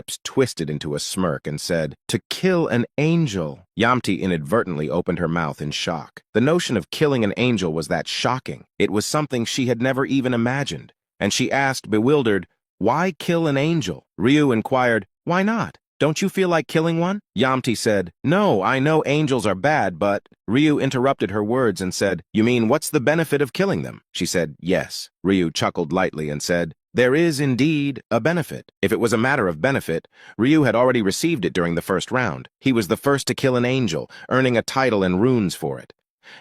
lips twisted into a smirk and said, "To kill an angel." Yamti inadvertently opened her mouth in shock. The notion of killing an angel was that shocking. It was something she had never even imagined. And she asked, bewildered, "Why kill an angel?" Ryu inquired, "Why not? Don't you feel like killing one?" Yamti said, "No, I know angels are bad, but—" Ryu interrupted her words and said, "You mean, what's the benefit of killing them?" She said, "Yes." Ryu chuckled lightly and said, "There is indeed a benefit." If it was a matter of benefit, Ryu had already received it during the first round. He was the first to kill an angel, earning a title and runes for it.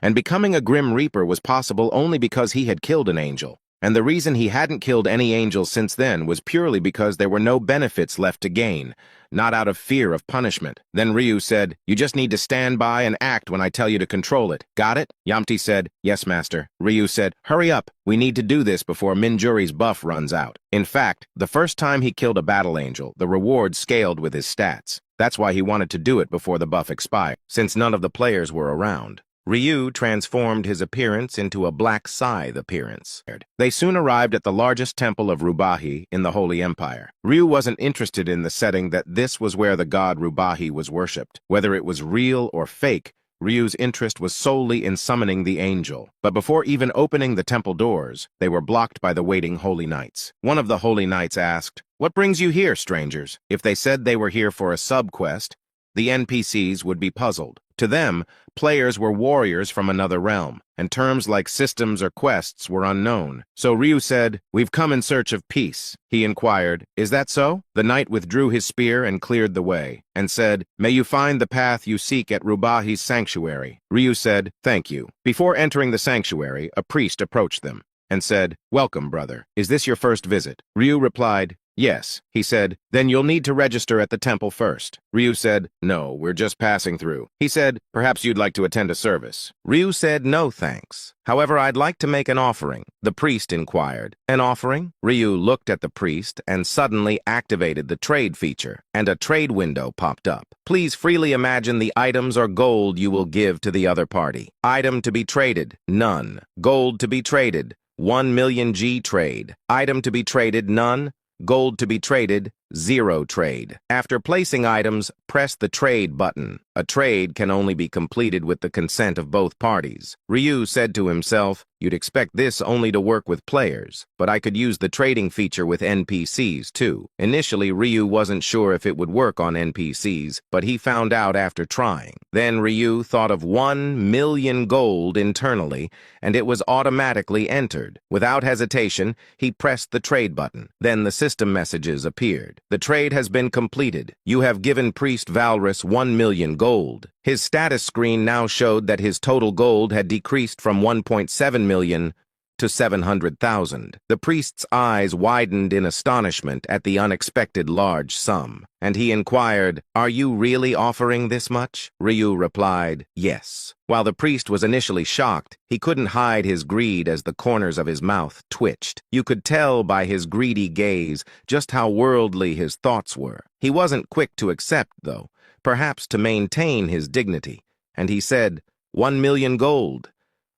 And becoming a Grim Reaper was possible only because he had killed an angel. And the reason he hadn't killed any angels since then was purely because there were no benefits left to gain, not out of fear of punishment. Then Ryu said, "You just need to stand by and act when I tell you to control it. Got it?" Yamti said, "Yes, master." Ryu said, "Hurry up. We need to do this before Minjuri's buff runs out." In fact, the first time he killed a battle angel, the reward scaled with his stats. That's why he wanted to do it before the buff expired, since none of the players were around. Ryu transformed his appearance into a black scythe appearance. They soon arrived at the largest temple of Rubahi in the Holy Empire. Ryu wasn't interested in the setting that this was where the god Rubahi was worshipped. Whether it was real or fake, Ryu's interest was solely in summoning the angel. But before even opening the temple doors, they were blocked by the waiting holy knights. One of the holy knights asked, "What brings you here, strangers?" If they said they were here for a sub-quest, the NPCs would be puzzled. To them, players were warriors from another realm, and terms like systems or quests were unknown. So Ryu said, "We've come in search of peace." He inquired, "Is that so?" The knight withdrew his spear and cleared the way, and said, "May you find the path you seek at Rubahi's sanctuary." Ryu said, "Thank you." Before entering the sanctuary, a priest approached them and said, "Welcome, brother. Is this your first visit?" Ryu replied, "Yes." He said, "Then you'll need to register at the temple first." Ryu said, "No, we're just passing through." He said, "Perhaps you'd like to attend a service." Ryu said, "No, thanks. However, I'd like to make an offering." The priest inquired, "An offering?" Ryu looked at the priest and suddenly activated the trade feature, and a trade window popped up. "Please freely imagine the items or gold you will give to the other party. Item to be traded, none. Gold to be traded, 1 million G trade. Item to be traded, none. Gold to be traded, 0 trade. After placing items, press the trade button. A trade can only be completed with the consent of both parties. Ryu said to himself, "You'd expect this only to work with players, but I could use the trading feature with NPCs too." Initially, Ryu wasn't sure if it would work on NPCs, but he found out after trying. Then Ryu thought of 1 million gold internally, and it was automatically entered. Without hesitation, he pressed the trade button. Then the system messages appeared. "The trade has been completed. You have given Priest Valrus 1 million gold." His status screen now showed that his total gold had decreased from 1.7 million to 700,000. The priest's eyes widened in astonishment at the unexpected large sum, and he inquired, "Are you really offering this much?" Ryu replied, "Yes." While the priest was initially shocked, he couldn't hide his greed as the corners of his mouth twitched. You could tell by his greedy gaze just how worldly his thoughts were. He wasn't quick to accept, though, perhaps to maintain his dignity, and he said, 1 million gold.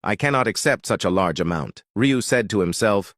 I cannot accept such a large amount." Ryu said to himself,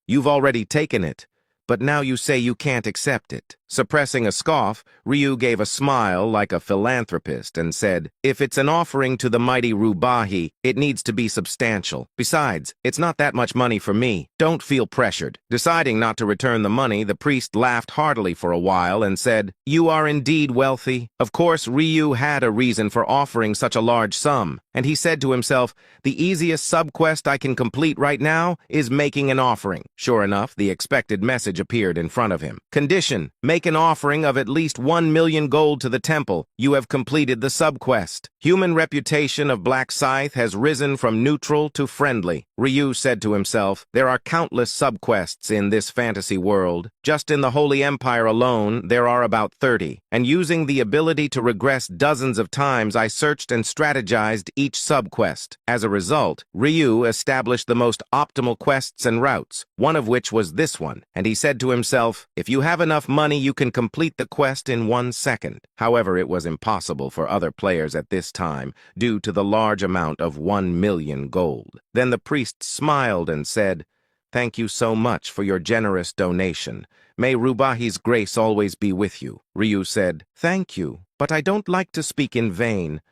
"You've already taken it, but now you say you can't accept it." Suppressing a scoff, Ryu gave a smile like a philanthropist and said, "If it's an offering to the mighty Rubahi, it needs to be substantial. Besides, it's not that much money for me. Don't feel pressured." Deciding not to return the money, the priest laughed heartily for a while and said, "You are indeed wealthy." Of course, Ryu had a reason for offering such a large sum, and he said to himself, "The easiest sub-quest I can complete right now is making an offering." Sure enough, the expected message appeared in front of him. Condition: make an offering of at least 1 million gold to the temple. You have completed the sub-quest. Human reputation of Black Scythe has risen from neutral to friendly. Ryu said to himself, "There are countless sub-quests in this fantasy world. Just in the Holy Empire alone, there are about 30. And using the ability to regress dozens of times, I searched and strategized each sub-quest. As a result, Ryu established the most optimal quests and routes, one of which was this one. And he said to himself, if you have enough money, you can complete the quest in 1 second. However, it was impossible for other players at this time due to the large amount of 1 million gold. Then the priest smiled and said, "Thank you so much for your generous donation. "May Rubahi's grace always be with you." Ryu said, "Thank you, but I don't like to speak in vain.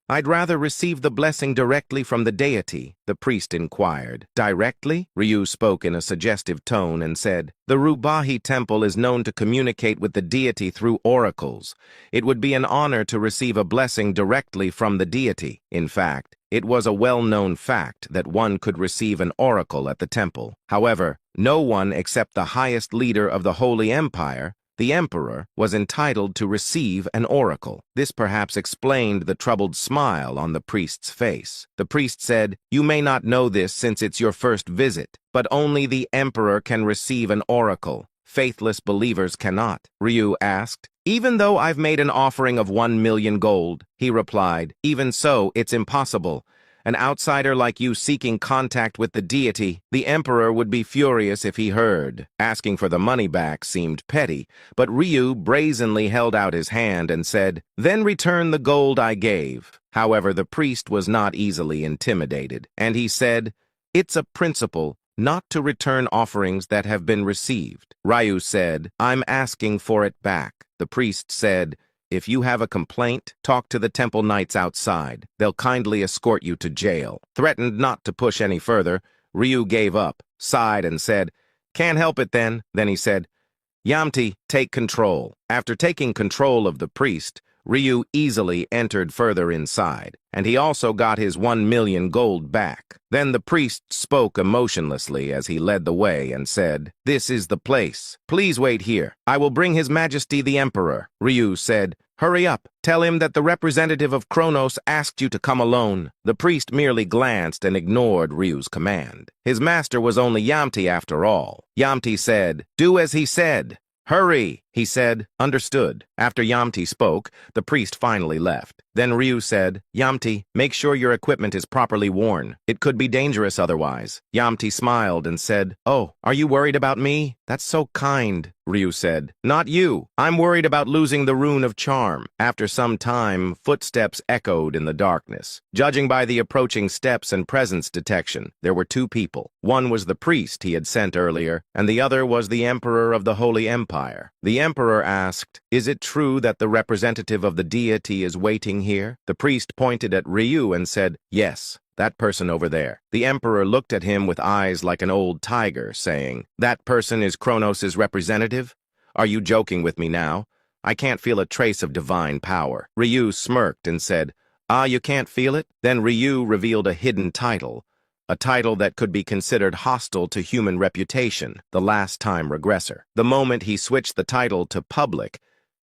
I'd rather receive the blessing directly from the deity," the priest inquired. "Directly?" Ryu spoke in a suggestive tone and said, "The Rubahi temple is known to communicate with the deity through oracles. It would be an honor to receive a blessing directly from the deity. In fact, it was a well-known fact that one could receive an oracle at the temple. However, no one except the highest leader of the Holy Empire, the Emperor, was entitled to receive an oracle." This perhaps explained the troubled smile on the priest's face. The priest said, "You may not know this since it's your first visit, but only the Emperor can receive an oracle. Faithless believers cannot." Ryu asked, "Even though I've made an offering of 1,000,000 gold, he replied, "even so, it's impossible. An outsider like you seeking contact with the deity, the Emperor would be furious if he heard." Asking for the money back seemed petty, but Ryu brazenly held out his hand and said, "Then return the gold I gave." However, the priest was not easily intimidated, and he said, "It's a principle not to return offerings that have been received." Ryu said, "I'm asking for it back." The priest said, "If you have a complaint, talk to the temple knights outside. They'll kindly escort you to jail." Threatened not to push any further, Ryu gave up, sighed, and said, "Can't help it then." Then he said, "Yamti, take control." After taking control of the priest, Ryu easily entered further inside, and he also got his 1,000,000 gold back. Then the priest spoke emotionlessly as he led the way and said, "This is the place. Please wait here. I will bring His Majesty the Emperor." Ryu said, "Hurry up. Tell him that the representative of Kronos asked you to come alone." The priest merely glanced and ignored Ryu's command. His master was only Yamti after all. Yamti said, "Do as he said." "Hurry," he said. "Understood." After Yamti spoke, the priest finally left. Then Ryu said, "Yamti, make sure your equipment is properly worn. It could be dangerous otherwise." Yamti smiled and said, "Oh, are you worried about me? That's so kind." Ryu said, "Not you. I'm worried about losing the rune of charm." After some time, footsteps echoed in the darkness. Judging by the approaching steps and presence detection, there were two people. One was the priest he had sent earlier, and the other was the Emperor of the Holy Empire. The Emperor asked, "Is it true that the representative of the deity is waiting here?" The priest pointed at Ryu and said, "Yes, that person over there." The Emperor looked at him with eyes like an old tiger, saying, "That person is Kronos' representative? Are you joking with me now? I can't feel a trace of divine power." Ryu smirked and said, "Ah, you can't feel it?" Then Ryu revealed a hidden title, a title that could be considered hostile to human reputation, the last-time regressor. The moment he switched the title to public,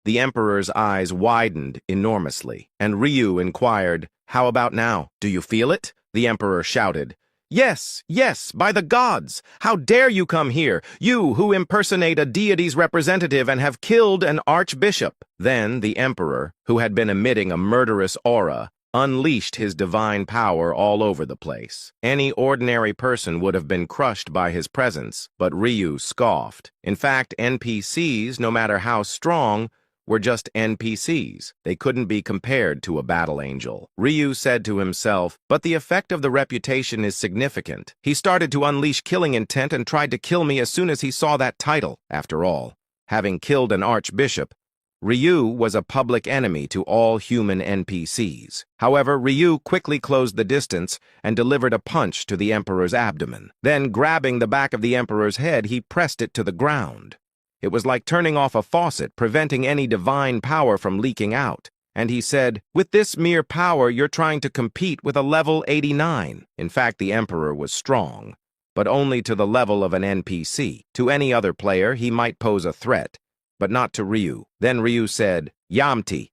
the Emperor's eyes widened enormously, and Ryu inquired, "How about now? Do you feel it?" The Emperor shouted, "Yes, yes, by the gods! How dare you come here, you who impersonate a deity's representative and have killed an archbishop?" Then the Emperor, who had been emitting a murderous aura, unleashed his divine power all over the place. Any ordinary person would have been crushed by his presence, but Ryu scoffed. In fact, NPCs, no matter how strong, were just NPCs. They couldn't be compared to a battle angel. Ryu said to himself, "But the effect of the reputation is significant. He started to unleash killing intent and tried to kill me as soon as he saw that title." After all, having killed an archbishop, Ryu was a public enemy to all human NPCs. However, Ryu quickly closed the distance and delivered a punch to the Emperor's abdomen. Then, grabbing the back of the Emperor's head, he pressed it to the ground. It was like turning off a faucet, preventing any divine power from leaking out. And he said, "With this mere power, you're trying to compete with a level 89. In fact, the Emperor was strong, but only to the level of an NPC. To any other player, he might pose a threat, but not to Ryu. Then Ryu said, "Yamti,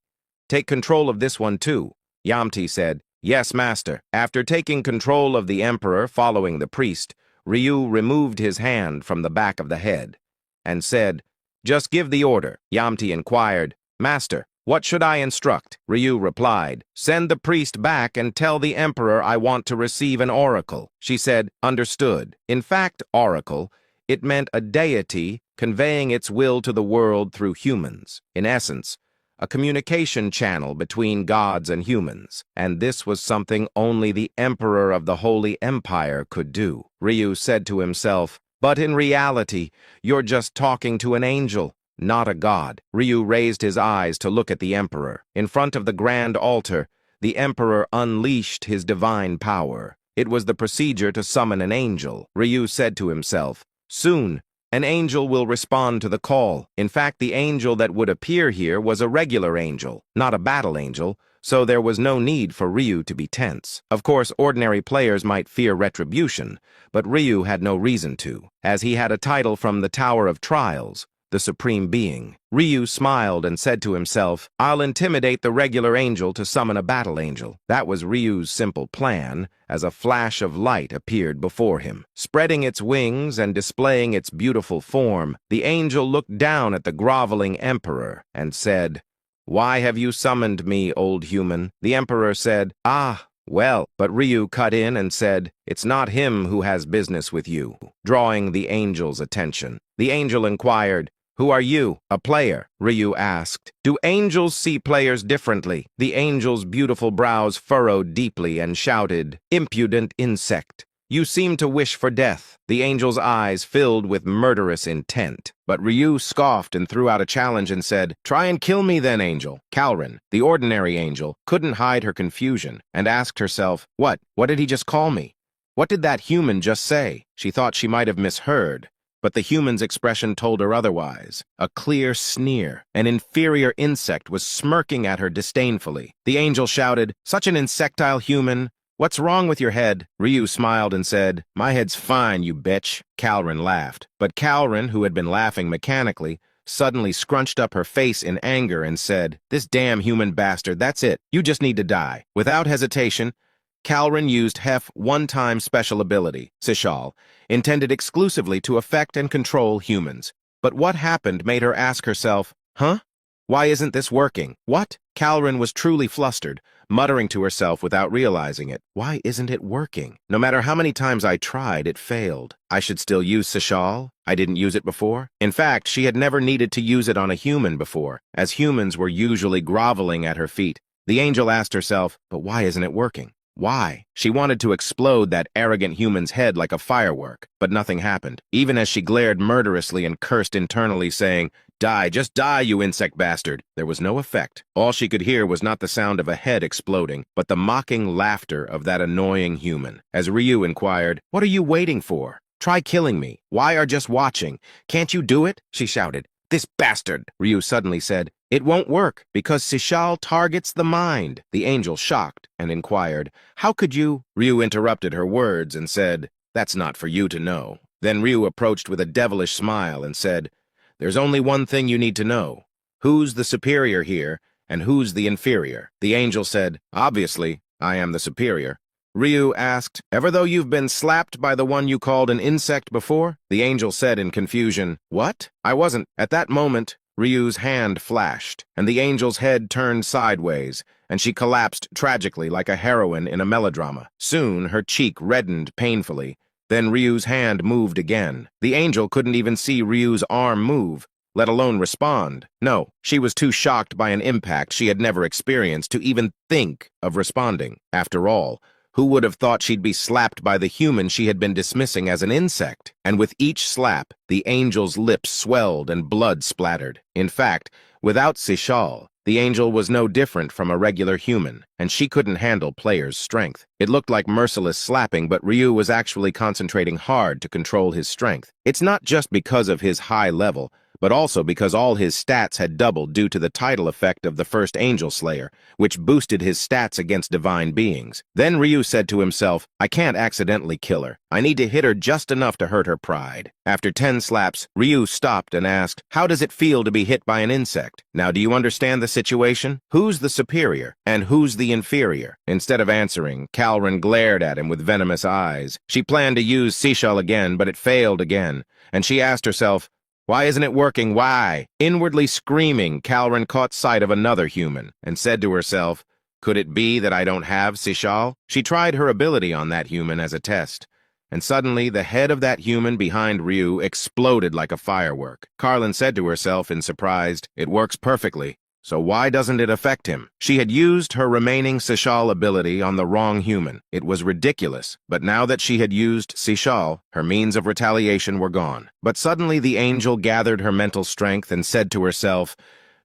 take control of this one too." Yamti said, "Yes, master." After taking control of the Emperor following the priest, Ryu removed his hand from the back of the head and said, "Just give the order." Yamti inquired, "Master, what should I instruct?" Ryu replied, "Send the priest back and tell the Emperor I want to receive an oracle." She said, "Understood." In fact, oracle, it meant a deity conveying its will to the world through humans. In essence, a communication channel between gods and humans, and this was something only the Emperor of the Holy Empire could do. Ryu said to himself, But in reality, you're just talking to an angel, not a god. Ryu raised his eyes to look at the Emperor. In front of the grand altar, the Emperor unleashed his divine power. It was the procedure to summon an angel. Ryu said to himself, "Soon, an angel will respond to the call." In fact, the angel that would appear here was a regular angel, not a battle angel, so there was no need for Ryu to be tense. Of course, ordinary players might fear retribution, but Ryu had no reason to, as he had a title from the Tower of Trials, the Supreme Being. Ryu smiled and said to himself, "I'll intimidate the regular angel to summon a battle angel." That was Ryu's simple plan, as a flash of light appeared before him. Spreading its wings and displaying its beautiful form, the angel looked down at the groveling Emperor and said, "Why have you summoned me, old human?" The Emperor said, "Ah, well," but Ryu cut in and said, "It's not him who has business with you," drawing the angel's attention. The angel inquired, "Who are you, a player?" Ryu asked. "Do angels see players differently?" The angel's beautiful brows furrowed deeply and shouted, "Impudent insect! You seem to wish for death." The angel's eyes filled with murderous intent. But Ryu scoffed and threw out a challenge and said, "Try and kill me then, angel." Calrin, the ordinary angel, couldn't hide her confusion and asked herself, What did he just call me? What did that human just say?" She thought she might have misheard, but the human's expression told her otherwise. A clear sneer. An inferior insect was smirking at her disdainfully. The angel shouted, "Such an insectile human! What's wrong with your head?" Ryu smiled and said, "My head's fine, you bitch." Calrin laughed. But Calrin, who had been laughing mechanically, suddenly scrunched up her face in anger and said, "This damn human bastard, that's it. You just need to die." Without hesitation, Calrin used Hef's one-time special ability, Sishal, intended exclusively to affect and control humans. But what happened made her ask herself, "Huh? Why isn't this working? What?" Calrin was truly flustered, muttering to herself without realizing it. Why isn't it working? No matter how many times I tried, it failed. I should still use Sishal? I didn't use it before. In fact, she had never needed to use it on a human before, as humans were usually groveling at her feet. The angel asked herself, "But why isn't it working? Why?" She wanted to explode that arrogant human's head like a firework, but nothing happened, even as she glared murderously and cursed internally, saying, "Die, just die, you insect bastard." There was no effect. All she could hear was not the sound of a head exploding, but the mocking laughter of that annoying human. As Ryu inquired, "What are you waiting for? Try killing me. Why are just watching? Can't you do it?" She shouted. "This bastard," Ryu suddenly said. "It won't work, because Sishal targets the mind." The angel shocked and inquired, "How could you?" Ryu interrupted her words and said, "That's not for you to know." Then Ryu approached with a devilish smile and said, "There's only one thing you need to know. Who's the superior here, and who's the inferior?" The angel said, "Obviously, I am the superior." Ryu asked, "Ever though you've been slapped by the one you called an insect before?" The angel said in confusion, "What? I wasn't." At that moment, Ryu's hand flashed, and the angel's head turned sideways, and she collapsed tragically like a heroine in a melodrama. Soon, her cheek reddened painfully. Then Ryu's hand moved again. The angel couldn't even see Ryu's arm move, let alone respond. No, she was too shocked by an impact she had never experienced to even think of responding. After all, who would have thought she'd be slapped by the human she had been dismissing as an insect? And with each slap, the angel's lips swelled and blood splattered. In fact, without Sishal, the angel was no different from a regular human, and she couldn't handle players' strength. It looked like merciless slapping, but Ryu was actually concentrating hard to control his strength. It's not just because of his high level, but also because all his stats had doubled due to the title effect of the first Angel Slayer, which boosted his stats against divine beings. Then Ryu said to himself, "I can't accidentally kill her. I need to hit her just enough to hurt her pride." After 10 slaps, Ryu stopped and asked, "How does it feel to be hit by an insect? Now do you understand the situation? Who's the superior, and who's the inferior?" Instead of answering, Calrin glared at him with venomous eyes. She planned to use Sishal again, but it failed again, and she asked herself, "Why isn't it working? Why?" Inwardly screaming, Calrin caught sight of another human and said to herself, "Could it be that I don't have Sishal?" She tried her ability on that human as a test, and suddenly the head of that human behind Ryu exploded like a firework. Calrin said to herself in surprise, "It works perfectly. so why doesn't it affect him? She had used her remaining Sishal ability on the wrong human. It was ridiculous, but now that she had used Sishal, her means of retaliation were gone. But suddenly the angel gathered her mental strength and said to herself,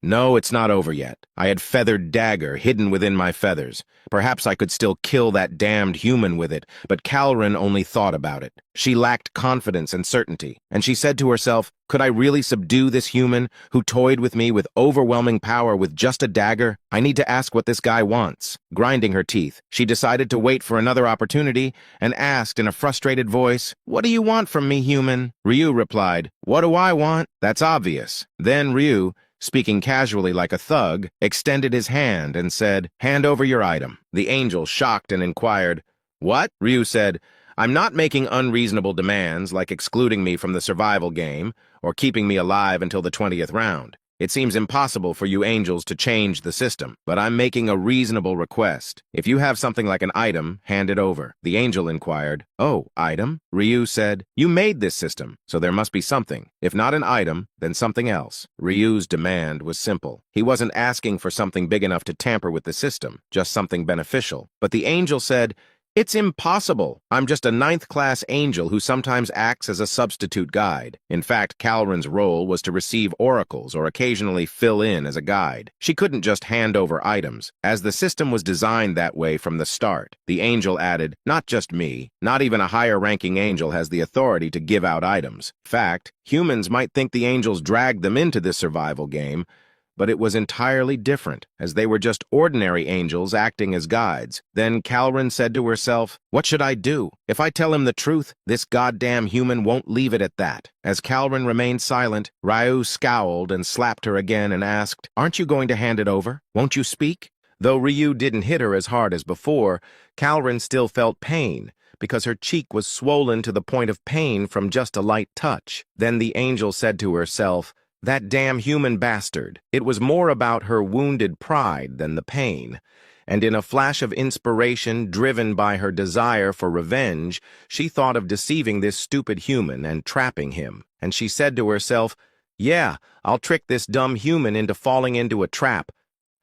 "No, it's not over yet. I had feathered dagger hidden within my feathers. Perhaps I could still kill that damned human with it, but Calren only thought about it. She lacked confidence and certainty, and she said to herself, could I really subdue this human who toyed with me with overwhelming power with just a dagger? I need to ask what this guy wants." Grinding her teeth, she decided to wait for another opportunity and asked in a frustrated voice, "What do you want from me, human?" Ryu replied, "What do I want? That's obvious." Then Ryu, speaking casually like a thug, extended his hand and said, "Hand over your item." The angel, shocked, and inquired, "What?" Ryu said, "I'm not making unreasonable demands like excluding me from the survival game or keeping me alive until the 20th round. It seems impossible for you angels to change the system, but I'm making a reasonable request. If you have something like an item, hand it over." The angel inquired, "Oh, item?" Ryu said, "You made this system, so there must be something. If not an item, then something else." Ryu's demand was simple. He wasn't asking for something big enough to tamper with the system, just something beneficial. But the angel said, "It's impossible. I'm just a ninth-class angel who sometimes acts as a substitute guide." In fact, Calren's role was to receive oracles or occasionally fill in as a guide. She couldn't just hand over items, as the system was designed that way from the start. The angel added, "Not just me. Not even a higher-ranking angel has the authority to give out items. In fact, humans might think the angels dragged them into this survival game, but it was entirely different, as they were just ordinary angels acting as guides." Then Calren said to herself, "What should I do? If I tell him the truth, this goddamn human won't leave it at that." As Calren remained silent, Ryu scowled and slapped her again and asked, "Aren't you going to hand it over? Won't you speak?" Though Ryu didn't hit her as hard as before, Calren still felt pain, because her cheek was swollen to the point of pain from just a light touch. Then the angel said to herself, "That damn human bastard." It was more about her wounded pride than the pain, and in a flash of inspiration driven by her desire for revenge, she thought of deceiving this stupid human and trapping him. And she said to herself, "Yeah, I'll trick this dumb human into falling into a trap.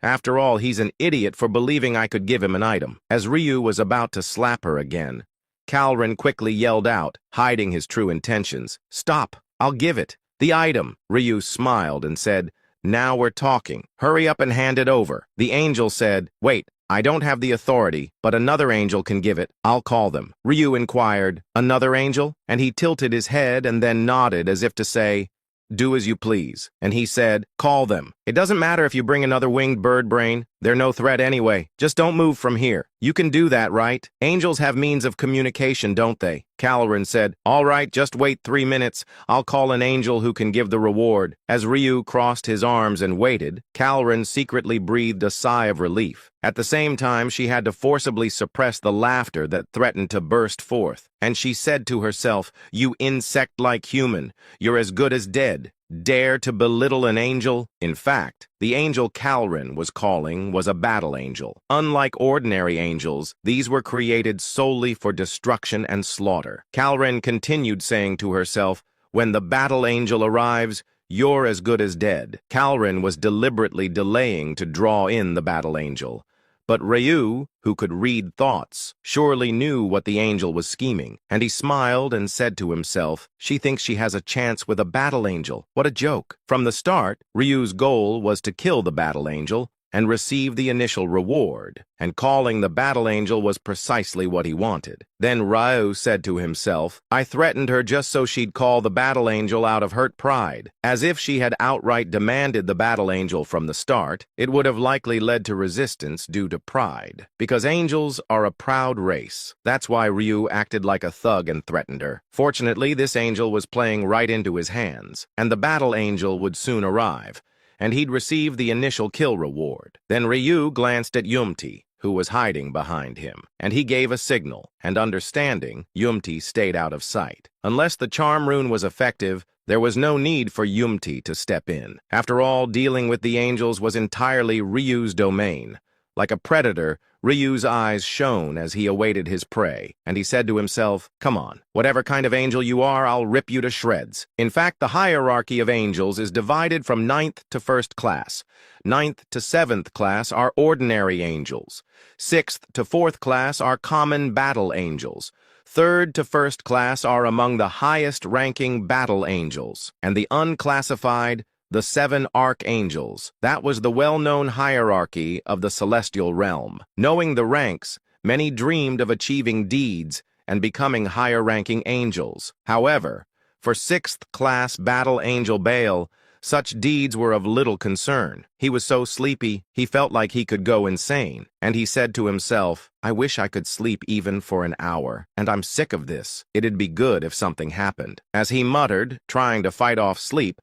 After all, he's an idiot for believing I could give him an item." As Ryu was about to slap her again, Calren quickly yelled out, hiding his true intentions, "Stop, I'll give it. The item." Ryu smiled and said, "Now we're talking. Hurry up and hand it over." The angel said, "Wait, I don't have the authority, but another angel can give it. I'll call them." Ryu inquired, "Another angel?" And he tilted his head and then nodded as if to say, "Do as you please." And he said, "Call them. It doesn't matter if you bring another winged bird brain. They're no threat anyway. Just don't move from here. You can do that, right? Angels have means of communication, don't they?" Calren said, "All right, just wait 3 minutes. I'll call an angel who can give the reward." As Ryu crossed his arms and waited, Calren secretly breathed a sigh of relief. At the same time, she had to forcibly suppress the laughter that threatened to burst forth. And she said to herself, "You insect-like human, you're as good as dead. Dare to belittle an angel?" In fact, the angel Calren was calling was a battle angel. Unlike ordinary angels, these were created solely for destruction and slaughter. Calren continued saying to herself, "When the battle angel arrives, you're as good as dead." Calren was deliberately delaying to draw in the battle angel. But Ryu, who could read thoughts, surely knew what the angel was scheming, and he smiled and said to himself, "She thinks she has a chance with a battle angel. What a joke." From the start, Ryu's goal was to kill the battle angel and receive the initial reward, and calling the battle angel was precisely what he wanted. Then Ryu said to himself, "I threatened her just so she'd call the battle angel out of hurt pride." As if she had outright demanded the battle angel from the start, it would have likely led to resistance due to pride. Because angels are a proud race. That's why Ryu acted like a thug and threatened her. Fortunately, this angel was playing right into his hands, and the battle angel would soon arrive, and he'd receive the initial kill reward. Then Ryu glanced at Yumti, who was hiding behind him, and he gave a signal, and understanding, Yumti stayed out of sight. Unless the charm rune was effective, there was no need for Yumti to step in. After all, dealing with the angels was entirely Ryu's domain. Like a predator, Ryu's eyes shone as he awaited his prey, and he said to himself, "Come on, whatever kind of angel you are, I'll rip you to shreds." In fact, the hierarchy of angels is divided from ninth to first class. Ninth to seventh class are ordinary angels. Sixth to fourth class are common battle angels. Third to first class are among the highest-ranking battle angels, and the unclassified, the 7 archangels. That was the well-known hierarchy of the celestial realm. Knowing the ranks, many dreamed of achieving deeds and becoming higher-ranking angels. However, for 6th-class battle angel Baal, such deeds were of little concern. He was so sleepy, he felt like he could go insane, and he said to himself, "I wish I could sleep even for an hour, and I'm sick of this. It'd be good if something happened." As he muttered, trying to fight off sleep,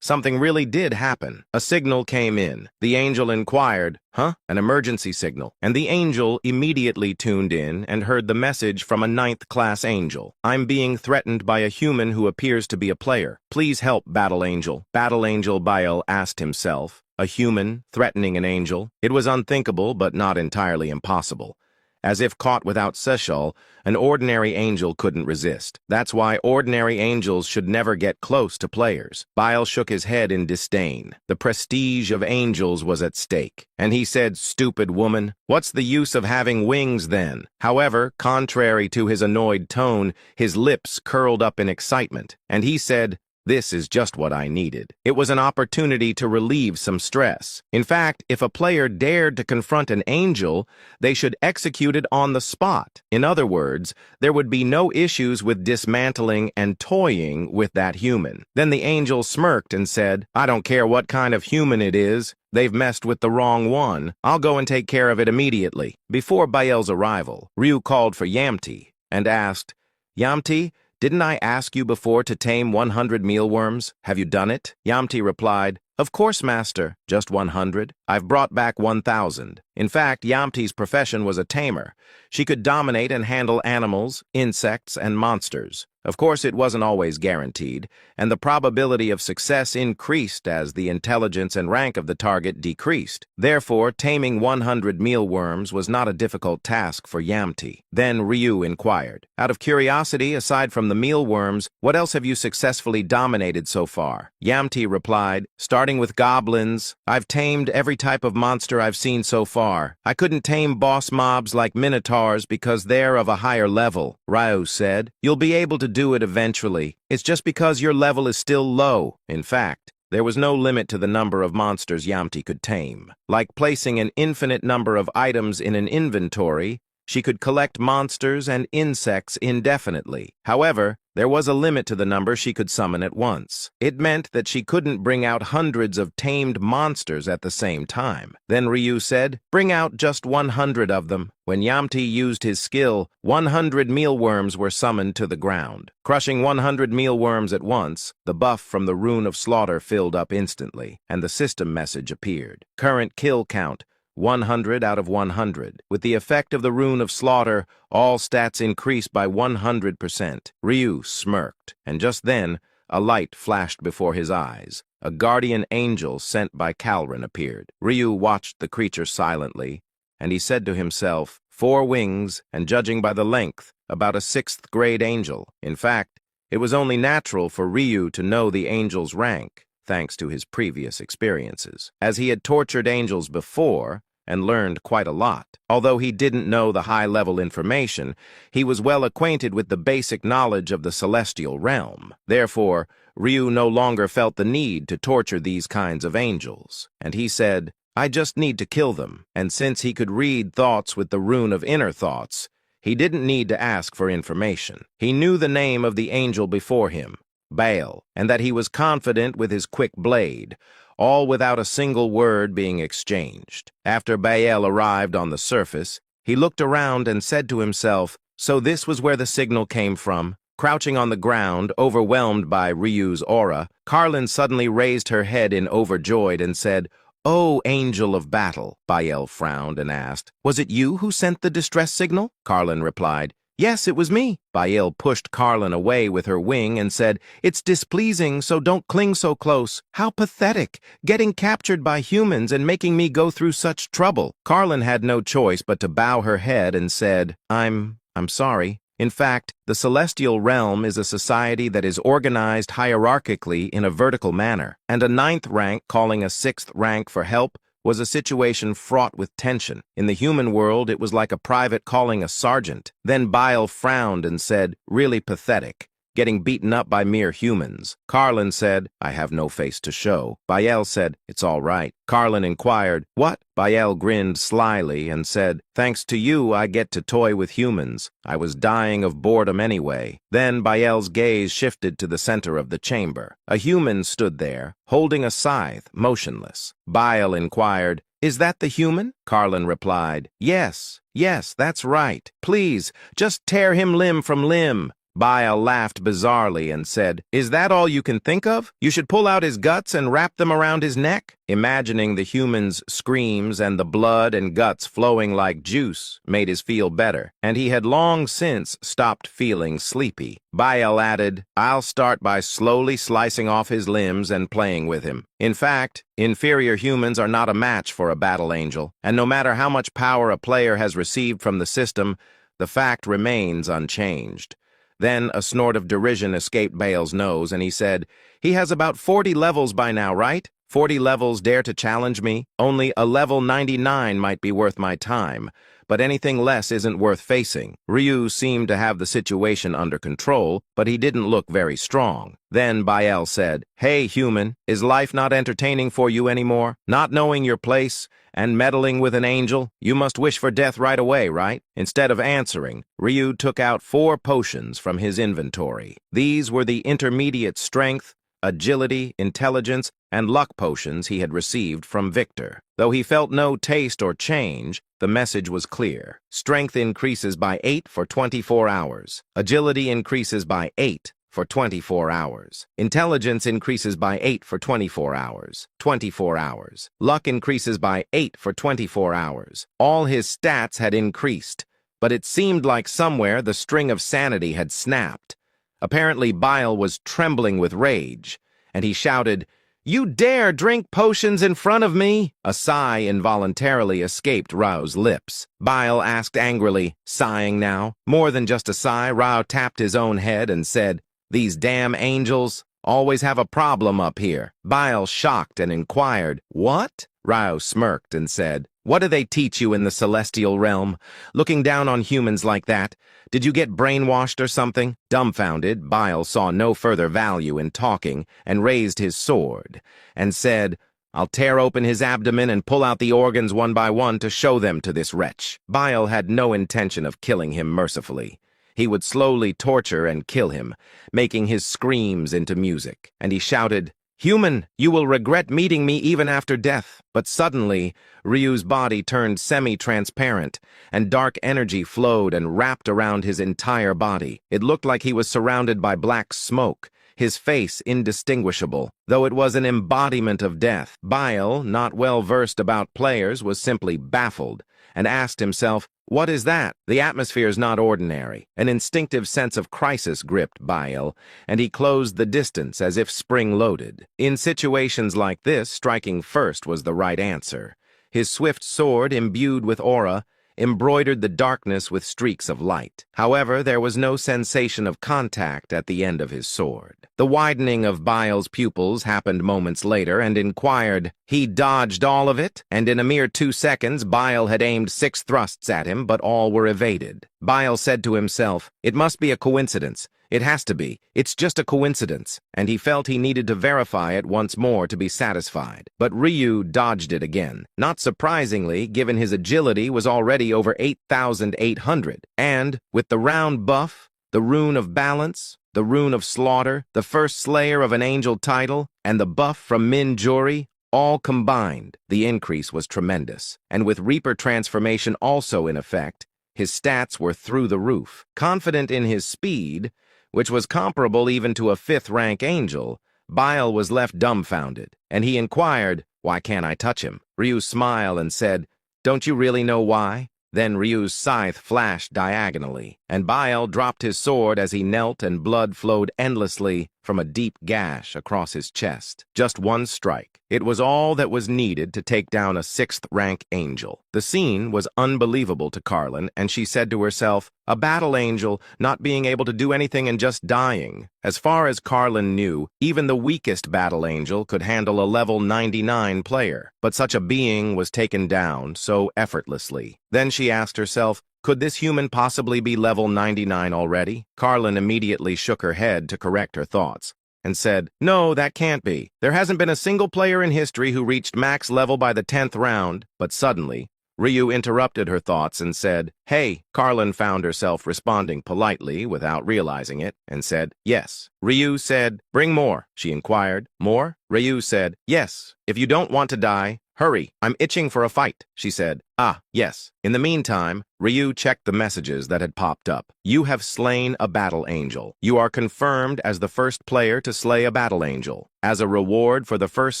something really did happen. A signal came in. The angel inquired, "Huh? An emergency signal." And the angel immediately tuned in and heard the message from a 9th-class angel. "I'm being threatened by a human who appears to be a player. Please help, Battle Angel." Battle Angel Baal asked himself, a human threatening an angel? It was unthinkable, but not entirely impossible. As if caught without seshal, an ordinary angel couldn't resist. That's why ordinary angels should never get close to players. Baal shook his head in disdain. The prestige of angels was at stake. And he said, "Stupid woman, what's the use of having wings then?" However, contrary to his annoyed tone, his lips curled up in excitement, and he said, "This is just what I needed." It was an opportunity to relieve some stress. In fact, if a player dared to confront an angel, they should execute it on the spot. In other words, there would be no issues with dismantling and toying with that human. Then the angel smirked and said, "I don't care what kind of human it is. They've messed with the wrong one. I'll go and take care of it immediately." Before Baal's arrival, Ryu called for Yamti and asked, "Yamti, didn't I ask you before to tame 100 mealworms? Have you done it?" Yamti replied, "Of course, master. Just 100. I've brought back 1,000. In fact, Yamti's profession was a tamer. She could dominate and handle animals, insects, and monsters. Of course, it wasn't always guaranteed, and the probability of success increased as the intelligence and rank of the target decreased. Therefore, taming 100 mealworms was not a difficult task for Yamti. Then Ryu inquired, "Out of curiosity, aside from the mealworms, what else have you successfully dominated so far?" Yamti replied, "Starting with goblins, I've tamed every type of monster I've seen so far. I couldn't tame boss mobs like minotaurs because they're of a higher level." Ryu said, "You'll be able to do it eventually. It's just because your level is still low." In fact, there was no limit to the number of monsters Yamti could tame. Like placing an infinite number of items in an inventory, she could collect monsters and insects indefinitely. However, there was a limit to the number she could summon at once. It meant that she couldn't bring out hundreds of tamed monsters at the same time. Then Ryu said, "Bring out just 100 of them." When Yamti used his skill, 100 mealworms were summoned to the ground. Crushing 100 mealworms at once, the buff from the Rune of Slaughter filled up instantly, and the system message appeared. Current kill count, 100 out of 100. With the effect of the Rune of Slaughter, all stats increased by 100%. Ryu smirked, and just then, a light flashed before his eyes. A guardian angel sent by Calrin appeared. Ryu watched the creature silently, and he said to himself, 4 wings, and judging by the length, about a 6th-grade angel. In fact, it was only natural for Ryu to know the angel's rank, thanks to his previous experiences, as he had tortured angels before and learned quite a lot. Although he didn't know the high-level information, he was well acquainted with the basic knowledge of the celestial realm. Therefore, Ryu no longer felt the need to torture these kinds of angels, and he said, "I just need to kill them." And since he could read thoughts with the Rune of Inner Thoughts, he didn't need to ask for information. He knew the name of the angel before him, Baal, and that he was confident with his quick blade, all without a single word being exchanged. After Baal arrived on the surface, he looked around and said to himself, "So this was where the signal came from." Crouching on the ground, overwhelmed by Ryu's aura, Carlin suddenly raised her head in overjoyed and said, "Oh, angel of battle." Baal frowned and asked, "Was it you who sent the distress signal?" Carlin replied, Yes, it was me. Bael pushed Carlin away with her wing and said, It's displeasing, so don't cling so close. How pathetic, getting captured by humans and making me go through such trouble. Carlin had no choice but to bow her head and said, I'm sorry. In fact, the celestial realm is a society that is organized hierarchically in a vertical manner, and a ninth rank calling a sixth rank for help was a situation fraught with tension. In the human world, it was like a private calling a sergeant. Then Bael frowned and said, Really pathetic, getting beaten up by mere humans. Carlin said, I have no face to show. Bael said, It's all right. Carlin inquired, What? Bael grinned slyly and said, Thanks to you, I get to toy with humans. I was dying of boredom anyway. Then Bael's gaze shifted to the center of the chamber. A human stood there, holding a scythe, motionless. Bael inquired, Is that the human? Carlin replied, Yes, that's right. Please, just tear him limb from limb. Bael laughed bizarrely and said, Is that all you can think of? You should pull out his guts and wrap them around his neck. Imagining the human's screams and the blood and guts flowing like juice made his feel better, and he had long since stopped feeling sleepy. Bael added, I'll start by slowly slicing off his limbs and playing with him. In fact, inferior humans are not a match for a battle angel, and no matter how much power a player has received from the system, the fact remains unchanged. Then a snort of derision escaped Bael's nose, and he said, He has about 40 levels by now, right? 40 levels dare to challenge me? Only a level 99 might be worth my time, but anything less isn't worth facing. Ryu seemed to have the situation under control, but he didn't look very strong. Then Bael said, Hey, human, is life not entertaining for you anymore? Not knowing your place and meddling with an angel? You must wish for death right away, right? Instead of answering, Ryu took out 4 potions from his inventory. These were the intermediate strength, agility, intelligence, and luck potions he had received from Victor. Though he felt no taste or change, the message was clear. Strength increases by 8 for 24 hours. Agility increases by 8 for 24 hours. Intelligence increases by 8 for 24 hours. 24 hours. Luck increases by 8 for 24 hours. All his stats had increased, but it seemed like somewhere the string of sanity had snapped. Apparently, Bael was trembling with rage, and he shouted, You dare drink potions in front of me? A sigh involuntarily escaped Rao's lips. Bael asked angrily, sighing now. More than just a sigh, Rao tapped his own head and said, These damn angels always have a problem up here. Bael shocked and inquired, What? Rao smirked and said, What do they teach you in the celestial realm? Looking down on humans like that? Did you get brainwashed or something? Dumbfounded, Bael saw no further value in talking and raised his sword and said, I'll tear open his abdomen and pull out the organs one by one to show them to this wretch. Bael had no intention of killing him mercifully. He would slowly torture and kill him, making his screams into music. And he shouted, Human, you will regret meeting me even after death. But suddenly, Ryu's body turned semi-transparent, and dark energy flowed and wrapped around his entire body. It looked like he was surrounded by black smoke, his face indistinguishable, though it was an embodiment of death. Bael, not well versed about players, was simply baffled, and asked himself, What is that? The atmosphere's not ordinary. An instinctive sense of crisis gripped Bael, and he closed the distance as if spring-loaded. In situations like this, striking first was the right answer. His swift sword, imbued with aura, embroidered the darkness with streaks of light. However, there was no sensation of contact at the end of his sword. The widening of Bael's pupils happened moments later and inquired, He dodged all of it? And in a mere 2 seconds, Bael had aimed 6 thrusts at him, but all were evaded. Bael said to himself, It must be a coincidence. It has to be. It's just a coincidence. And he felt he needed to verify it once more to be satisfied. But Ryu dodged it again. Not surprisingly, given his agility was already over 8,800. And, with the round buff, the rune of balance, the rune of slaughter, the first slayer of an angel title, and the buff from Min Jury, all combined, the increase was tremendous. And with Reaper transformation also in effect, his stats were through the roof. Confident in his speed, which was comparable even to a 5th-rank angel, Bael was left dumbfounded, and he inquired, Why can't I touch him? Ryu smiled and said, Don't you really know why? Then Ryu's scythe flashed diagonally, and Bile dropped his sword as he knelt and blood flowed endlessly from a deep gash across his chest. Just one strike. It was all that was needed to take down a 6th-rank angel. The scene was unbelievable to Carlin, and she said to herself, a battle angel not being able to do anything and just dying. As far as Carlin knew, even the weakest battle angel could handle a level 99 player, but such a being was taken down so effortlessly. Then she asked herself, could this human possibly be level 99 already? Carlin immediately shook her head to correct her thoughts and said, no, that can't be. There hasn't been a single player in history who reached max level by the 10th round. But suddenly, Ryu interrupted her thoughts and said, hey. Carlin found herself responding politely without realizing it and said, yes. Ryu said, bring more. She inquired, more? Ryu said, yes. If you don't want to die, hurry, I'm itching for a fight, she said. Ah, yes. In the meantime, Ryu checked the messages that had popped up. You have slain a battle angel. You are confirmed as the first player to slay a battle angel. As a reward for the first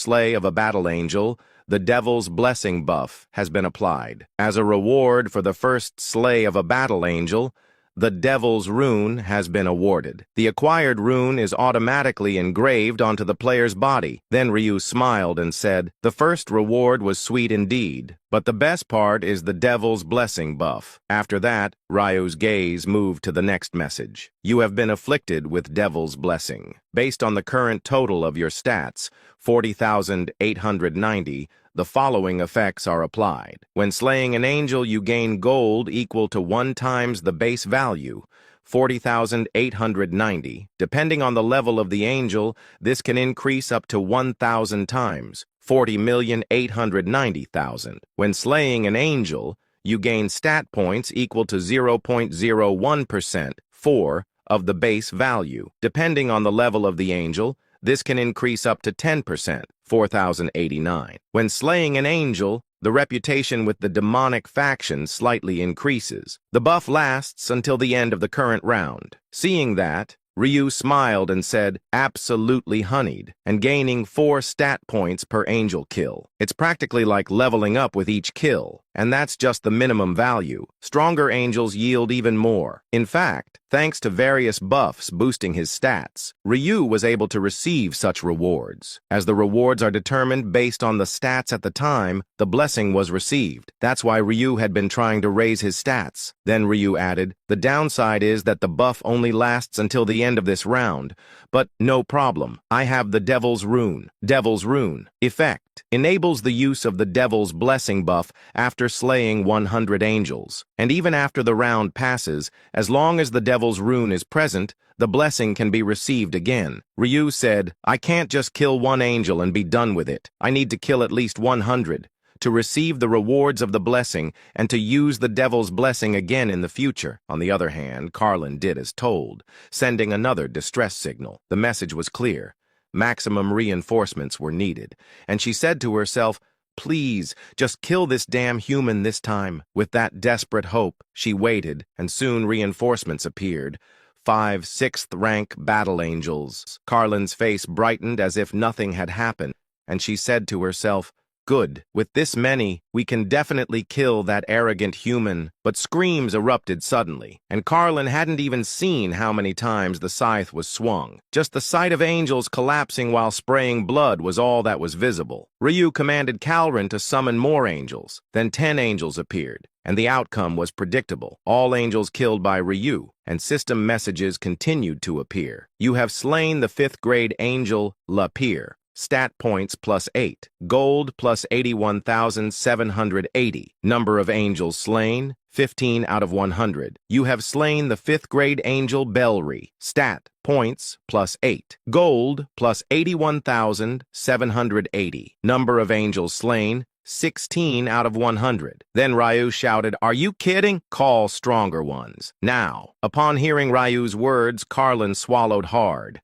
slay of a battle angel, the Devil's Blessing buff has been applied. As a reward for the first slay of a battle angel, the Devil's Rune has been awarded. The acquired rune is automatically engraved onto the player's body. Then Ryu smiled and said, the first reward was sweet indeed, but the best part is the Devil's Blessing buff. After that, Ryu's gaze moved to the next message. You have been afflicted with Devil's Blessing. Based on the current total of your stats, 40,890, the following effects are applied. When slaying an angel, you gain gold equal to 1 times the base value, 40,890. Depending on the level of the angel, this can increase up to 1,000 times, 40,890,000. When slaying an angel, you gain stat points equal to 0.01%, 4 of the base value. Depending on the level of the angel, this can increase up to 10%, 4,089. When slaying an angel, the reputation with the demonic faction slightly increases. The buff lasts until the end of the current round. Seeing that, Ryu smiled and said, absolutely honeyed, and gaining 4 stat points per angel kill. It's practically like leveling up with each kill, and that's just the minimum value. Stronger angels yield even more. In fact, thanks to various buffs boosting his stats, Ryu was able to receive such rewards. As the rewards are determined based on the stats at the time the blessing was received. That's why Ryu had been trying to raise his stats. Then Ryu added, the downside is that the buff only lasts until the end of this round, but no problem. I have the Devil's Rune. Devil's Rune. Effect. Enables the use of the Devil's Blessing buff after slaying 100 angels. And even after the round passes, as long as the Devil's Rune is present, the blessing can be received again. Ryu said, I can't just kill 1 angel and be done with it. I need to kill at least 100. To receive the rewards of the blessing and to use the Devil's Blessing again in the future. On the other hand, Carlin did as told, sending another distress signal. The message was clear. Maximum reinforcements were needed, and she said to herself, please, just kill this damn human this time. With that desperate hope, she waited, and soon reinforcements appeared. 5 6th-rank battle angels. Carlin's face brightened as if nothing had happened, and she said to herself, good. With this many, we can definitely kill that arrogant human. But screams erupted suddenly, and Carlin hadn't even seen how many times the scythe was swung. Just the sight of angels collapsing while spraying blood was all that was visible. Ryu commanded Calrin to summon more angels. Then 10 angels appeared, and the outcome was predictable. All angels killed by Ryu, and system messages continued to appear. You have slain the 5th-grade angel, Lapierre. Stat points +8. Gold +81,780. Number of angels slain, 15 out of 100. You have slain the 5th-grade angel Bellry. Stat points +8. Gold +81,780. Number of angels slain, 16 out of 100. Then Ryu shouted, are you kidding? Call stronger ones. Now. Upon hearing Ryu's words, Carlin swallowed hard.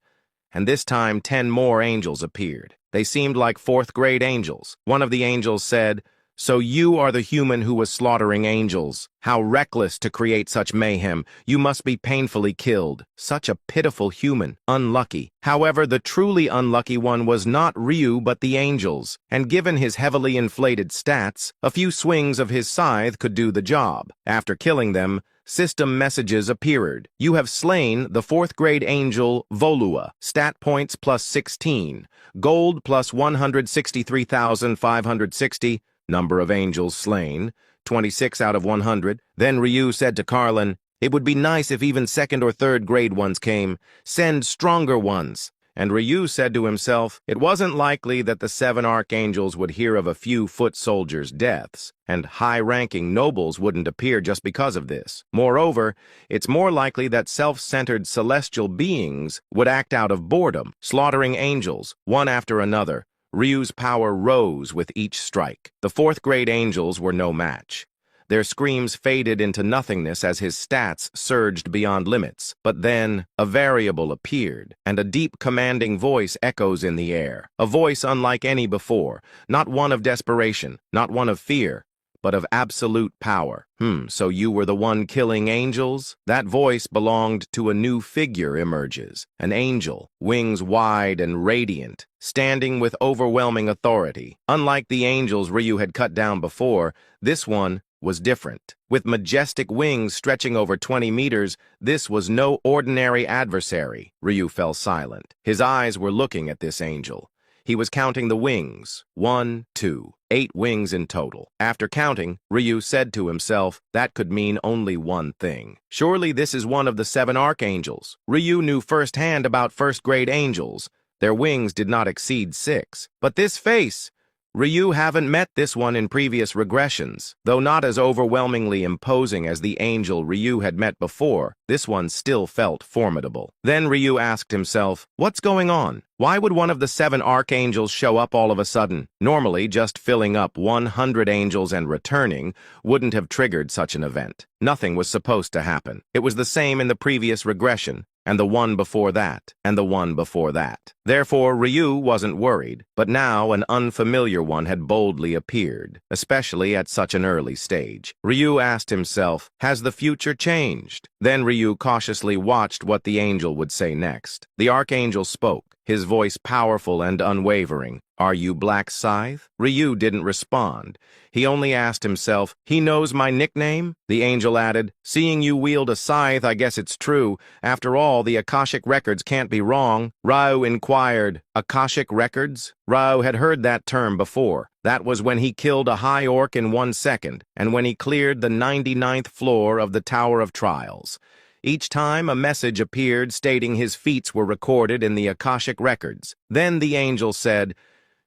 And this time 10 more angels appeared. They seemed like 4th-grade angels. One of the angels said, So you are the human who was slaughtering angels. How reckless to create such mayhem. You must be painfully killed. Such a pitiful human. Unlucky. However, the truly unlucky one was not Ryu but the angels, and given his heavily inflated stats, a few swings of his scythe could do the job. After killing them, system messages appeared. You have slain the 4th grade angel Volua. Stat points plus 16. Gold plus 163,560. Number of angels slain, 26 out of 100. Then Ryu said to Carlin, "It would be nice if even 2nd or 3rd grade ones came. Send stronger ones." And Ryu said to himself, it wasn't likely that the 7 archangels would hear of a few foot soldiers' deaths, and high-ranking nobles wouldn't appear just because of this. Moreover, it's more likely that self-centered celestial beings would act out of boredom, slaughtering angels, one after another. Ryu's power rose with each strike. The 4th grade angels were no match. Their screams faded into nothingness as his stats surged beyond limits. But then, a variable appeared, and a deep commanding voice echoes in the air. A voice unlike any before, not one of desperation, not one of fear, but of absolute power. So you were the one killing angels? That voice belonged to a new figure emerges. An angel, wings wide and radiant, standing with overwhelming authority. Unlike the angels Ryu had cut down before, this one was different. With majestic wings stretching over 20 meters, this was no ordinary adversary. Ryu fell silent. His eyes were looking at this angel. He was counting the wings. 1, 2, 8 wings in total. After counting, Ryu said to himself, that could mean only one thing. Surely this is one of the 7 archangels. Ryu knew firsthand about 1st grade angels. Their wings did not exceed 6. But this face! Ryu haven't met this one in previous regressions. Though not as overwhelmingly imposing as the angel Ryu had met before, this one still felt formidable. Then Ryu asked himself, what's going on? Why would one of the 7 archangels show up all of a sudden? Normally, just filling up 100 angels and returning wouldn't have triggered such an event. Nothing was supposed to happen. It was the same in the previous regression, and the one before that, and the one before that. Therefore, Ryu wasn't worried, but now an unfamiliar one had boldly appeared, especially at such an early stage. Ryu asked himself, has the future changed? Then Ryu cautiously watched what the angel would say next. The archangel spoke, his voice powerful and unwavering. Are you Black Scythe? Ryu didn't respond. He only asked himself, he knows my nickname? The angel added, seeing you wield a scythe, I guess it's true. After all, the Akashic records can't be wrong. Ryu inquired, Akashic records? Ryu had heard that term before. That was when he killed a high orc in 1 second, and when he cleared the 99th floor of the Tower of Trials. Each time a message appeared stating his feats were recorded in the Akashic records. Then the angel said,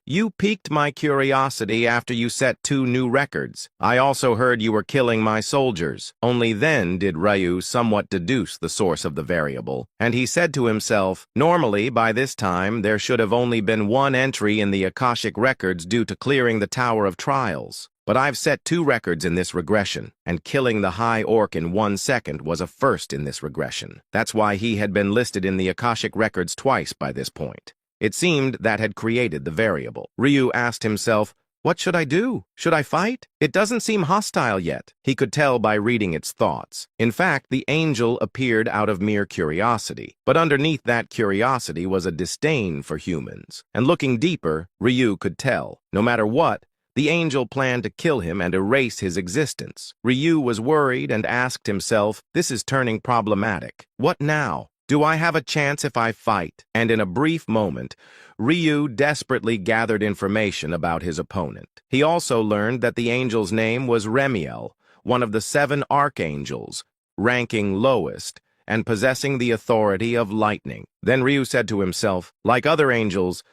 you piqued my curiosity after you set 2 new records. I also heard you were killing my soldiers. Only then did Ryu somewhat deduce the source of the variable, and he said to himself, normally, by this time, there should have only been 1 entry in the Akashic records due to clearing the Tower of Trials. But I've set 2 records in this regression, and killing the High Orc in 1 second was a first in this regression. That's why he had been listed in the Akashic records twice by this point. It seemed that had created the variable. Ryu asked himself, what should I do? Should I fight? It doesn't seem hostile yet. He could tell by reading its thoughts. In fact, the angel appeared out of mere curiosity. But underneath that curiosity was a disdain for humans. And looking deeper, Ryu could tell, no matter what, the angel planned to kill him and erase his existence. Ryu was worried and asked himself, this is turning problematic. What now? Do I have a chance if I fight? And in a brief moment, Ryu desperately gathered information about his opponent. He also learned that the angel's name was Remiel, one of the 7 archangels, ranking lowest and possessing the authority of lightning. Then Ryu said to himself, like other angels,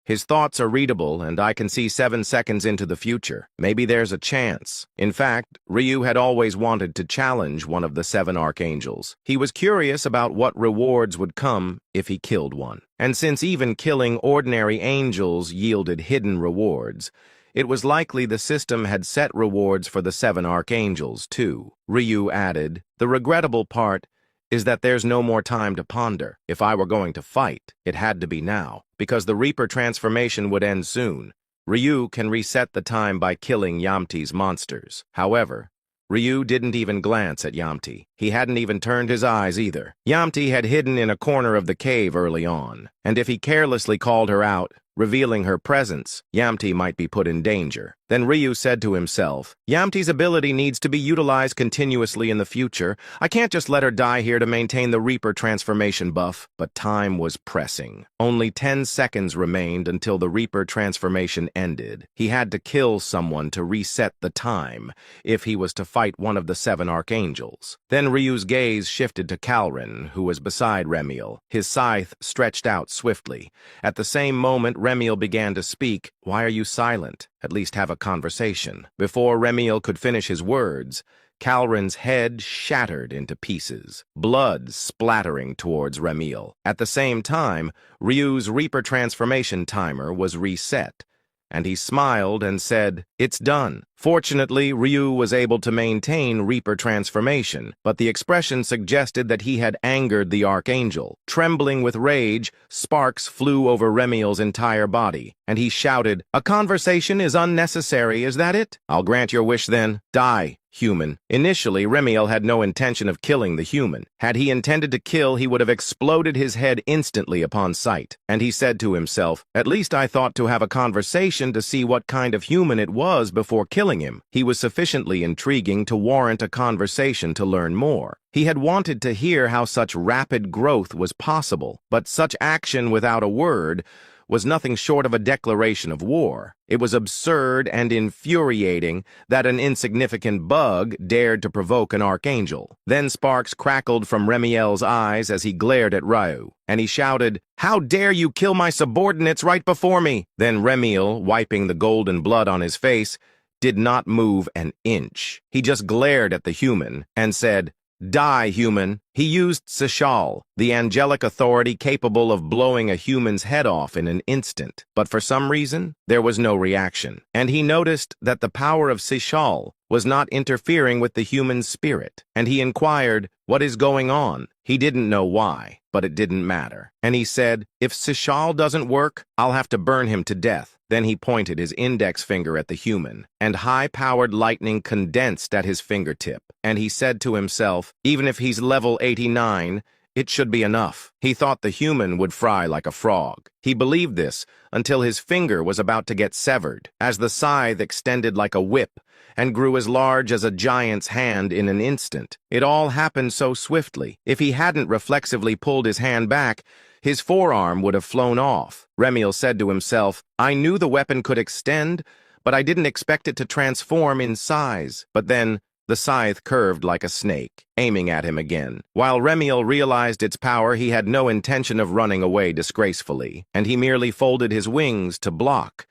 his thoughts are readable, and I can see 7 seconds into the future. Maybe there's a chance. In fact, Ryu had always wanted to challenge one of the 7 archangels. He was curious about what rewards would come if he killed one. And since even killing ordinary angels yielded hidden rewards, it was likely the system had set rewards for the 7 archangels, too. Ryu added, the regrettable part is that there's no more time to ponder. If I were going to fight, it had to be now, because the Reaper transformation would end soon. Ryu can reset the time by killing Yamti's monsters. However, Ryu didn't even glance at Yamti. He hadn't even turned his eyes either. Yamti had hidden in a corner of the cave early on, and if he carelessly called her out, revealing her presence, Yamti might be put in danger. Then Ryu said to himself, Yamti's ability needs to be utilized continuously in the future. I can't just let her die here to maintain the Reaper transformation buff. But time was pressing. Only 10 seconds remained until the Reaper transformation ended. He had to kill someone to reset the time if he was to fight one of the 7 archangels. Then Ryu's gaze shifted to Calrin, who was beside Remiel, his scythe stretched out swiftly. At the same moment, Remiel began to speak. Why are you silent? At least have a conversation. Before Remiel could finish his words, Calrin's head shattered into pieces, blood splattering towards Remiel. At the same time, Ryu's Reaper transformation timer was reset, and he smiled and said, It's done. Fortunately, Ryu was able to maintain Reaper transformation, but the expression suggested that he had angered the Archangel. Trembling with rage, sparks flew over Remiel's entire body, and he shouted, A conversation is unnecessary, is that it? I'll grant your wish then. Die, human. Initially, Remiel had no intention of killing the human. Had he intended to kill, he would have exploded his head instantly upon sight. And he said to himself, At least I thought to have a conversation to see what kind of human it was before killing him. He was sufficiently intriguing to warrant a conversation to learn more. He had wanted to hear how such rapid growth was possible, but such action without a word was nothing short of a declaration of war. It was absurd and infuriating that an insignificant bug dared to provoke an archangel. Then sparks crackled from Remiel's eyes as he glared at Ryu, and he shouted, How dare you kill my subordinates right before me? Then Remiel, wiping the golden blood on his face, did not move an inch. He just glared at the human and said, Die, human. He used Sishal, the angelic authority capable of blowing a human's head off in an instant. But for some reason, there was no reaction. And he noticed that the power of Sishal was not interfering with the human spirit. And he inquired, What is going on? He didn't know why, but it didn't matter. And he said, If Sishal doesn't work, I'll have to burn him to death. Then he pointed his index finger at the human, and high-powered lightning condensed at his fingertip. And he said to himself, Even if he's level 89, it should be enough. He thought the human would fry like a frog. He believed this until his finger was about to get severed, as the scythe extended like a whip and grew as large as a giant's hand in an instant. It all happened so swiftly. If he hadn't reflexively pulled his hand back, his forearm would have flown off. Remiel said to himself, I knew the weapon could extend, but I didn't expect it to transform in size. But then the scythe curved like a snake, aiming at him again. While Remiel realized its power, he had no intention of running away disgracefully, and he merely folded his wings to block.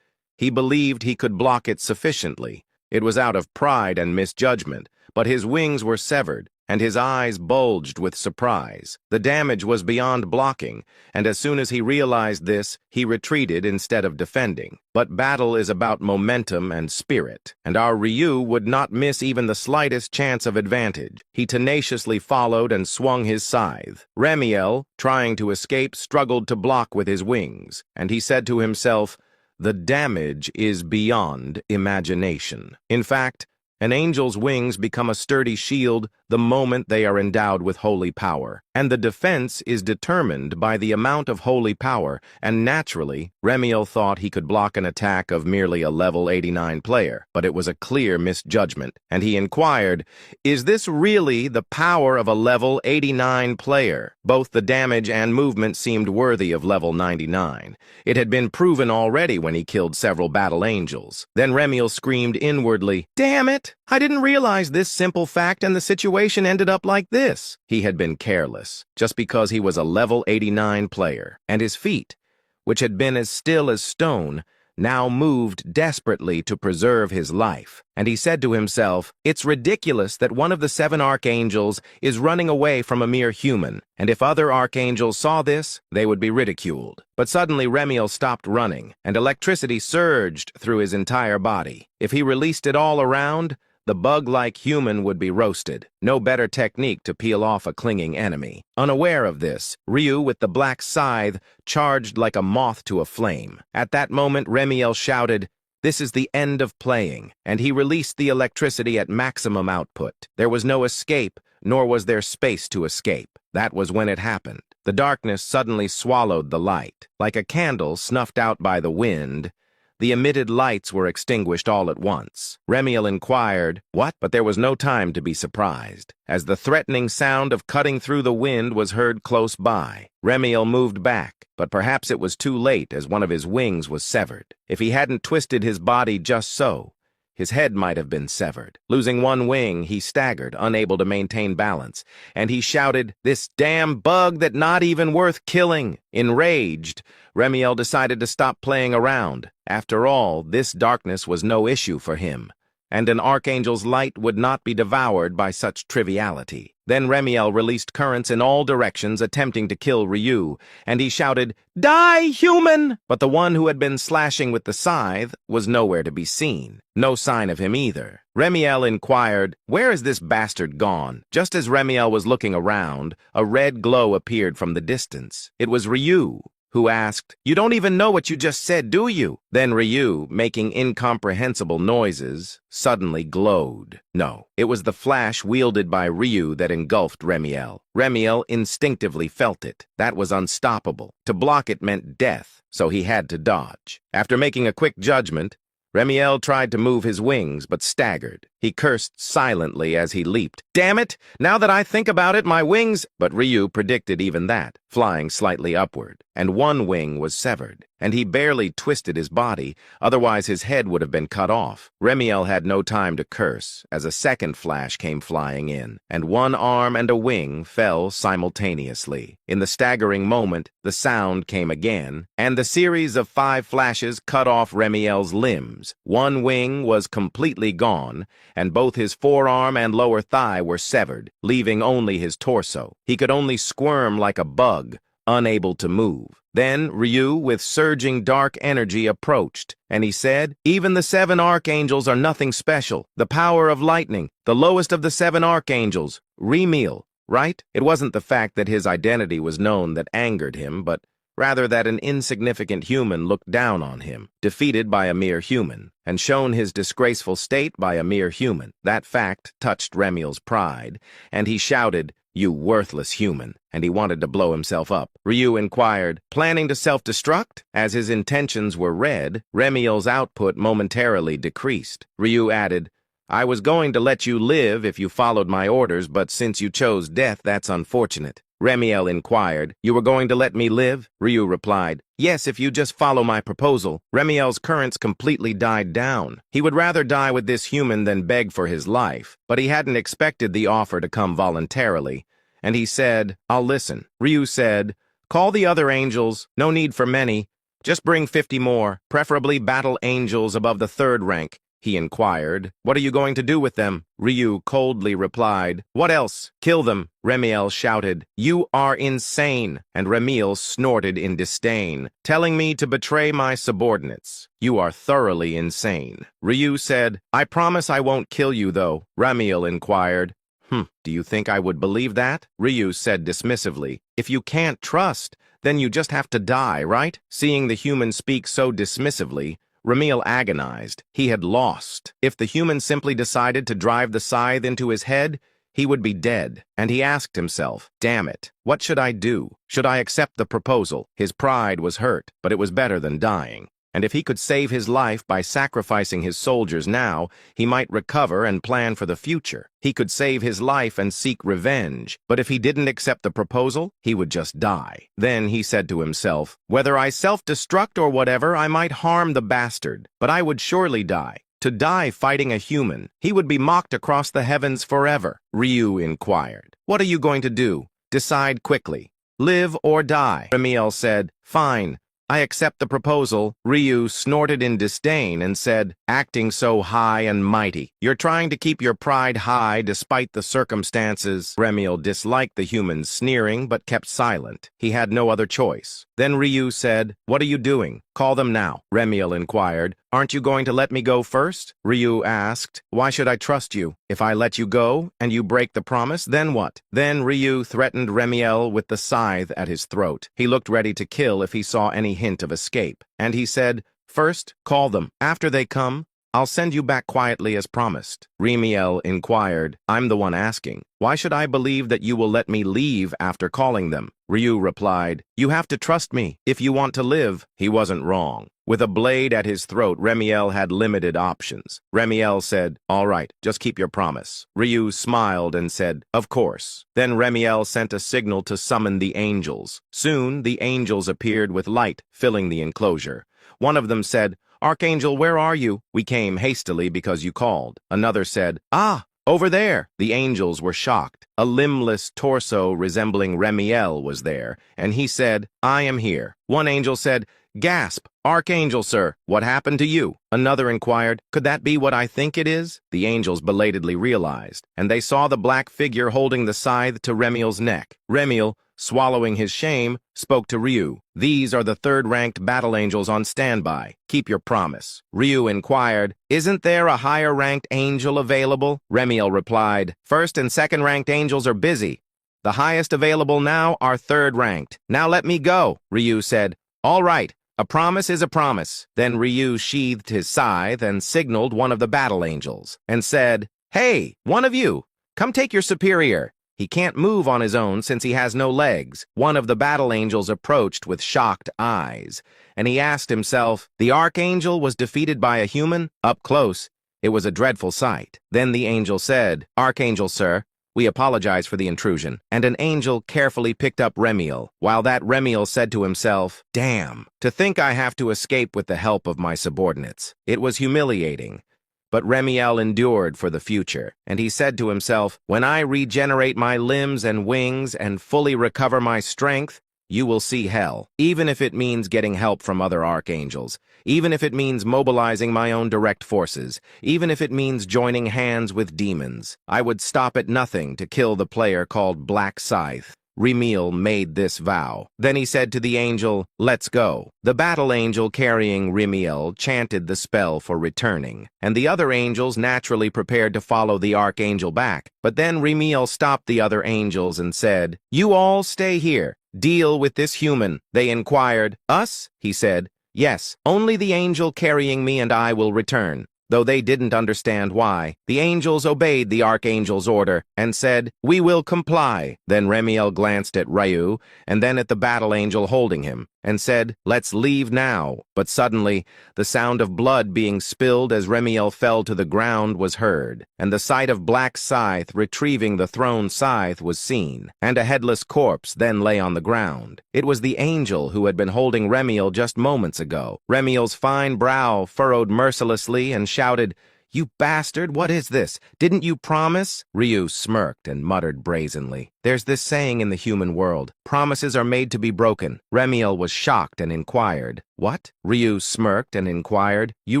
He believed he could block it sufficiently. It was out of pride and misjudgment, but his wings were severed, and his eyes bulged with surprise. The damage was beyond blocking, and as soon as he realized this, he retreated instead of defending. But battle is about momentum and spirit, and our Ryu would not miss even the slightest chance of advantage. He tenaciously followed and swung his scythe. Remiel, trying to escape, struggled to block with his wings, and he said to himself, The damage is beyond imagination. In fact, an angel's wings become a sturdy shield the moment they are endowed with holy power, and the defense is determined by the amount of holy power, and naturally, Remiel thought he could block an attack of merely a level 89 player, but it was a clear misjudgment, and he inquired, Is this really the power of a level 89 player? Both the damage and movement seemed worthy of level 99. It had been proven already when he killed several battle angels. Then Remiel screamed inwardly, Damn it! I didn't realize this simple fact, and the situation ended up like this. He had been careless, just because he was a level 89 player, and his feet, which had been as still as stone, now moved desperately to preserve his life. And he said to himself, It's ridiculous that one of the 7 archangels is running away from a mere human, and if other archangels saw this, they would be ridiculed. But suddenly Remiel stopped running, and electricity surged through his entire body. If he released it all around, the bug-like human would be roasted. No better technique to peel off a clinging enemy. Unaware of this, Ryu with the black scythe charged like a moth to a flame. At that moment, Remiel shouted, "This is the end of playing," and he released the electricity at maximum output. There was no escape, nor was there space to escape. That was when it happened. The darkness suddenly swallowed the light. Like a candle snuffed out by the wind, the emitted lights were extinguished all at once. Remiel inquired, "What?" But there was no time to be surprised, as the threatening sound of cutting through the wind was heard close by. Remiel moved back, but perhaps it was too late as one of his wings was severed. If he hadn't twisted his body just so, his head might have been severed. Losing one wing, he staggered, unable to maintain balance, and he shouted, "This damn bug that not even worth killing!" Enraged, Remiel decided to stop playing around. After all, this darkness was no issue for him, and an archangel's light would not be devoured by such triviality. Then Remiel released currents in all directions, attempting to kill Ryu, and he shouted, "Die, human!" But the one who had been slashing with the scythe was nowhere to be seen. No sign of him either. Remiel inquired, "Where is this bastard gone?" Just as Remiel was looking around, a red glow appeared from the distance. It was Ryu, who asked, "You don't even know what you just said, do you?" Then Ryu, making incomprehensible noises, suddenly glowed. No, it was the flash wielded by Ryu that engulfed Remiel. Remiel instinctively felt it. That was unstoppable. To block it meant death, so he had to dodge. After making a quick judgment, Remiel tried to move his wings, but staggered. He cursed silently as he leaped. "Damn it! Now that I think about it, my wings—" But Ryu predicted even that, flying slightly upward, and one wing was severed, and he barely twisted his body, otherwise his head would have been cut off. Remiel had no time to curse, as a second flash came flying in, and one arm and a wing fell simultaneously. In the staggering moment, the sound came again, and the series of 5 flashes cut off Remiel's limbs. One wing was completely gone, and both his forearm and lower thigh were severed, leaving only his torso. He could only squirm like a bug, unable to move. Then Ryu, with surging dark energy, approached, and he said, "Even the 7 archangels are nothing special. The power of lightning, the lowest of the 7 archangels. Remiel, right?" It wasn't the fact that his identity was known that angered him, but rather that an insignificant human looked down on him, defeated by a mere human, and shown his disgraceful state by a mere human. That fact touched Remiel's pride, and he shouted, "You worthless human," and he wanted to blow himself up. Ryu inquired, "Planning to self-destruct?" As his intentions were read, Remiel's output momentarily decreased. Ryu added, "I was going to let you live if you followed my orders, but since you chose death, that's unfortunate." Remiel inquired, "You were going to let me live?" Ryu replied, "Yes, if you just follow my proposal." Remiel's currents completely died down. He would rather die with this human than beg for his life, but he hadn't expected the offer to come voluntarily, and he said, "I'll listen." Ryu said, "Call the other angels. No need for many. Just bring 50 more, preferably battle angels above the 3rd rank." He inquired, "What are you going to do with them?" Ryu coldly replied, "What else? Kill them." Remiel shouted, "You are insane," and Remiel snorted in disdain, "Telling me to betray my subordinates. You are thoroughly insane." Ryu said, "I promise I won't kill you, though." Remiel inquired, "Do you think I would believe that?" Ryu said dismissively, "If you can't trust, then you just have to die, right?" Seeing the human speak so dismissively, Remiel agonized. He had lost. If the human simply decided to drive the scythe into his head, he would be dead. And he asked himself, "Damn it, what should I do? Should I accept the proposal?" His pride was hurt, but it was better than dying. And if he could save his life by sacrificing his soldiers now, he might recover and plan for the future. He could save his life and seek revenge, but if he didn't accept the proposal, he would just die. Then he said to himself, "Whether I self-destruct or whatever, I might harm the bastard, but I would surely die. To die fighting a human, he would be mocked across the heavens forever." Ryu inquired, "What are you going to do? Decide quickly. Live or die." Remiel said, "Fine. I accept the proposal." Ryu snorted in disdain and said, "Acting so high and mighty. You're trying to keep your pride high despite the circumstances." Remiel disliked the human's sneering but kept silent. He had no other choice. Then Ryu said, "What are you doing? Call them now." Remiel inquired, "Aren't you going to let me go first?" Ryu asked, "Why should I trust you? If I let you go and you break the promise, then what?" Then Ryu threatened Remiel with the scythe at his throat. He looked ready to kill if he saw any hint of escape, and he said, First, call them. After they come, I'll send you back quietly as promised. Remiel inquired, I'm the one asking. Why should I believe that you will let me leave after calling them? Ryu replied, you have to trust me if you want to live. He wasn't wrong. With a blade at his throat, Remiel had limited options. Remiel said, all right, just keep your promise. Ryu smiled and said, of course. Then Remiel sent a signal to summon the angels. Soon, the angels appeared with light filling the enclosure. One of them said, Archangel, where are you? We came hastily because you called. Another said, ah, over there. The angels were shocked. A limbless torso resembling Remiel was there, and he said, I am here. One angel said, gasp, Archangel, sir, what happened to you? Another inquired, could that be what I think it is? The angels belatedly realized, and they saw the black figure holding the scythe to Remiel's neck. Remiel, swallowing his shame, spoke to Ryu. These are the third-ranked battle angels on standby. Keep your promise. Ryu inquired, isn't there a higher-ranked angel available? Remiel replied, first and second-ranked angels are busy. The highest available now are third-ranked. Now let me go. Ryu said, all right. A promise is a promise. Then Ryu sheathed his scythe and signaled one of the battle angels and said, hey, one of you, come take your superior. He can't move on his own since he has no legs. One of the battle angels approached with shocked eyes, and he asked himself, the archangel was defeated by a human? Up close, it was a dreadful sight. Then the angel said, Archangel, sir, we apologize for the intrusion. And an angel carefully picked up Remiel, while that Remiel said to himself, damn, to think I have to escape with the help of my subordinates. It was humiliating. But Remiel endured for the future, and he said to himself, when I regenerate my limbs and wings and fully recover my strength, you will see hell, even if it means getting help from other archangels, even if it means mobilizing my own direct forces, even if it means joining hands with demons. I would stop at nothing to kill the player called Black Scythe. Remiel made this vow. Then he said to the angel, let's go. The battle angel carrying Remiel chanted the spell for returning, and the other angels naturally prepared to follow the archangel back. But then Remiel stopped the other angels and said, you all stay here. Deal with this human. They inquired. Us? He said. Yes, only the angel carrying me and I will return. Though they didn't understand why, the angels obeyed the archangel's order and said, we will comply. Then Remiel glanced at Ryu and then at the battle angel holding him and said, let's leave now. But suddenly, the sound of blood being spilled as Remiel fell to the ground was heard, and the sight of Black Scythe retrieving the thrown scythe was seen, and a headless corpse then lay on the ground. It was the angel who had been holding Remiel just moments ago. Remiel's fine brow furrowed mercilessly and shouted, you bastard, what is this? Didn't you promise? Ryu smirked and muttered brazenly. There's this saying in the human world, promises are made to be broken. Remiel was shocked and inquired, what? Ryu smirked and inquired, you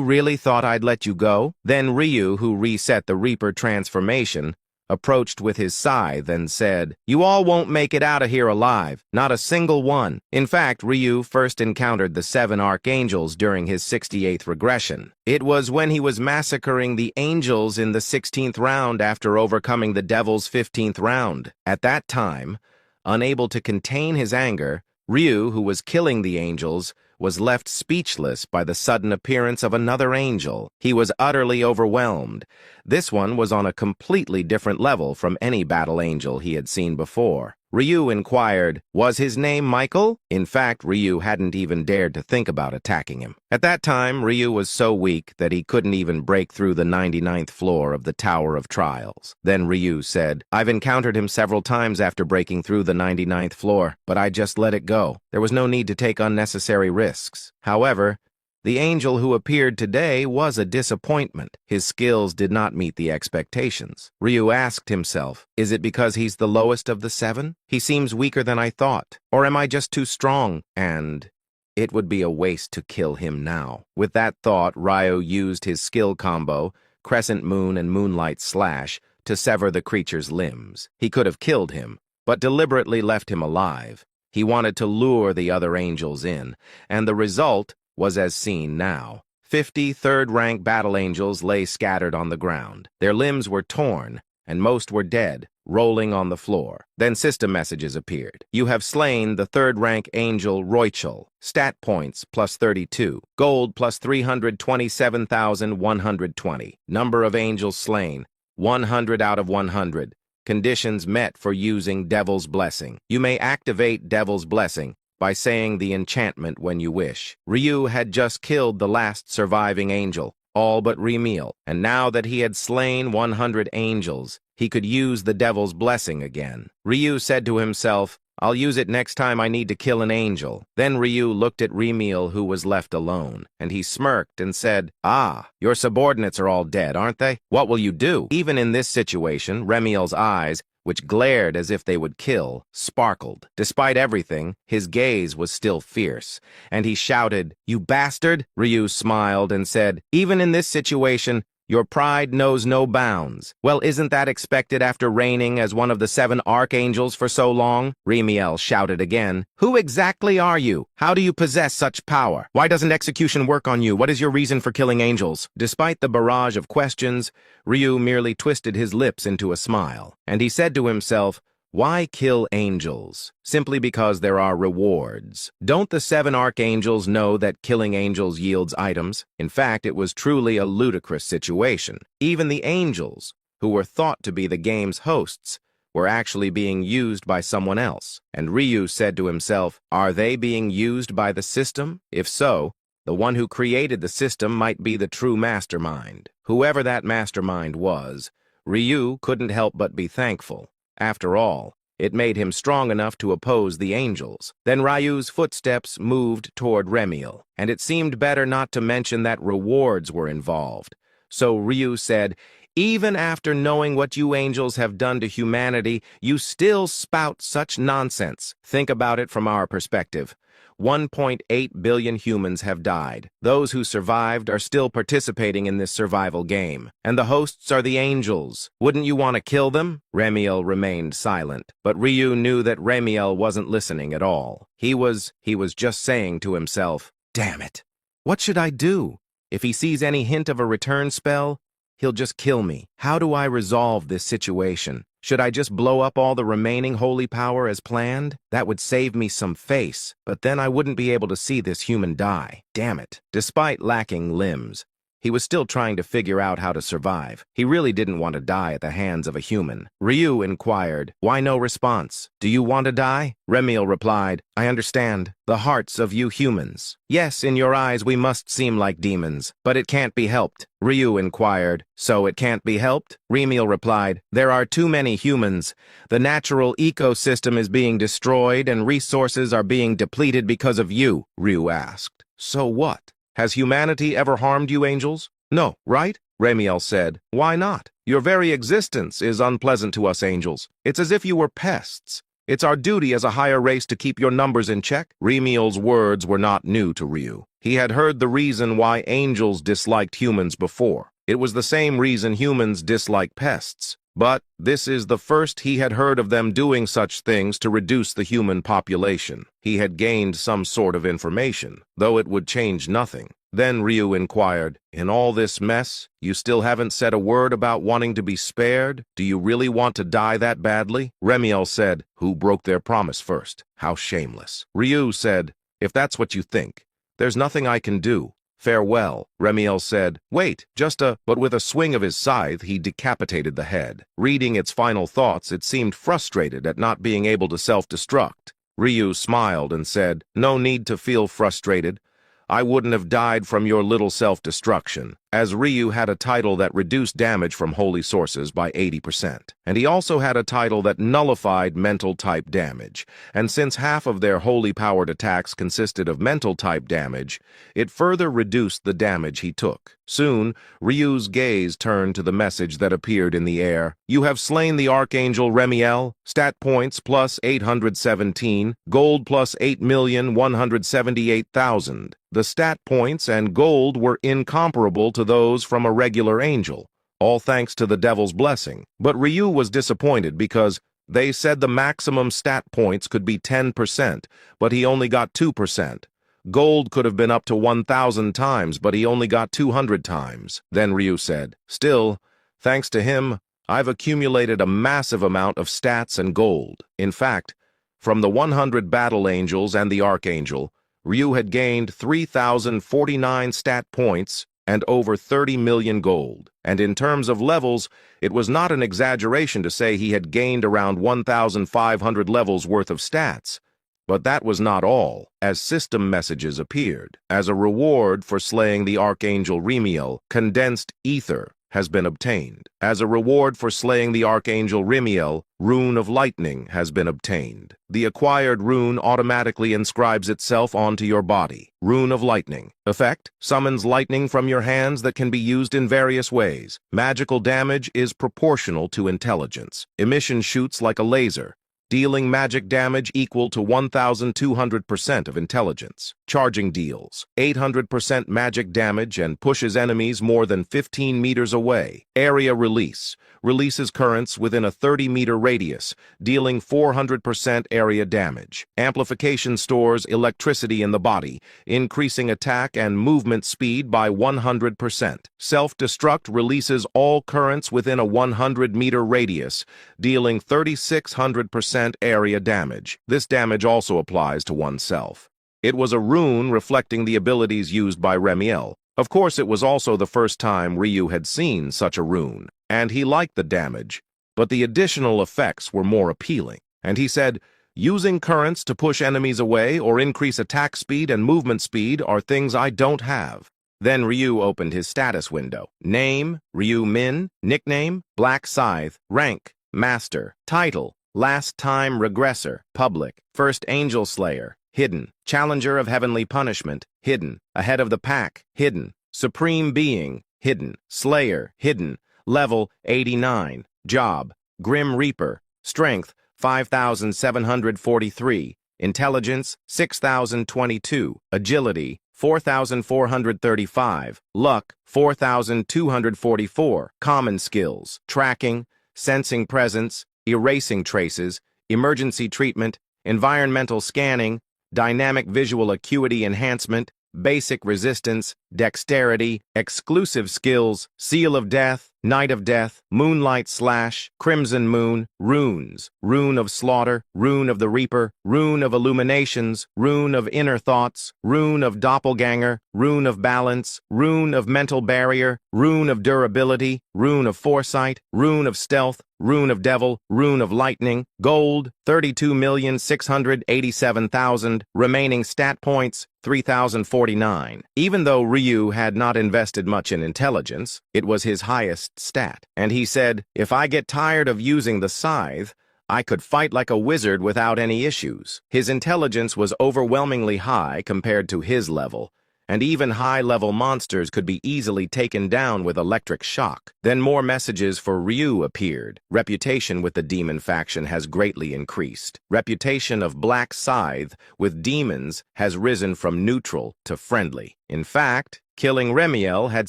really thought I'd let you go? Then Ryu, who reset the Reaper transformation, approached with his scythe and said, you all won't make it out of here alive, not a single one. In fact, Ryu first encountered the 7 archangels during his 68th regression. It was when he was massacring the angels in the 16th round after overcoming the devil's 15th round. At that time, unable to contain his anger, Ryu, who was killing the angels, was left speechless by the sudden appearance of another angel. He was utterly overwhelmed. This one was on a completely different level from any battle angel he had seen before. Ryu inquired, was his name Michael? In fact, Ryu hadn't even dared to think about attacking him. At that time, Ryu was so weak that he couldn't even break through the 99th floor of the Tower of Trials. Then Ryu said, I've encountered him several times after breaking through the 99th floor, but I just let it go. There was no need to take unnecessary risks. However, the angel who appeared today was a disappointment. His skills did not meet the expectations. Ryu asked himself, is it because he's the lowest of the 7? He seems weaker than I thought. Or am I just too strong? And it would be a waste to kill him now. With that thought, Ryu used his skill combo, Crescent Moon and Moonlight Slash, to sever the creature's limbs. He could have killed him, but deliberately left him alive. He wanted to lure the other angels in, and the result was as seen now. 50 third-rank battle angels lay scattered on the ground. Their limbs were torn, and most were dead. rolling on the floor. Then system messages appeared. You have slain the third-rank angel Rachel. Stat points plus 32. Gold plus 327,120. Number of angels slain, 100 out of 100. Conditions met for using Devil's Blessing. You may activate Devil's Blessing by saying the enchantment when you wish. Ryu had just killed the last surviving angel, all but Remil, and now that he had slain 100 angels, he could use the Devil's Blessing again. Ryu said to himself, I'll use it next time I need to kill an angel. Then Ryu looked at Remil, who was left alone, and he smirked and said, Ah, your subordinates are all dead, aren't they? What will you do? Even in this situation, Remil's eyes, which glared as if they would kill, sparkled. Despite everything, his gaze was still fierce, and he shouted, You bastard! Ryu smiled and said, Even in this situation, your pride knows no bounds. Well, isn't that expected after reigning as one of the 7 archangels for so long? Remiel shouted again. Who exactly are you? How do you possess such power? Why doesn't execution work on you? What is your reason for killing angels? Despite the barrage of questions, Ryu merely twisted his lips into a smile, and he said to himself, Why kill angels? Simply because there are rewards. Don't the 7 archangels know that killing angels yields items? In fact, it was truly a ludicrous situation. Even the angels, who were thought to be the game's hosts, were actually being used by someone else. And Ryu said to himself, Are they being used by the system? If so, the one who created the system might be the true mastermind. Whoever that mastermind was, Ryu couldn't help but be thankful. After all, it made him strong enough to oppose the angels. Then Ryu's footsteps moved toward Remiel, and it seemed better not to mention that rewards were involved. So Ryu said, Even after knowing what you angels have done to humanity, you still spout such nonsense. Think about it from our perspective. 1.8 billion humans have died. Those who survived are still participating in this survival game. And the hosts are the angels. Wouldn't you want to kill them? Remiel remained silent, but Ryu knew that Remiel wasn't listening at all. He was just saying to himself, Damn it! What should I do? If he sees any hint of a return spell, he'll just kill me. How do I resolve this situation? Should I just blow up all the remaining holy power as planned? That would save me some face, but then I wouldn't be able to see this human die. Damn it. Despite lacking limbs, he was still trying to figure out how to survive. He really didn't want to die at the hands of a human. Ryu inquired, Why no response? Do you want to die? Remiel replied, I understand. The hearts of you humans. Yes, in your eyes we must seem like demons, but it can't be helped. Ryu inquired, So it can't be helped? Remiel replied, There are too many humans. The natural ecosystem is being destroyed and resources are being depleted because of you, Ryu asked. So what? Has humanity ever harmed you, angels? No, right? Remiel said. Why not? Your very existence is unpleasant to us angels. It's as if you were pests. It's our duty as a higher race to keep your numbers in check. Remiel's words were not new to Ryu. He had heard the reason why angels disliked humans before. It was the same reason humans dislike pests. But this is the first he had heard of them doing such things to reduce the human population. He had gained some sort of information, though it would change nothing. Then Ryu inquired, In all this mess, you still haven't said a word about wanting to be spared? Do you really want to die that badly? Remiel said, Who broke their promise first? How shameless. Ryu said, If that's what you think, there's nothing I can do. Farewell, Remiel said. Wait, but with a swing of his scythe, he decapitated the head. Reading its final thoughts, it seemed frustrated at not being able to self-destruct. Ryu smiled and said, No need to feel frustrated. I wouldn't have died from your little self-destruction, as Ryu had a title that reduced damage from holy sources by 80%. And he also had a title that nullified mental-type damage. And since half of their holy-powered attacks consisted of mental-type damage, it further reduced the damage he took. Soon, Ryu's gaze turned to the message that appeared in the air. You have slain the Archangel Remiel. Stat points plus 817. Gold plus 8,178,000. The stat points and gold were incomparable to those from a regular angel, all thanks to the Devil's Blessing. But Ryu was disappointed because they said the maximum stat points could be 10%, but he only got 2%. Gold could have been up to 1,000 times, but he only got 200 times. Then Ryu said, Still, thanks to him, I've accumulated a massive amount of stats and gold. In fact, from the 100 battle angels and the archangel, Ryu had gained 3,049 stat points and over 30 million gold. And in terms of levels, it was not an exaggeration to say he had gained around 1,500 levels worth of stats. But that was not all, as system messages appeared. As a reward for slaying the Archangel Remiel, condensed ether has been obtained. As a reward for slaying the Archangel Remiel, Rune of Lightning has been obtained. The acquired rune automatically inscribes itself onto your body. Rune of Lightning. Effect: summons lightning from your hands that can be used in various ways. Magical damage is proportional to intelligence. Emission shoots like a laser, dealing magic damage equal to 1,200% of intelligence. Charging deals 800% magic damage and pushes enemies more than 15 meters away. Area release releases currents within a 30-meter radius, dealing 400% area damage. Amplification stores electricity in the body, increasing attack and movement speed by 100%. Self-destruct releases all currents within a 100-meter radius, dealing 3,600% area damage. This damage also applies to oneself. It was a rune reflecting the abilities used by Remiel. Of course, it was also the first time Ryu had seen such a rune, and he liked the damage, but the additional effects were more appealing. And he said, using currents to push enemies away or increase attack speed and movement speed are things I don't have. Then Ryu opened his status window. Name, Ryu Min. Nickname, Black Scythe. Rank, Master. Title, Last Time Regressor. Public, First Angel Slayer. Hidden. Challenger of Heavenly Punishment. Hidden. Ahead of the Pack. Hidden. Supreme Being. Hidden. Slayer. Hidden. Level 89. Job, Grim Reaper. Strength, 5,743. Intelligence, 6,022. Agility, 4,435. Luck, 4,244. Common skills, tracking, sensing presence, erasing traces, emergency treatment, environmental scanning, dynamic visual acuity enhancement, basic resistance, dexterity, exclusive skills, seal of death, night of death, moonlight slash, crimson moon, runes, rune of slaughter, rune of the reaper, rune of illuminations, rune of inner thoughts, rune of doppelganger, rune of balance, rune of mental barrier, rune of durability, rune of foresight, rune of stealth, rune of devil, rune of lightning, gold, 32,687,000, remaining stat points, 3,049. Even though Ryu had not invested much in intelligence, it was his highest stat. And he said, if I get tired of using the scythe, I could fight like a wizard without any issues. His intelligence was overwhelmingly high compared to his level, and even high-level monsters could be easily taken down with electric shock. Then more messages for Ryu appeared. Reputation with the demon faction has greatly increased. Reputation of Black Scythe with demons has risen from neutral to friendly. In fact, killing Remiel had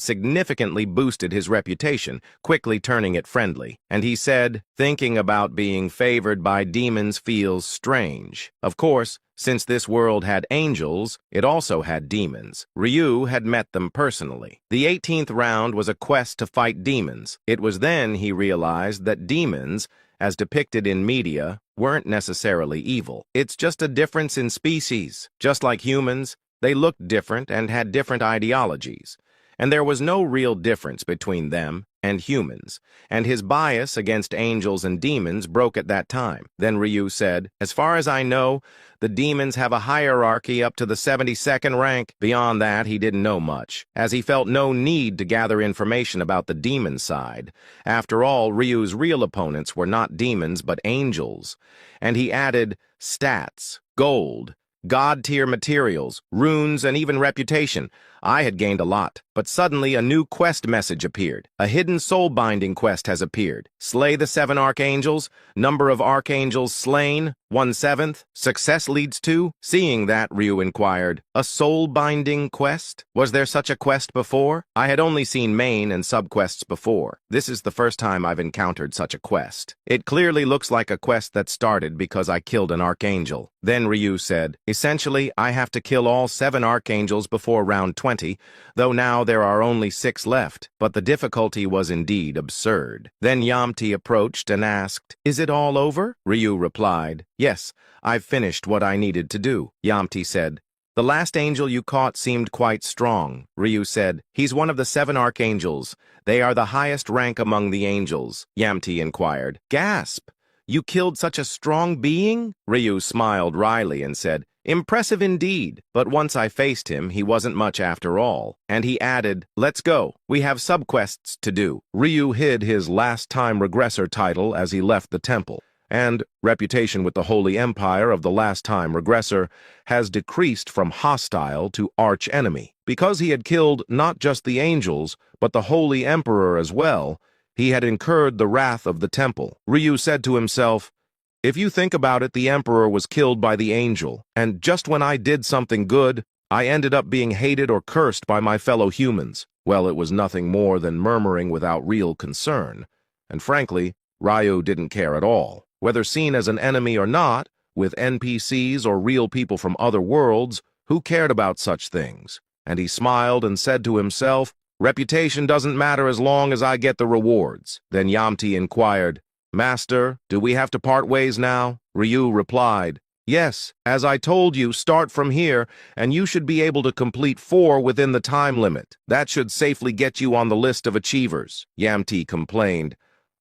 significantly boosted his reputation, quickly turning it friendly. And he said, thinking about being favored by demons feels strange. Of course, since this world had angels, it also had demons. Ryu had met them personally. The 18th round was a quest to fight demons. It was then he realized that demons, as depicted in media, weren't necessarily evil. It's just a difference in species. Just like humans, they looked different and had different ideologies. And there was no real difference between them and humans, and his bias against angels and demons broke at that time. Then Ryu said, as far as I know, the demons have a hierarchy up to the 72nd rank. Beyond that, he didn't know much, as he felt no need to gather information about the demon side. After all, Ryu's real opponents were not demons but angels. And he added stats, gold, God-tier materials, runes, and even reputation. I had gained a lot, but suddenly a new quest message appeared. A hidden soul-binding quest has appeared. Slay the 7 archangels, number of archangels slain, 1/7. Success leads to? Seeing that, Ryu inquired, a soul-binding quest? Was there such a quest before? I had only seen main and sub-quests before. This is the first time I've encountered such a quest. It clearly looks like a quest that started because I killed an archangel. Then Ryu said, essentially, I have to kill all 7 archangels before round 20. 20, though now there are only 6 left, but the difficulty was indeed absurd. Then Yamti approached and asked, "Is it all over?" Ryu replied, "Yes, I've finished what I needed to do." Yamti said, "The last angel you caught seemed quite strong." Ryu said, "He's one of the 7 archangels. They are the highest rank among the angels." Yamti inquired, "Gasp! You killed such a strong being?" Ryu smiled wryly and said, "Impressive indeed, but once I faced him, he wasn't much after all." And he added, "Let's go. We have subquests to do." Ryu hid his last-time regressor title as he left the temple, and reputation with the Holy Empire of the last-time regressor has decreased from hostile to arch-enemy. Because he had killed not just the angels, but the Holy Emperor as well, he had incurred the wrath of the temple. Ryu said to himself, "If you think about it, the Emperor was killed by the angel, and just when I did something good, I ended up being hated or cursed by my fellow humans." Well, it was nothing more than murmuring without real concern, and frankly, Ryu didn't care at all. Whether seen as an enemy or not, with NPCs or real people from other worlds, who cared about such things? And he smiled and said to himself, "Reputation doesn't matter as long as I get the rewards." Then Yamti inquired, "Master, do we have to part ways now?" Ryu replied, "Yes, as I told you, start from here, and you should be able to complete 4 within the time limit. That should safely get you on the list of achievers." Yamti complained.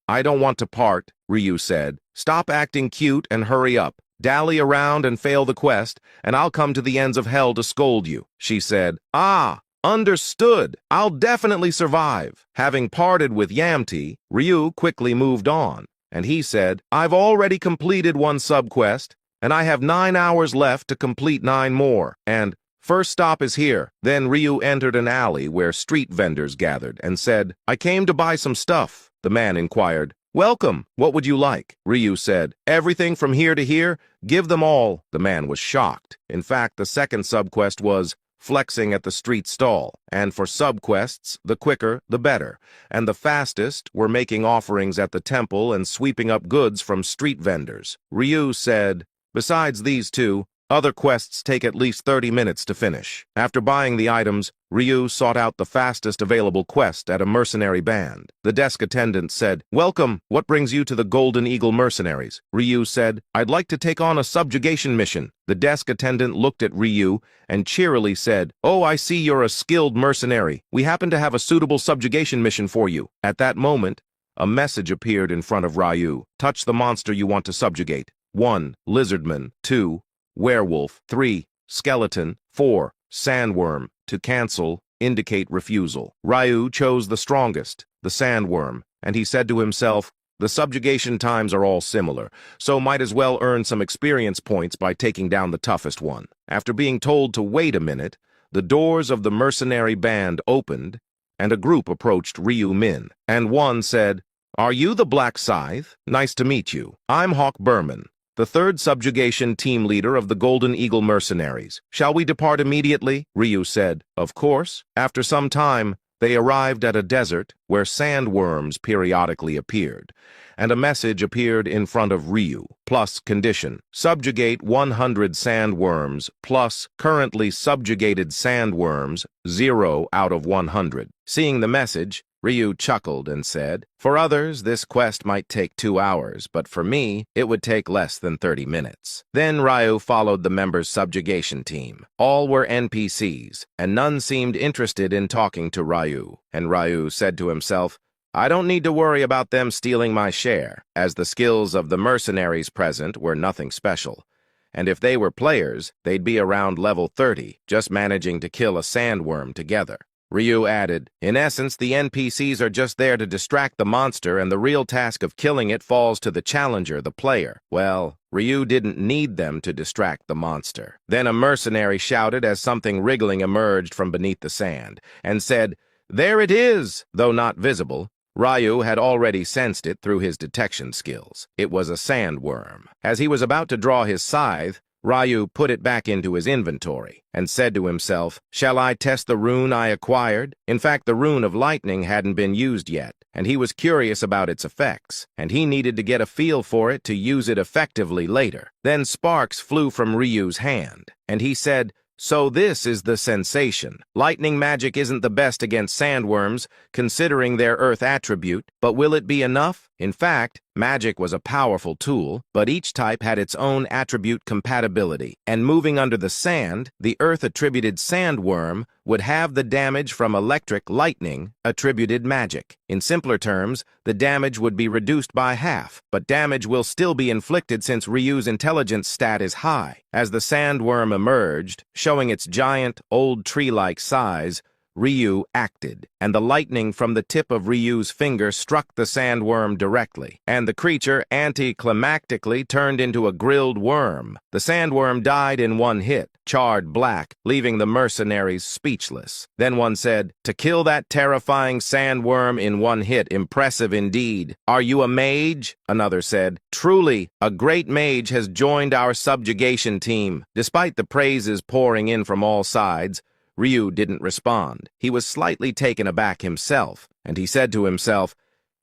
"I don't want to part," Ryu said. "Stop acting cute and hurry up. Dally around and fail the quest, and I'll come to the ends of hell to scold you." She said, "Ah, understood. I'll definitely survive." Having parted with Yamti, Ryu quickly moved on, and he said, "I've already completed 1 subquest, and I have 9 hours left to complete 9 more, and first stop is here." Then Ryu entered an alley where street vendors gathered and said, "I came to buy some stuff." The man inquired, "Welcome, what would you like?" Ryu said, "Everything from here to here, give them all." The man was shocked. In fact, the second subquest was flexing at the street stall, and for subquests, the quicker, the better, and the fastest were making offerings at the temple and sweeping up goods from street vendors. Ryu said, "Besides these 2, other quests take at least 30 minutes to finish." After buying the items, Ryu sought out the fastest available quest at a mercenary band. The desk attendant said, "Welcome, what brings you to the Golden Eagle Mercenaries?" Ryu said, "I'd like to take on a subjugation mission." The desk attendant looked at Ryu and cheerily said, "Oh, I see you're a skilled mercenary. We happen to have a suitable subjugation mission for you." At that moment, a message appeared in front of Ryu. "Touch the monster you want to subjugate. 1. Lizardman. 2. Werewolf. 3. Skeleton. 4. Sandworm. To cancel, indicate refusal." Ryu chose the strongest, the sandworm, and he said to himself, "The subjugation times are all similar, so might as well earn some experience points by taking down the toughest one." After being told to wait a minute, the doors of the mercenary band opened, and a group approached Ryu Min, and one said, "Are you the Black Scythe? Nice to meet you. I'm Hawk Berman, the 3rd subjugation team leader of the Golden Eagle Mercenaries. Shall we depart immediately?" Ryu said, "Of course." After some time, they arrived at a desert where sandworms periodically appeared, and a message appeared in front of Ryu, plus condition. Subjugate 100 sandworms, plus currently subjugated sandworms, 0 out of 100. Seeing the message, Ryu chuckled and said, "For others, this quest might take 2 hours, but for me, it would take less than 30 minutes. Then Ryu followed the members' subjugation team. All were NPCs, and none seemed interested in talking to Ryu. And Ryu said to himself, "I don't need to worry about them stealing my share, as the skills of the mercenaries present were nothing special. And if they were players, they'd be around level 30, just managing to kill a sandworm together." Ryu added, "In essence, the NPCs are just there to distract the monster, and the real task of killing it falls to the challenger, the player." Well, Ryu didn't need them to distract the monster. Then a mercenary shouted as something wriggling emerged from beneath the sand, and said, "There it is!" Though not visible, Ryu had already sensed it through his detection skills. It was a sandworm. As he was about to draw his scythe, Ryu put it back into his inventory and said to himself, "Shall I test the rune I acquired?" In fact, the rune of lightning hadn't been used yet, and he was curious about its effects, and he needed to get a feel for it to use it effectively later. Then sparks flew from Ryu's hand, and he said, So this is the sensation. Lightning magic isn't the best against sandworms, considering their earth attribute, but will it be enough? In fact, magic was a powerful tool, but each type had its own attribute compatibility. And moving under the sand, the earth-attributed sandworm would have the damage from electric lightning attributed magic. In simpler terms, the damage would be reduced by half, but damage will still be inflicted since Ryu's intelligence stat is high. As the sandworm emerged, showing its giant, old tree-like size, Ryu acted, and the lightning from the tip of Ryu's finger struck the sandworm directly, and the creature anticlimactically turned into a grilled worm. The sandworm died in one hit, charred black, leaving the mercenaries speechless. Then one said, "To kill that terrifying sandworm in one hit, impressive indeed. Are you a mage?" Another said, "Truly, a great mage has joined our subjugation team." Despite the praises pouring in from all sides, Ryu didn't respond. He was slightly taken aback himself, and he said to himself,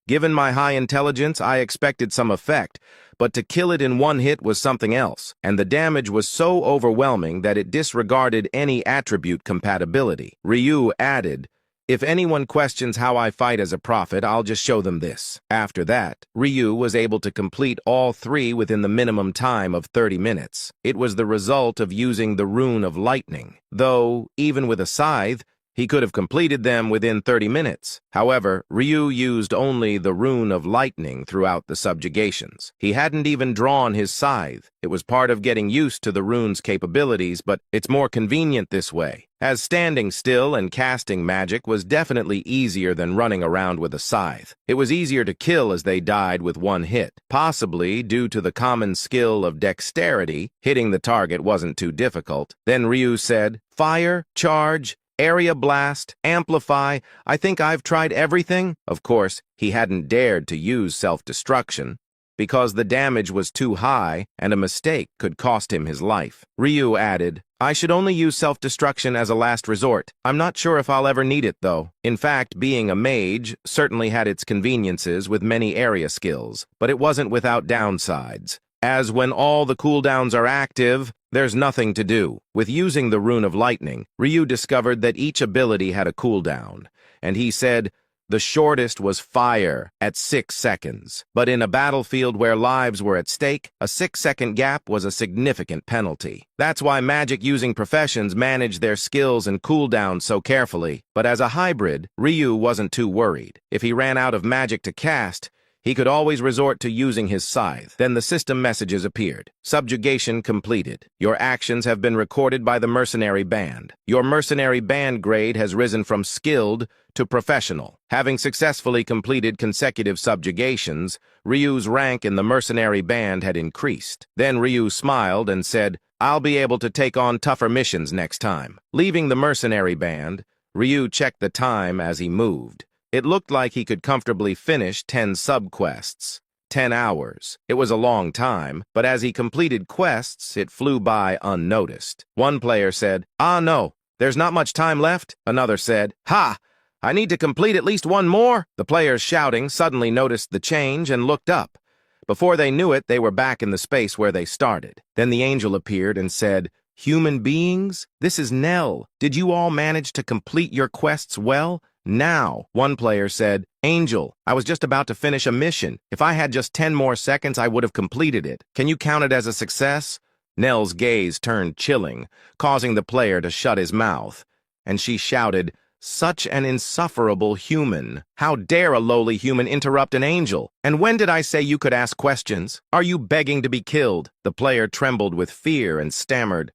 "Given my high intelligence, I expected some effect, but to kill it in one hit was something else, and the damage was so overwhelming that it disregarded any attribute compatibility." Ryu added, "If anyone questions how I fight as a prophet, I'll just show them this." After that, Ryu was able to complete all three within the minimum time of 30 minutes. It was the result of using the rune of lightning, though, even with a scythe, he could have completed them within 30 minutes. However, Ryu used only the rune of lightning throughout the subjugations. He hadn't even drawn his scythe. It was part of getting used to the rune's capabilities, but it's more convenient this way, as standing still and casting magic was definitely easier than running around with a scythe. It was easier to kill as they died with one hit. Possibly due to the common skill of dexterity, hitting the target wasn't too difficult. Then Ryu said, "Fire, charge, area blast, amplify, I think I've tried everything." Of course, he hadn't dared to use self-destruction, because the damage was too high and a mistake could cost him his life. Ryu added, "I should only use self-destruction as a last resort. I'm not sure if I'll ever need it, though." In fact, being a mage certainly had its conveniences with many area skills, but it wasn't without downsides, as when all the cooldowns are active, there's nothing to do. With using the rune of lightning, Ryu discovered that each ability had a cooldown, and he said, the shortest was fire at 6 seconds. But in a battlefield where lives were at stake, a 6-second gap was a significant penalty. That's why magic-using professions manage their skills and cooldowns so carefully. But as a hybrid, Ryu wasn't too worried. If he ran out of magic to cast, he could always resort to using his scythe. Then the system messages appeared. Subjugation completed. Your actions have been recorded by the mercenary band. Your mercenary band grade has risen from skilled to professional. Having successfully completed consecutive subjugations, Ryu's rank in the mercenary band had increased. Then Ryu smiled and said, "I'll be able to take on tougher missions next time." Leaving the mercenary band, Ryu checked the time as he moved. It looked like he could comfortably finish 10 sub-quests. 10 hours. It was a long time, but as he completed quests, it flew by unnoticed. One player said, "Ah, no, there's not much time left." Another said, "Ha! I need to complete at least one more." The players shouting suddenly noticed the change and looked up. Before they knew it, they were back in the space where they started. Then the angel appeared and said, "Human beings, this is Nell. Did you all manage to complete your quests well? Now," one player said, "Angel, I was just about to finish a mission. If I had just 10 more seconds, I would have completed it. Can you count it as a success?" Nell's gaze turned chilling, causing the player to shut his mouth, and she shouted, "Such an insufferable human. How dare a lowly human interrupt an angel? And when did I say you could ask questions? Are you begging to be killed?" The player trembled with fear and stammered,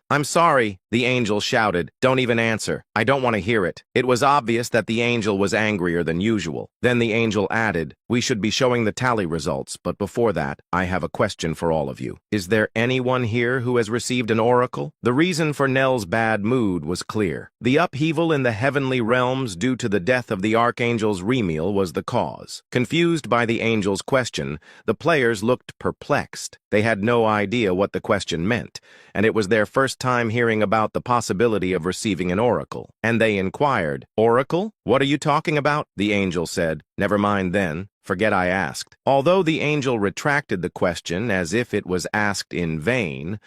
I'm sorry," the angel shouted. "Don't even answer. I don't want to hear it." It was obvious that the angel was angrier than usual. Then the angel added, "We should be showing the tally results, but before that, I have a question for all of you. Is there anyone here who has received an oracle?" The reason for Nell's bad mood was clear. The upheaval in the heavenly realms due to the death of the archangel's Remiel was the cause. Confused by the angel's question, the players looked perplexed. They had no idea what the question meant, and it was their first time hearing about the possibility of receiving an oracle. And they inquired, "Oracle? What are you talking about?" The angel said, "Never mind then. Forget I asked." Although the angel retracted the question as if it was asked in vain,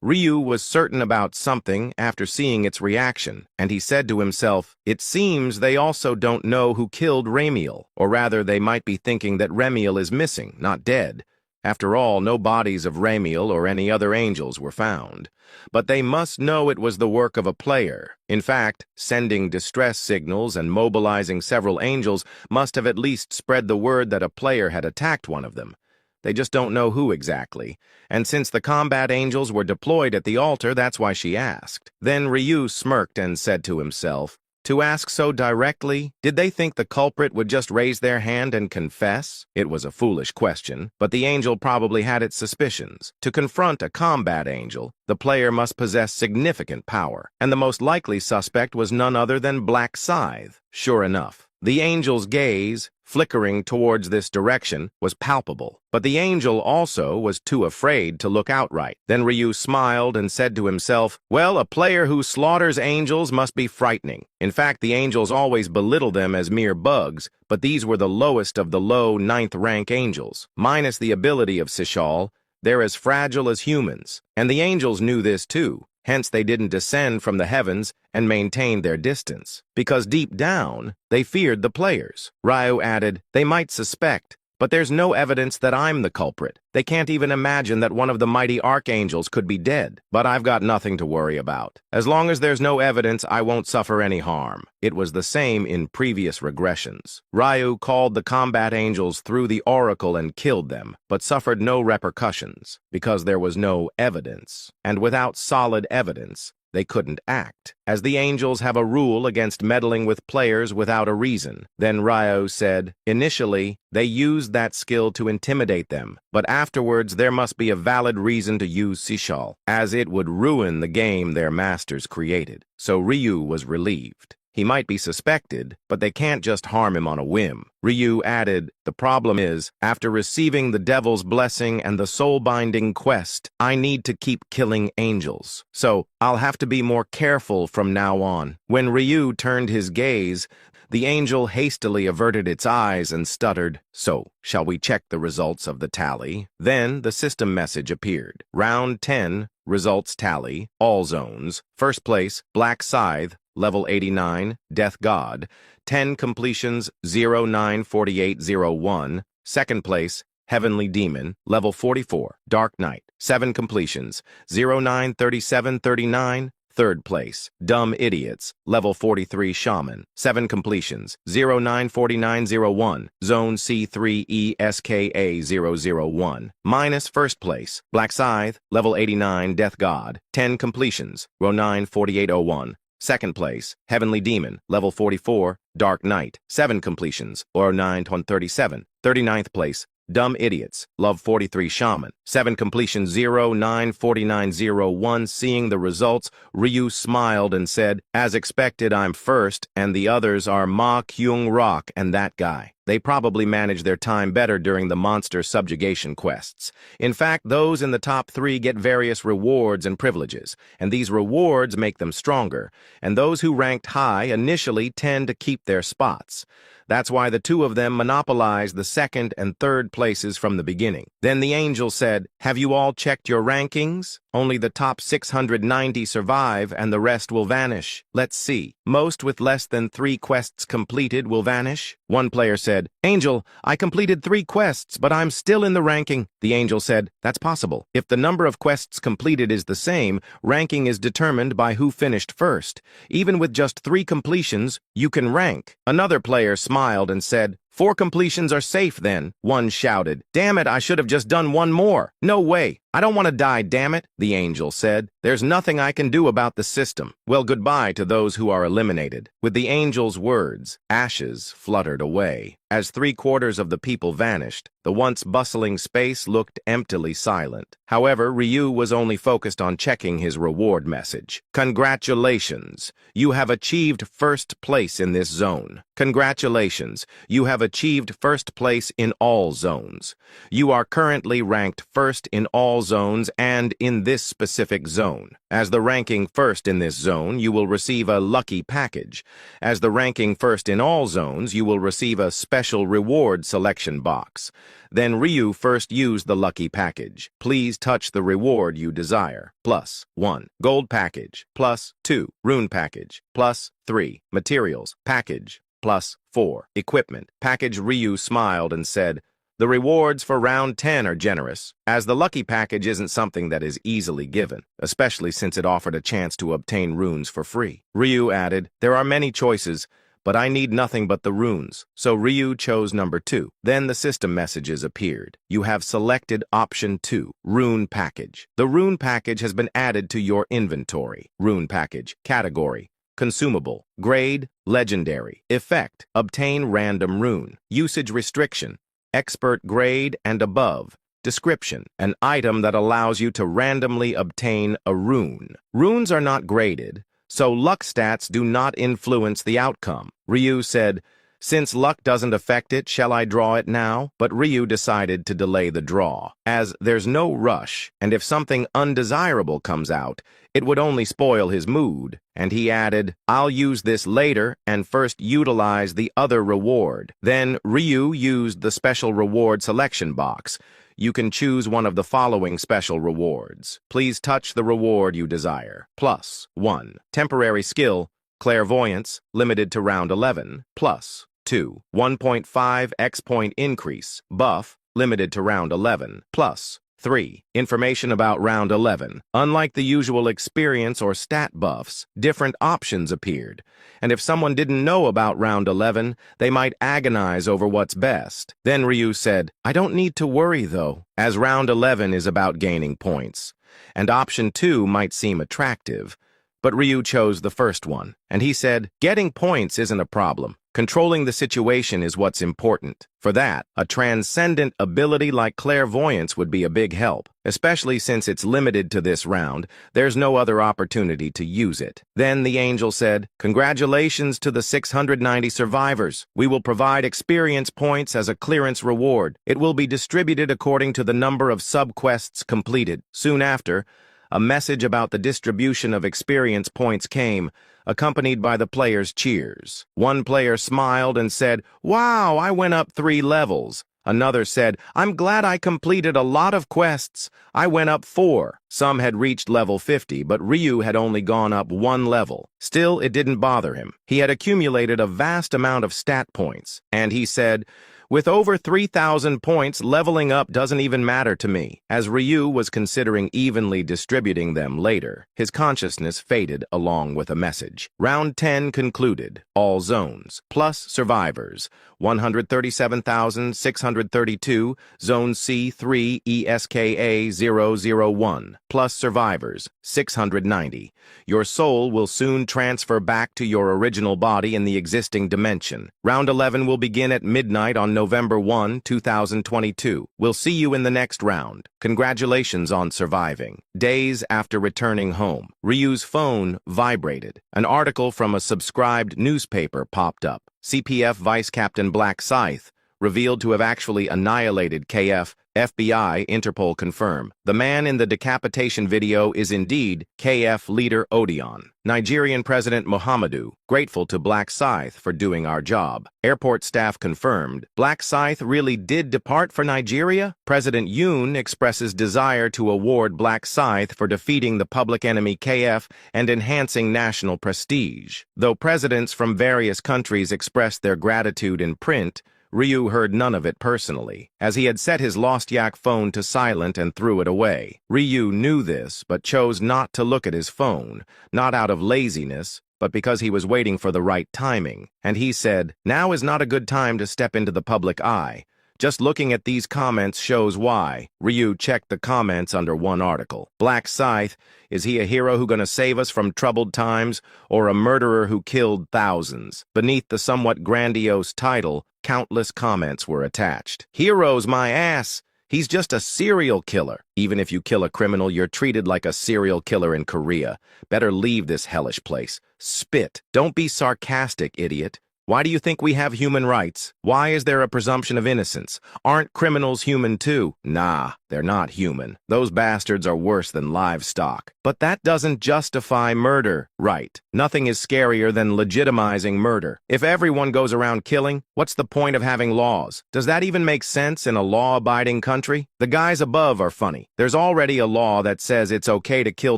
Ryu was certain about something after seeing its reaction, and he said to himself, "It seems they also don't know who killed Ramiel, or rather they might be thinking that Ramiel is missing, not dead. After all, no bodies of Ramiel or any other angels were found. But they must know it was the work of a player. In fact, sending distress signals and mobilizing several angels must have at least spread the word that a player had attacked one of them. They just don't know who exactly. And since the combat angels were deployed at the altar, that's why she asked." Then Ryu smirked and said to himself, "To ask so directly, did they think the culprit would just raise their hand and confess?" It was a foolish question, but the angel probably had its suspicions. To confront a combat angel, the player must possess significant power, and the most likely suspect was none other than Black Scythe. Sure enough, the angel's gaze, flickering towards this direction, was palpable, but the angel also was too afraid to look outright. Then Ryu smiled and said to himself, "Well, a player who slaughters angels must be frightening. In fact, the angels always belittle them as mere bugs, but these were the lowest of the low 9th rank angels. Minus the ability of Sishal, they're as fragile as humans, and the angels knew this too. Hence they didn't descend from the heavens and maintained their distance, because deep down, they feared the players." Ryu added, "They might suspect, but there's no evidence that I'm the culprit. They can't even imagine that one of the mighty archangels could be dead. But I've got nothing to worry about. As long as there's no evidence, I won't suffer any harm." It was the same in previous regressions. Ryu called the combat angels through the oracle and killed them, but suffered no repercussions, because there was no evidence. And without solid evidence, they couldn't act, as the angels have a rule against meddling with players without a reason. Then Ryu said, "Initially, they used that skill to intimidate them, but afterwards there must be a valid reason to use Sishal, as it would ruin the game their masters created." So Ryu was relieved. He might be suspected, but they can't just harm him on a whim. Ryu added, "The problem is, after receiving the devil's blessing and the soul-binding quest, I need to keep killing angels. So I'll have to be more careful from now on." When Ryu turned his gaze, the angel hastily averted its eyes and stuttered, "So, shall we check the results of the tally?" Then the system message appeared. Round 10, results tally, all zones. First place, Black Scythe, level 89, Death God, 10 completions, 094801. Second place, Heavenly Demon, level 44, Dark Knight, 7 completions, 093739. Third place, Dumb Idiots, level 43 Shaman, 7 completions, 094901, Zone C3ESKA001. Minus first place, Black Scythe, level 89 Death God, 10 completions, 094801. Second place, Heavenly Demon, level 44, Dark Knight, 7 completions, or 937. 39th place, Dumb Idiots, Love 43 Shaman, 7 completions, 094901. Seeing the results, Ryu smiled and said, "As expected, I'm first, and the others are Ma Kyung Rock and that guy. They probably manage their time better during the monster subjugation quests. In fact, those in the top 3 get various rewards and privileges, and these rewards make them stronger, and those who ranked high initially tend to keep their spots. That's why the 2 of them monopolized the 2nd and 3rd places from the beginning." Then the angel said, "Have you all checked your rankings? Only the top 690 survive and the rest will vanish. Let's see. Most with less than 3 quests completed will vanish." One player said, "Angel, I completed 3 quests, but I'm still in the ranking." The angel said, "That's possible. If the number of quests completed is the same, ranking is determined by who finished first. Even with just 3 completions, you can rank." Another player smiled and said, "4 completions are safe then." One shouted, "Damn it, I should have just done 1 more. No way. I don't want to die, damn it." The angel said, "There's nothing I can do about the system." Well, goodbye to those who are eliminated. With the angel's words, ashes fluttered away. As 3/4 of the people vanished, the once bustling space looked emptily silent. However, Ryu was only focused on checking his reward message. "Congratulations! You have achieved first place in this zone. Congratulations! You have achieved first place in all zones. You are currently ranked first in all zones and in this specific zone. As the ranking first in this zone, you will receive a lucky package. As the ranking first in all zones, you will receive a special reward selection box. Then Ryu first used the lucky package. Please touch the reward you desire. +1. Gold package. +2. Rune package. +3. Materials package. +4. Equipment package. Ryu smiled and said, "The rewards for round 10 are generous, as the lucky package isn't something that is easily given, especially since it offered a chance to obtain runes for free." Ryu added, "There are many choices, but I need nothing but the runes." So Ryu chose number 2. Then the system messages appeared. You have selected option 2, Rune Package. The Rune Package has been added to your inventory. Rune Package. Category: Consumable. Grade: Legendary. Effect: Obtain random rune. Usage restriction: Expert grade and above. Description: An item that allows you to randomly obtain a rune. Runes are not graded, so luck stats do not influence the outcome. Ryu said, "Since luck doesn't affect it, shall I draw it now?" But Ryu decided to delay the draw, as there's no rush, and if something undesirable comes out, it would only spoil his mood. And he added, "I'll use this later and first utilize the other reward." Then Ryu used the special reward selection box. You can choose one of the following special rewards. Please touch the reward you desire. +1. Temporary skill, Clairvoyance, limited to round 11. +2. 1.5 X point increase, buff, limited to round 11. +3. Information about round 11. Unlike the usual experience or stat buffs, different options appeared. And if someone didn't know about round 11, they might agonize over what's best. Then Ryu said, "I don't need to worry though, as round 11 is about gaining points. And option 2 might seem attractive." But Ryu chose the first one, and he said, "Getting points isn't a problem. Controlling the situation is what's important. For that, a transcendent ability like clairvoyance would be a big help, especially since it's limited to this round. There's no other opportunity to use it." Then the angel said, "Congratulations to the 690 survivors. We will provide experience points as a clearance reward. It will be distributed according to the number of sub-quests completed." Soon after, a message about the distribution of experience points came, accompanied by the players' cheers. One player smiled and said, "Wow, I went up 3 levels." Another said, "I'm glad I completed a lot of quests. I went up 4. Some had reached level 50, but Ryu had only gone up 1 level. Still, it didn't bother him. He had accumulated a vast amount of stat points, and he said, "With over 3,000 points, leveling up doesn't even matter to me." As Ryu was considering evenly distributing them later, his consciousness faded along with a message. Round 10 concluded. All zones, plus survivors. 137,632, Zone C3 ESKA 001, plus survivors, 690. Your soul will soon transfer back to your original body in the existing dimension. Round 11 will begin at midnight on November 1, 2022. We'll see you in the next round. Congratulations on surviving. Days after returning home, Ryu's phone vibrated. An article from a subscribed newspaper popped up. CPF Vice Captain Black Scythe, revealed to have actually annihilated KF, FBI, Interpol confirm. The man in the decapitation video is indeed KF leader Odeon. Nigerian President Muhammadu, grateful to Black Scythe for doing our job. Airport staff confirmed. Black Scythe really did depart for Nigeria? President Yoon expresses desire to award Black Scythe for defeating the public enemy KF and enhancing national prestige. Though presidents from various countries expressed their gratitude in print, Ryu heard none of it personally, as he had set his Lost Yak phone to silent and threw it away. Ryu knew this, but chose not to look at his phone, not out of laziness, but because he was waiting for the right timing. And he said, "Now is not a good time to step into the public eye. Just looking at these comments shows why." Ryu checked the comments under one article. Black Scythe, is he a hero who gonna save us from troubled times, or a murderer who killed thousands? Beneath the somewhat grandiose title, countless comments were attached. "Hero's my ass. He's just a serial killer. Even if you kill a criminal, you're treated like a serial killer in Korea. Better leave this hellish place. Spit. Don't be sarcastic, idiot. Why do you think we have human rights? Why is there a presumption of innocence? Aren't criminals human too? Nah, they're not human. Those bastards are worse than livestock. But that doesn't justify murder, right? Nothing is scarier than legitimizing murder. If everyone goes around killing, what's the point of having laws? Does that even make sense in a law-abiding country? The guys above are funny. There's already a law that says it's okay to kill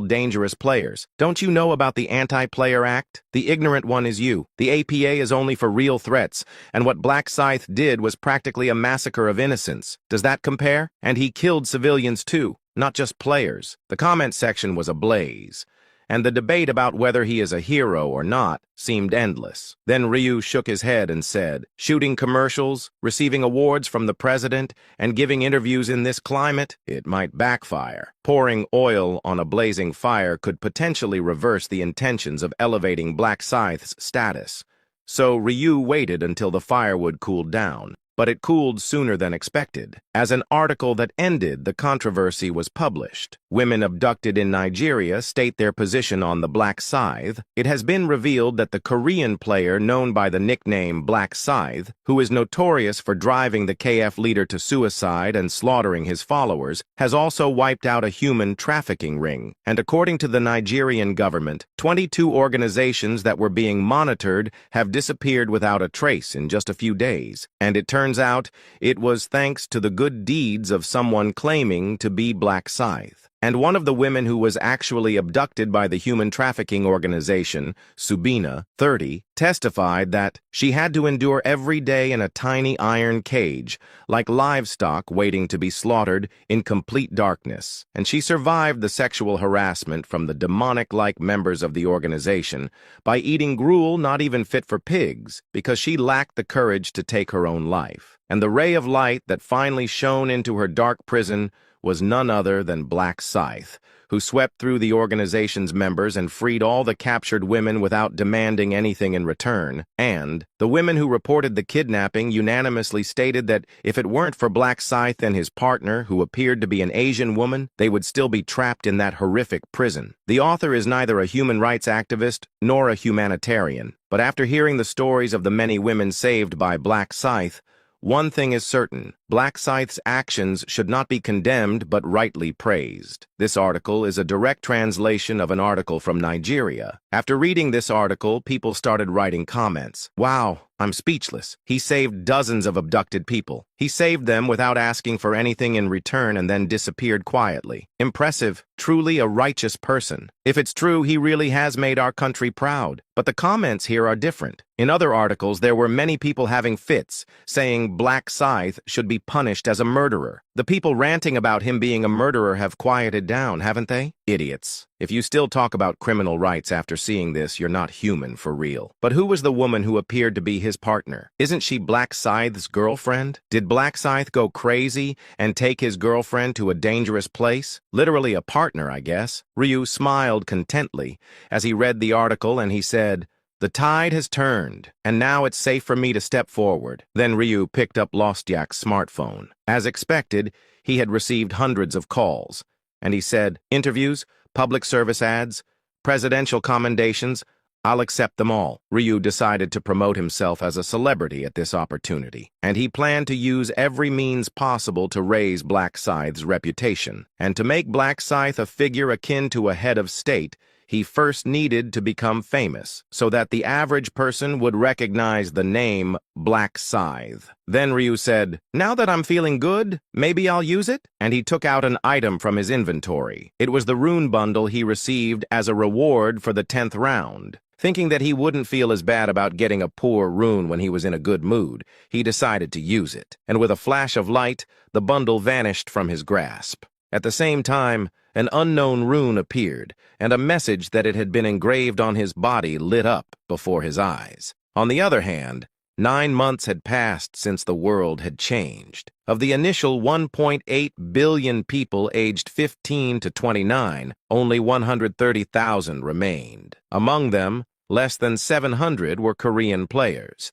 dangerous players. Don't you know about the Anti-Player Act? The ignorant one is you. The APA is only for real threats, and what Black Scythe did was practically a massacre of innocents. Does that compare? And he killed civilians too, not just players. The comment section was ablaze, and the debate about whether he is a hero or not seemed endless. Then Ryu shook his head and said, "Shooting commercials, receiving awards from the president, and giving interviews in this climate, it might backfire. Pouring oil on a blazing fire could potentially reverse the intentions of elevating Black Scythe's status." So Ryu waited until the fire would cool down. But it cooled sooner than expected. As an article that ended the controversy was published, women abducted in Nigeria state their position on the Black Scythe. It has been revealed that the Korean player known by the nickname Black Scythe, who is notorious for driving the KF leader to suicide and slaughtering his followers, has also wiped out a human trafficking ring. And according to the Nigerian government, 22 organizations that were being monitored have disappeared without a trace in just a few days. And it turns out it was thanks to the good deeds of someone claiming to be Black Scythe. And one of the women who was actually abducted by the human trafficking organization, Subina, 30, testified that she had to endure every day in a tiny iron cage, like livestock waiting to be slaughtered in complete darkness. And she survived the sexual harassment from the demonic-like members of the organization by eating gruel not even fit for pigs, because she lacked the courage to take her own life. And the ray of light that finally shone into her dark prison was none other than Black Scythe, who swept through the organization's members and freed all the captured women without demanding anything in return. And the women who reported the kidnapping unanimously stated that if it weren't for Black Scythe and his partner, who appeared to be an Asian woman, they would still be trapped in that horrific prison. The author is neither a human rights activist nor a humanitarian, but after hearing the stories of the many women saved by Black Scythe, one thing is certain: Black Scythe's actions should not be condemned but rightly praised. This article is a direct translation of an article from Nigeria. After reading this article, people started writing comments. "Wow, I'm speechless. He saved dozens of abducted people. He saved them without asking for anything in return and then disappeared quietly. Impressive. Truly a righteous person. If it's true, he really has made our country proud." But the comments here are different. In other articles, there were many people having fits, saying Black Scythe should be punished as a murderer. The people ranting about him being a murderer have quieted down, haven't they? Idiots. If you still talk about criminal rights after seeing this, you're not human for real. But who was the woman who appeared to be his partner? Isn't she Black Scythe's girlfriend? Did Black Scythe go crazy and take his girlfriend to a dangerous place? Literally a partner, I guess. Ryu smiled contently as he read the article, and he said, "The tide has turned, and now it's safe for me to step forward." Then Ryu picked up Lostjak's smartphone. As expected, he had received hundreds of calls, and he said, "Interviews, public service ads, presidential commendations, I'll accept them all." Ryu decided to promote himself as a celebrity at this opportunity, and he planned to use every means possible to raise Black Scythe's reputation. And to make Black Scythe a figure akin to a head of state, he first needed to become famous, so that the average person would recognize the name Black Scythe. Then Ryu said, "Now that I'm feeling good, maybe I'll use it?" And he took out an item from his inventory. It was the rune bundle he received as a reward for the 10th round. Thinking that he wouldn't feel as bad about getting a poor rune when he was in a good mood, he decided to use it. And with a flash of light, the bundle vanished from his grasp. At the same time, an unknown rune appeared, and a message that it had been engraved on his body lit up before his eyes. On the other hand, 9 months had passed since the world had changed. Of the initial 1.8 billion people aged 15 to 29, only 130,000 remained. Among them, less than 700 were Korean players.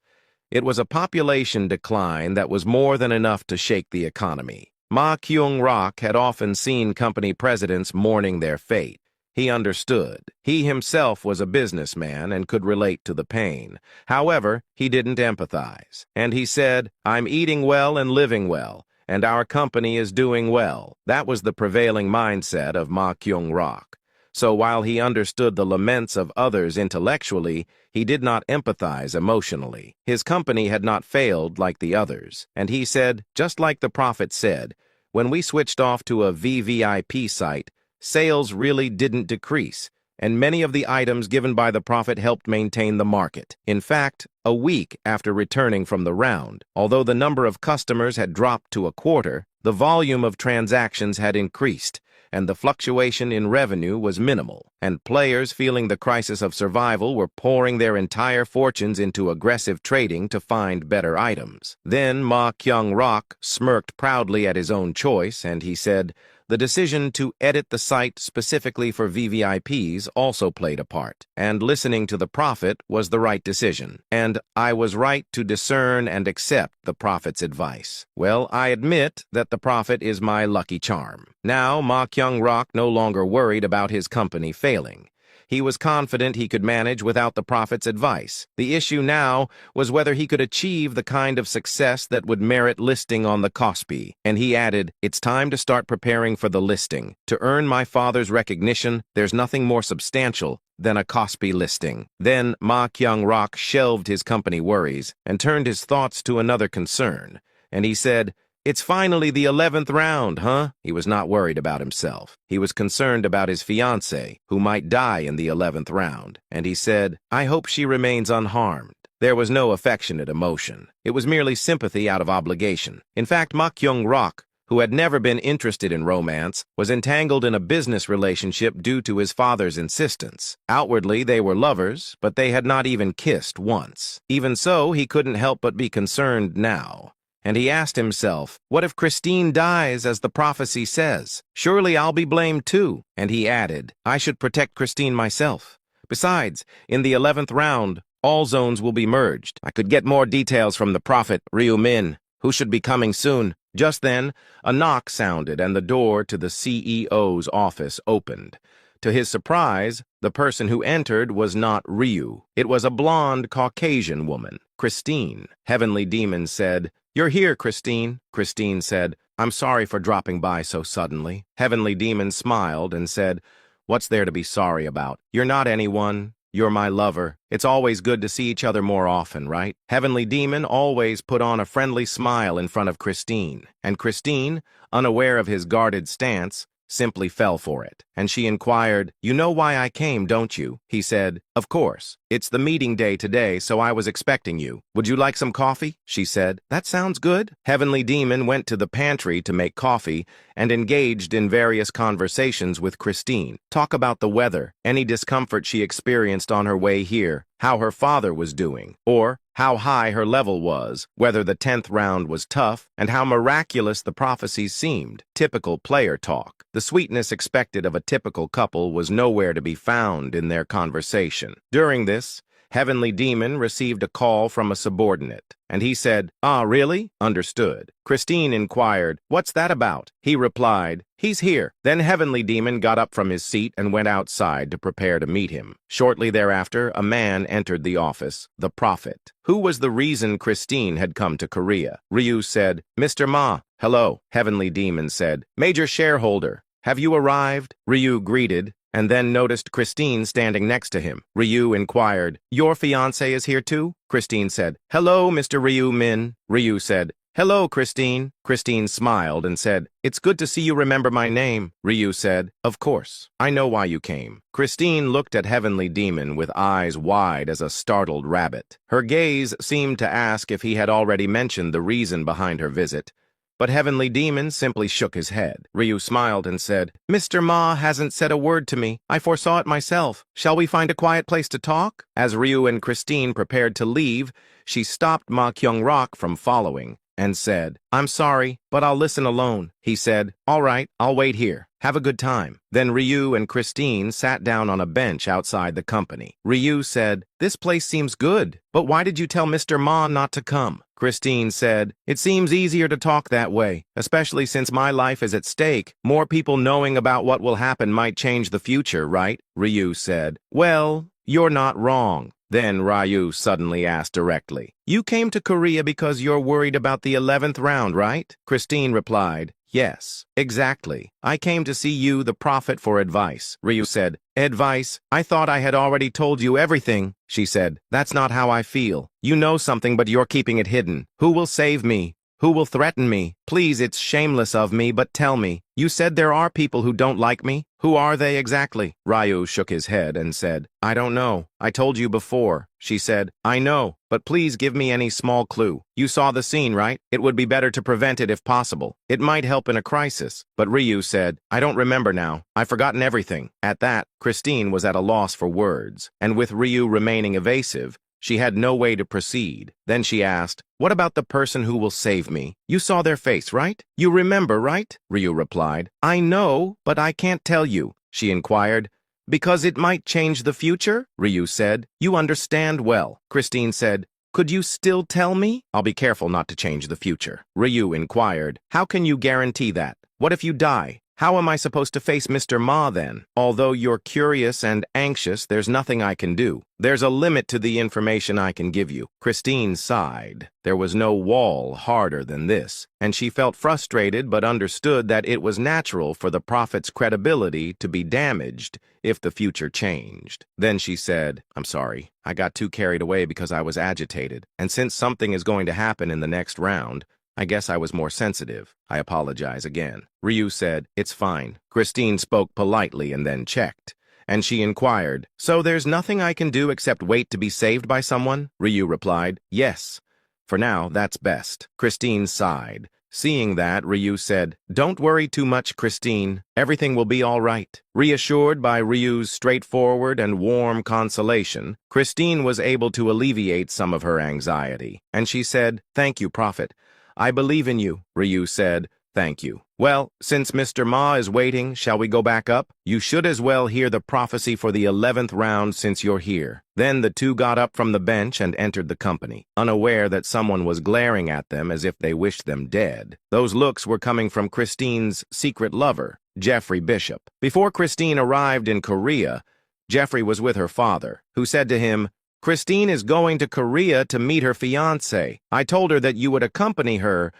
It was a population decline that was more than enough to shake the economy. Ma Kyung-rak had often seen company presidents mourning their fate. He understood. He himself was a businessman and could relate to the pain. However, he didn't empathize. And he said, "I'm eating well and living well, and our company is doing well." That was the prevailing mindset of Ma Kyung-rok. So while he understood the laments of others intellectually, he did not empathize emotionally. His company had not failed like the others, and he said, just like the prophet said, when we switched off to a VVIP site, sales really didn't decrease, and many of the items given by the prophet helped maintain the market. In fact, a week after returning from the round, although the number of customers had dropped to a quarter, the volume of transactions had increased, and the fluctuation in revenue was minimal, and players feeling the crisis of survival were pouring their entire fortunes into aggressive trading to find better items. Then Ma Kyung-rok smirked proudly at his own choice, and he said, "The decision to edit the site specifically for VVIPs also played a part, and listening to the prophet was the right decision, and I was right to discern and accept the prophet's advice. Well, I admit that the prophet is my lucky charm." Now, Ma Kyung-rok no longer worried about his company failing. He was confident he could manage without the prophet's advice. The issue now was whether he could achieve the kind of success that would merit listing on the Kospi. And he added, "It's time to start preparing for the listing. To earn my father's recognition, there's nothing more substantial than a Kospi listing." Then Ma Kyung-rok shelved his company worries and turned his thoughts to another concern. And he said, "It's finally the 11th round, huh?" He was not worried about himself. He was concerned about his fiancée, who might die in the 11th round. And he said, "I hope she remains unharmed." There was no affectionate emotion. It was merely sympathy out of obligation. In fact, Ma Kyung-rok, who had never been interested in romance, was entangled in a business relationship due to his father's insistence. Outwardly, they were lovers, but they had not even kissed once. Even so, he couldn't help but be concerned now. And he asked himself, what if Christine dies as the prophecy says? Surely I'll be blamed too. And he added, I should protect Christine myself. Besides, in the 11th round, all zones will be merged. I could get more details from the prophet, Ryu Min, who should be coming soon. Just then, a knock sounded and the door to the CEO's office opened. To his surprise, the person who entered was not Ryu. It was a blonde Caucasian woman, Christine. Heavenly Demon said, "You're here, Christine." Christine said, "I'm sorry for dropping by so suddenly." Heavenly Demon smiled and said, "What's there to be sorry about? You're not anyone. You're my lover. It's always good to see each other more often, right?" Heavenly Demon always put on a friendly smile in front of Christine, and Christine, unaware of his guarded stance, simply fell for it. And she inquired, "You know why I came, don't you?" He said, "Of course. It's the meeting day today, so I was expecting you. Would you like some coffee?" She said, "That sounds good." Heavenly Demon went to the pantry to make coffee and engaged in various conversations with Christine. Talk about the weather, any discomfort she experienced on her way here, how her father was doing, or how high her level was, whether the 10th round was tough, and how miraculous the prophecies seemed. Typical player talk. The sweetness expected of a typical couple was nowhere to be found in their conversation. During this, Heavenly Demon received a call from a subordinate, and he said, "Ah, really? Understood." Christine inquired, "What's that about?" He replied, "He's here." Then Heavenly Demon got up from his seat and went outside to prepare to meet him. Shortly thereafter, a man entered the office, the prophet. Who was the reason Christine had come to Korea? Ryu said, "Mr. Ma." "Hello." Heavenly Demon said, "Major shareholder, have you arrived?" Ryu greeted, and then noticed Christine standing next to him. Ryu inquired, "Your fiancé is here too?" Christine said, "Hello, Mr. Ryu Min." Ryu said, "Hello, Christine." Christine smiled and said, "It's good to see you remember my name." Ryu said, "Of course. I know why you came." Christine looked at Heavenly Demon with eyes wide as a startled rabbit. Her gaze seemed to ask if he had already mentioned the reason behind her visit. But Heavenly Demon simply shook his head. Ryu smiled and said, "Mr. Ma hasn't said a word to me. I foresaw it myself. Shall we find a quiet place to talk?" As Ryu and Christine prepared to leave, she stopped Ma Kyung-rok from following and said, "I'm sorry, but I'll listen alone." He said, "All right, I'll wait here. Have a good time." Then Ryu and Christine sat down on a bench outside the company. Ryu said, "This place seems good, but why did you tell Mr. Ma not to come?" Christine said. It seems easier to talk that way, especially since my life is at stake. More people knowing about what will happen might change the future, right? Ryu said. Well, you're not wrong. Then Ryu suddenly asked directly. You came to Korea because you're worried about the 11th round, right? Christine replied. Yes, exactly. I came to see you, the prophet, for advice. Ryu said. Advice? I thought I had already told you everything, she said. That's not how I feel. You know something, but you're keeping it hidden. Who will save me? Who will threaten me? Please, it's shameless of me, but tell me. You said there are people who don't like me? Who are they exactly? Ryu shook his head and said, I don't know. I told you before. She said, I know, but please give me any small clue. You saw the scene, right? It would be better to prevent it if possible. It might help in a crisis. But Ryu said, I don't remember now. I've forgotten everything. At that, Christine was at a loss for words, and with Ryu remaining evasive, she had no way to proceed. Then she asked, What about the person who will save me? You saw their face, right? You remember, right? Ryu replied. I know, but I can't tell you, she inquired. Because it might change the future? Ryu said. You understand well. Christine said. Could you still tell me? I'll be careful not to change the future. Ryu inquired. How can you guarantee that? What if you die? How am I supposed to face Mr. Ma then? Although you're curious and anxious, there's nothing I can do. There's a limit to the information I can give you. Christine sighed. There was no wall harder than this, and she felt frustrated but understood that it was natural for the prophet's credibility to be damaged if the future changed. Then she said, I'm sorry. I got too carried away because I was agitated, and since something is going to happen in the next round, I guess I was more sensitive. I apologize again. Ryu said, It's fine. Christine spoke politely and then checked. And she inquired, So there's nothing I can do except wait to be saved by someone? Ryu replied, Yes. For now, that's best. Christine sighed. Seeing that, Ryu said, Don't worry too much, Christine. Everything will be all right. Reassured by Ryu's straightforward and warm consolation, Christine was able to alleviate some of her anxiety. And she said, Thank you, Prophet. I believe in you, Ryu said. Thank you. Well, since Mr. Ma is waiting, shall we go back up? You should as well hear the prophecy for the 11th round since you're here. Then the two got up from the bench and entered the company, unaware that someone was glaring at them as if they wished them dead. Those looks were coming from Christine's secret lover, Jeffrey Bishop. Before Christine arrived in Korea, Jeffrey was with her father, who said to him, Christine is going to Korea to meet her fiancé. I told her that you would accompany her,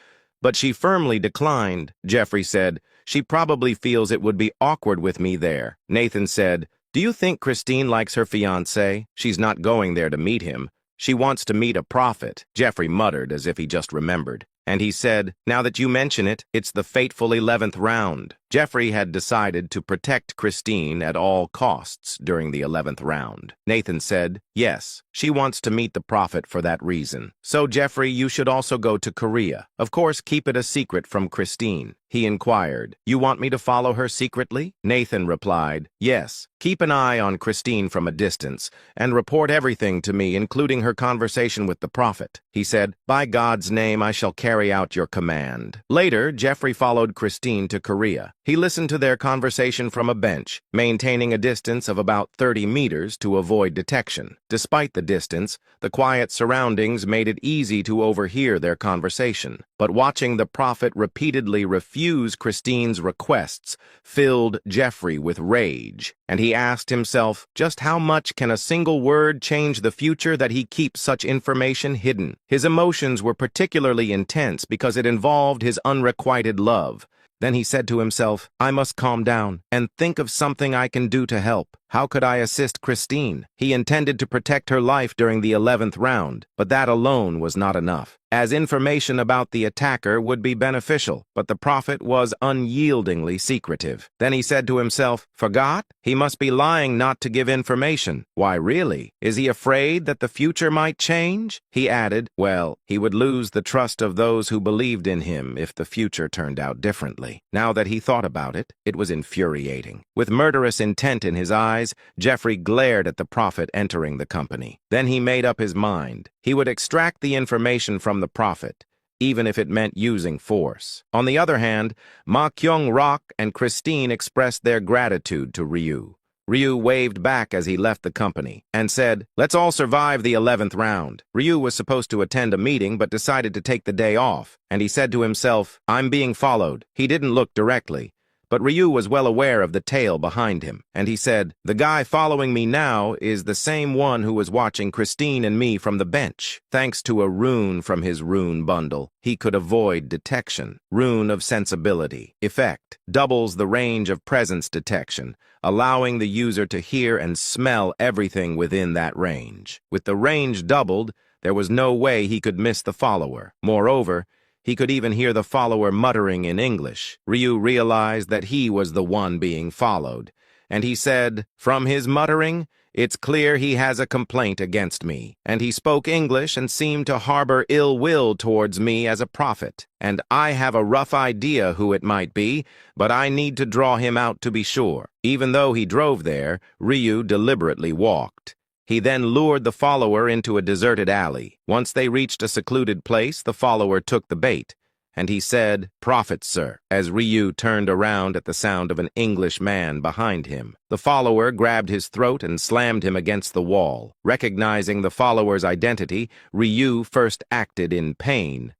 but she firmly declined. Jeffrey said, She probably feels it would be awkward with me there. Nathan said, Do you think Christine likes her fiancé? She's not going there to meet him. She wants to meet a prophet. Jeffrey muttered as if he just remembered. And he said, Now that you mention it, it's the fateful 11th round. Jeffrey had decided to protect Christine at all costs during the 11th round. Nathan said, Yes, she wants to meet the prophet for that reason. So, Jeffrey, you should also go to Korea. Of course, keep it a secret from Christine. He inquired, You want me to follow her secretly? Nathan replied, Yes. Keep an eye on Christine from a distance and report everything to me, including her conversation with the prophet. He said, By God's name, I shall carry out your command. Later, Jeffrey followed Christine to Korea. He listened to their conversation from a bench, maintaining a distance of about 30 meters to avoid detection. Despite the distance, the quiet surroundings made it easy to overhear their conversation. But watching the prophet repeatedly refuse Christine's requests filled Jeffrey with rage, and he asked himself, just how much can a single word change the future that he keeps such information hidden? His emotions were particularly intense because it involved his unrequited love. Then he said to himself, I must calm down and think of something I can do to help. How could I assist Christine? He intended to protect her life during the 11th round, but that alone was not enough, as information about the attacker would be beneficial, but the prophet was unyieldingly secretive. Then he said to himself, Forgot? He must be lying not to give information. Why, really? Is he afraid that the future might change? He added, well, he would lose the trust of those who believed in him if the future turned out differently. Now that he thought about it, it was infuriating. With murderous intent in his eyes, Jeffrey glared at the prophet entering the company. Then he made up his mind. He would extract the information from the prophet, even if it meant using force. On the other hand, Ma Kyung-rok and Christine expressed their gratitude to Ryu. Ryu waved back as he left the company and said, "Let's all survive the 11th round." Ryu was supposed to attend a meeting but decided to take the day off, and he said to himself, "I'm being followed." He didn't look directly, but Ryu was well aware of the tail behind him, and he said, "The guy following me now is the same one who was watching Christine and me from the bench." Thanks to a rune from his rune bundle, he could avoid detection. Rune of Sensibility. Effect. Doubles the range of presence detection, allowing the user to hear and smell everything within that range. With the range doubled, there was no way he could miss the follower. Moreover, he could even hear the follower muttering in English. Ryu realized that he was the one being followed, and he said, "From his muttering, it's clear he has a complaint against me." And he spoke English and seemed to harbor ill will towards me as a prophet. And I have a rough idea who it might be, but I need to draw him out to be sure. Even though he drove there, Ryu deliberately walked. He then lured the follower into a deserted alley. Once they reached a secluded place, the follower took the bait, and he said, "Prophet, sir," as Ryu turned around at the sound of an English man behind him. The follower grabbed his throat and slammed him against the wall. Recognizing the follower's identity, Ryu first acted in pain.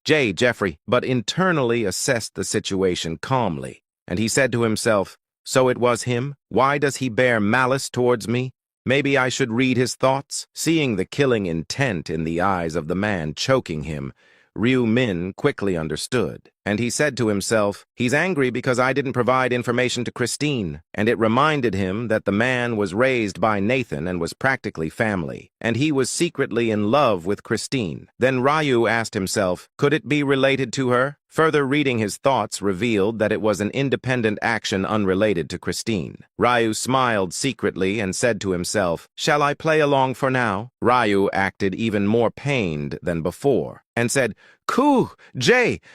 Jeffrey, but internally assessed the situation calmly, and he said to himself, "So it was him? Why does he bear malice towards me? Maybe I should read his thoughts?" Seeing the killing intent in the eyes of the man choking him, Ryu Min quickly understood, and he said to himself, "He's angry because I didn't provide information to Christine," and it reminded him that the man was raised by Nathan and was practically family, and he was secretly in love with Christine. Then Ryu asked himself, could it be related to her? Further reading his thoughts revealed that it was an independent action unrelated to Christine. Ryu smiled secretly and said to himself, "Shall I play along for now?" Ryu acted even more pained than before and said,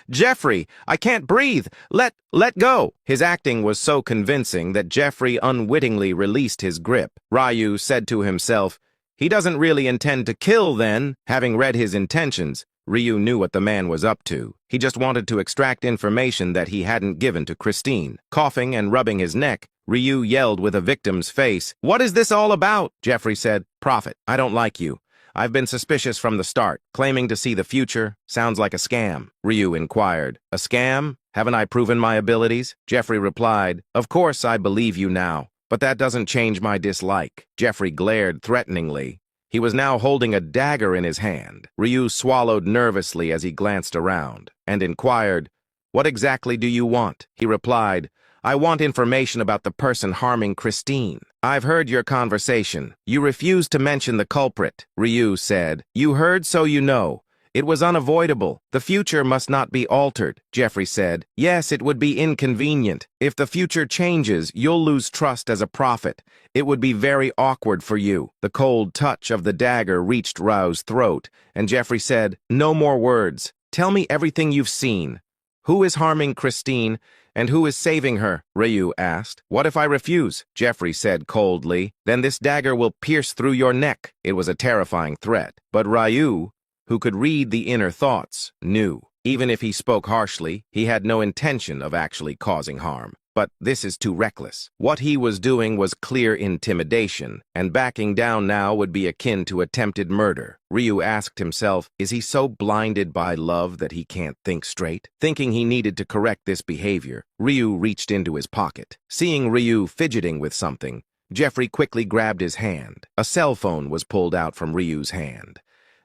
Jeffrey, I can't breathe. Let go." His acting was so convincing that Jeffrey unwittingly released his grip. Ryu said to himself, "He doesn't really intend to kill then." Having read his intentions, Ryu knew what the man was up to. He just wanted to extract information that he hadn't given to Christine. Coughing and rubbing his neck, Ryu yelled with a victim's face, "What is this all about?" Jeffrey said, "Prophet, I don't like you. I've been suspicious from the start. Claiming to see the future sounds like a scam." Ryu inquired, "A scam? Haven't I proven my abilities?" Jeffrey replied, "Of course I believe you now, but that doesn't change my dislike." Jeffrey glared threateningly. He was now holding a dagger in his hand. Ryu swallowed nervously as he glanced around and inquired, "What exactly do you want?" He replied, "I want information about the person harming Christine." "I've heard your conversation. You refused to mention the culprit," Ryu said. "You heard, so you know. It was unavoidable. The future must not be altered," Jeffrey said. "Yes, it would be inconvenient. If the future changes, you'll lose trust as a prophet. It would be very awkward for you." The cold touch of the dagger reached Ryu's throat, and Jeffrey said, "No more words. Tell me everything you've seen. Who is harming Christine, and who is saving her?" Ryu asked. "What if I refuse?" Jeffrey said coldly. "Then this dagger will pierce through your neck." It was a terrifying threat, but Ryu, who could read the inner thoughts, knew. Even if he spoke harshly, he had no intention of actually causing harm. But this is too reckless. What he was doing was clear intimidation, and backing down now would be akin to attempted murder. Ryu asked himself, is he so blinded by love that he can't think straight? Thinking he needed to correct this behavior, Ryu reached into his pocket. Seeing Ryu fidgeting with something, Jeffrey quickly grabbed his hand. A cell phone was pulled out from Ryu's hand.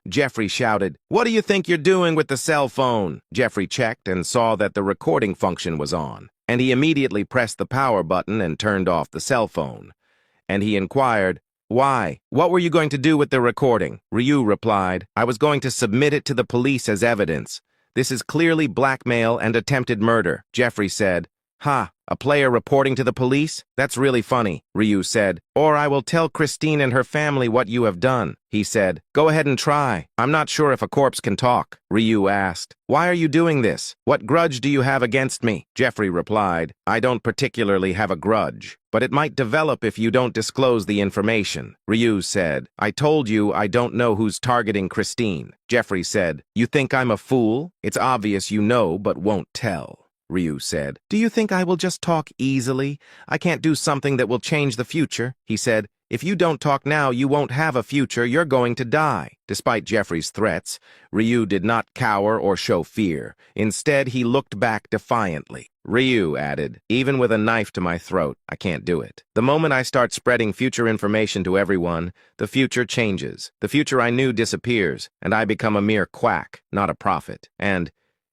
Jeffrey shouted, "What do you think you're doing with the cell phone?" Jeffrey checked and saw that the recording function was on, and he immediately pressed the power button and turned off the cell phone. And he inquired, "Why? What were you going to do with the recording?" Ryu replied, "I was going to submit it to the police as evidence. This is clearly blackmail and attempted murder." Jeffrey said, "Ha, a player reporting to the police? That's really funny," Ryu said. "Or I will tell Christine and her family what you have done." He said, "Go ahead and try. I'm not sure if a corpse can talk." Ryu asked, "Why are you doing this? What grudge do you have against me?" Jeffrey replied, "I don't particularly have a grudge, but it might develop if you don't disclose the information." Ryu said, "I told you I don't know who's targeting Christine." Jeffrey said, "You think I'm a fool? It's obvious you know but won't tell." Ryu said. Do you think I will just talk easily? I can't do something that will change the future, he said. If you don't talk now, you won't have a future. You're going to die. Despite Jeffrey's threats, Ryu did not cower or show fear. Instead, he looked back defiantly. Ryu added, even with a knife to my throat, I can't do it. The moment I start spreading future information to everyone, the future changes. The future I knew disappears, and I become a mere quack, not a prophet. And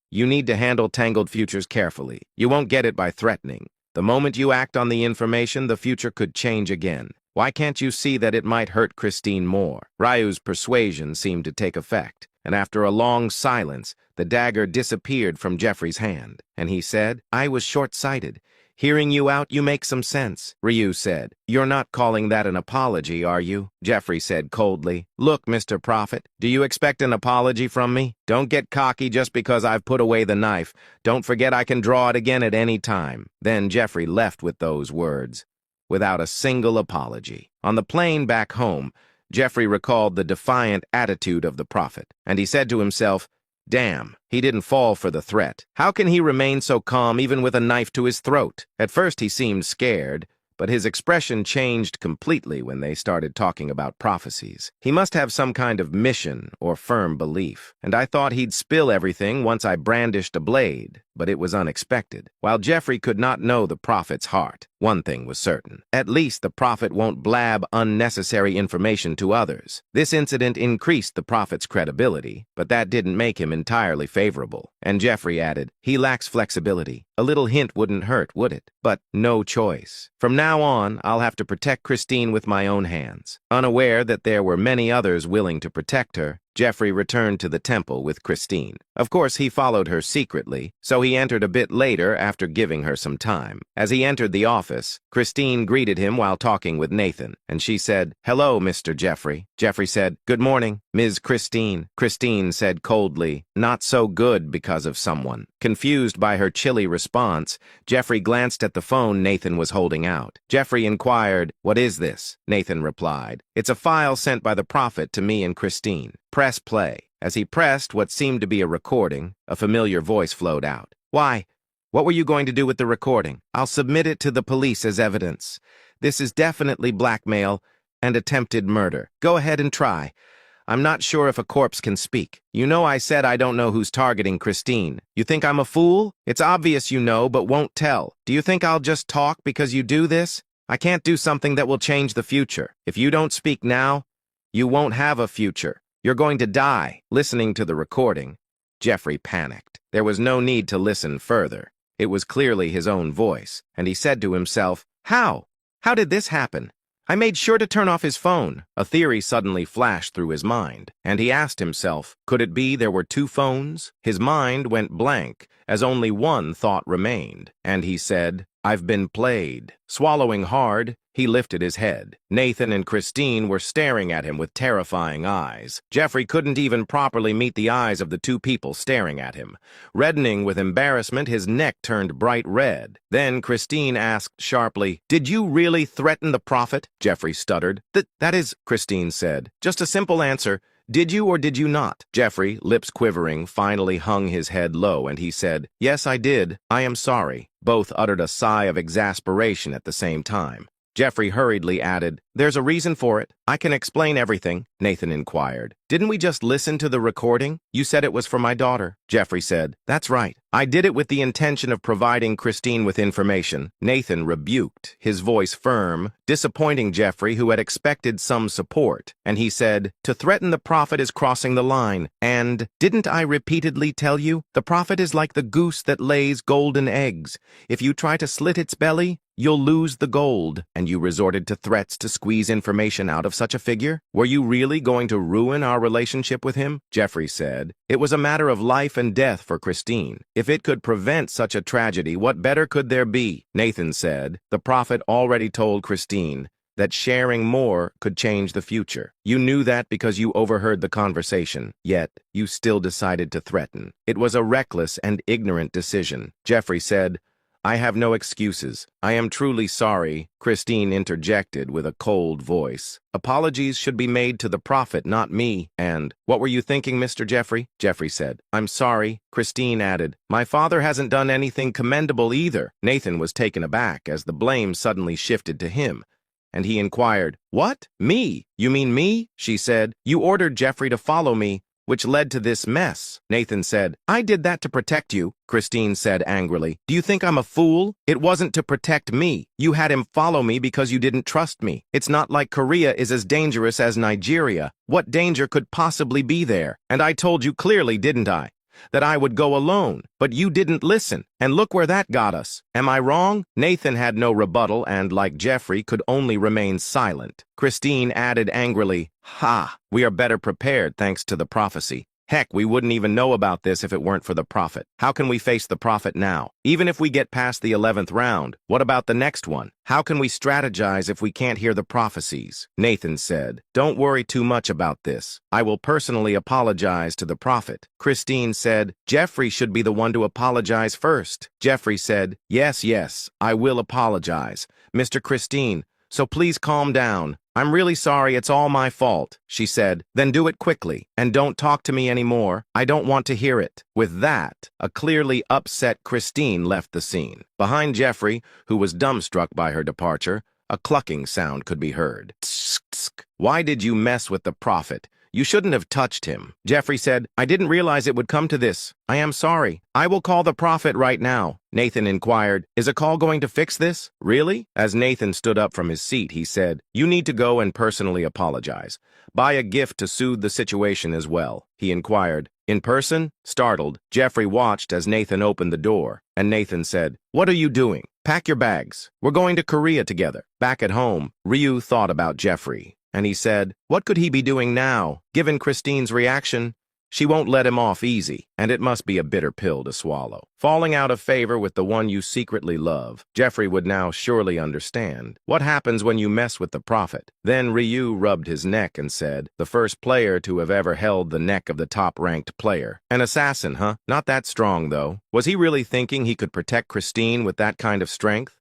you need to handle tangled futures carefully. You won't get it by threatening. The moment you act on the information, the future could change again. Why can't you see that it might hurt Christine more? Ryu's persuasion seemed to take effect, and after a long silence, the dagger disappeared from Jeffrey's hand, and he said, I was short-sighted. Hearing you out, you make some sense. Ryu said, you're not calling that an apology, are you? Jeffrey said coldly, look, Mr. Prophet, do you expect an apology from me? Don't get cocky just because I've put away the knife. Don't forget I can draw it again at any time. Then Jeffrey left with those words, without a single apology. On the plane back home, Jeffrey recalled the defiant attitude of the prophet, and he said to himself, damn, he didn't fall for the threat. How can he remain so calm even with a knife to his throat? At first he seemed scared, but his expression changed completely when they started talking about prophecies. He must have some kind of mission or firm belief, and I thought he'd spill everything once I brandished a blade, but it was unexpected. While Jeffrey could not know the prophet's heart, one thing was certain. At least the prophet won't blab unnecessary information to others. This incident increased the prophet's credibility, but that didn't make him entirely favorable. And Jeffrey added, he lacks flexibility. A little hint wouldn't hurt, would it? But no choice. From now on, I'll have to protect Christine with my own hands. Unaware that there were many others willing to protect her, Jeffrey returned to the temple with Christine. Of course, he followed her secretly, so he entered a bit later after giving her some time. As he entered the office, Christine greeted him while talking with Nathan, and she said, hello, Mr. Jeffrey. Jeffrey said, good morning, Ms. Christine. Christine said coldly, not so good because of someone. Confused by her chilly response, Jeffrey glanced at the phone Nathan was holding out. Jeffrey inquired, what is this? Nathan replied, it's a file sent by the prophet to me and Christine. Press play. As he pressed what seemed to be a recording, a familiar voice flowed out. Why? What were you going to do with the recording? I'll submit it to the police as evidence. This is definitely blackmail and attempted murder. Go ahead and try. I'm not sure if a corpse can speak. You know I said I don't know who's targeting Christine. You think I'm a fool? It's obvious you know, but won't tell. Do you think I'll just talk because you do this? I can't do something that will change the future. If you don't speak now, you won't have a future. You're going to die. Listening to the recording, Jeffrey panicked. There was no need to listen further. It was clearly his own voice, and he said to himself, how? How did this happen? I made sure to turn off his phone. A theory suddenly flashed through his mind, and he asked himself, could it be there were two phones? His mind went blank, as only one thought remained, and he said, I've been played. Swallowing hard, he lifted his head. Nathan and Christine were staring at him with terrifying eyes. Jeffrey couldn't even properly meet the eyes of the two people staring at him. Reddening with embarrassment, his neck turned bright red. Then Christine asked sharply, did you really threaten the prophet? Jeffrey stuttered. That is, Christine said. Just a simple answer. Did you or did you not? Jeffrey, lips quivering, finally hung his head low, and he said, yes, I did. I am sorry. Both uttered a sigh of exasperation at the same time. Jeffrey hurriedly added, there's a reason for it. I can explain everything, Nathan inquired. Didn't we just listen to the recording? You said it was for my daughter. Jeffrey said, that's right. I did it with the intention of providing Christine with information. Nathan rebuked, his voice firm, disappointing Jeffrey, who had expected some support. And he said, to threaten the prophet is crossing the line. And didn't I repeatedly tell you? The prophet is like the goose that lays golden eggs. If you try to slit its belly, you'll lose the gold. And you resorted to threats to squeeze information out of such a figure? Were you really going to ruin our relationship with him? Jeffrey said. It was a matter of life and death for Christine. If it could prevent such a tragedy, what better could there be? Nathan said. The prophet already told Christine that sharing more could change the future. You knew that because you overheard the conversation, yet you still decided to threaten. It was a reckless and ignorant decision. Jeffrey said, I have no excuses. I am truly sorry, Christine interjected with a cold voice. Apologies should be made to the prophet, not me. And, what were you thinking, Mr. Jeffrey? Jeffrey said. I'm sorry, Christine added. My father hasn't done anything commendable either. Nathan was taken aback as the blame suddenly shifted to him, and he inquired, What? Me? You mean me? She said. You ordered Jeffrey to follow me, which led to this mess. Nathan said, I did that to protect you, Christine said angrily. Do you think I'm a fool? It wasn't to protect me. You had him follow me because you didn't trust me. It's not like Korea is as dangerous as Nigeria. What danger could possibly be there? And I told you clearly, didn't I, that I would go alone, but you didn't listen, and look where that got us. Am I wrong? Nathan had no rebuttal and, like Jeffrey, could only remain silent. Christine added angrily, Ha! We are better prepared thanks to the prophecy. Heck, we wouldn't even know about this if it weren't for the prophet. How can we face the prophet now? Even if we get past the 11th round, what about the next one? How can we strategize if we can't hear the prophecies? Nathan said, Don't worry too much about this. I will personally apologize to the prophet. Christine said, Jeffrey should be the one to apologize first. Jeffrey said, Yes, I will apologize. Mr. Christine, so please calm down. I'm really sorry, it's all my fault, she said. Then do it quickly, and don't talk to me anymore. I don't want to hear it. With that, a clearly upset Christine left the scene. Behind Jeffrey, who was dumbstruck by her departure, a clucking sound could be heard. Tsk, tsk. Why did you mess with the prophet? You shouldn't have touched him. Jeffrey said, I didn't realize it would come to this. I am sorry. I will call the prophet right now. Nathan inquired, Is a call going to fix this? Really? As Nathan stood up from his seat, he said, You need to go and personally apologize. Buy a gift to soothe the situation as well. He inquired, In person? Startled, Jeffrey watched as Nathan opened the door, and Nathan said, What are you doing? Pack your bags. We're going to Korea together. Back at home, Ryu thought about Jeffrey, and he said, What could he be doing now? Given Christine's reaction, she won't let him off easy, and it must be a bitter pill to swallow. Falling out of favor with the one you secretly love, Jeffrey would now surely understand. What happens when you mess with the prophet? Then Ryu rubbed his neck and said, The first player to have ever held the neck of the top-ranked player. An assassin, huh? Not that strong, though. Was he really thinking he could protect Christine with that kind of strength?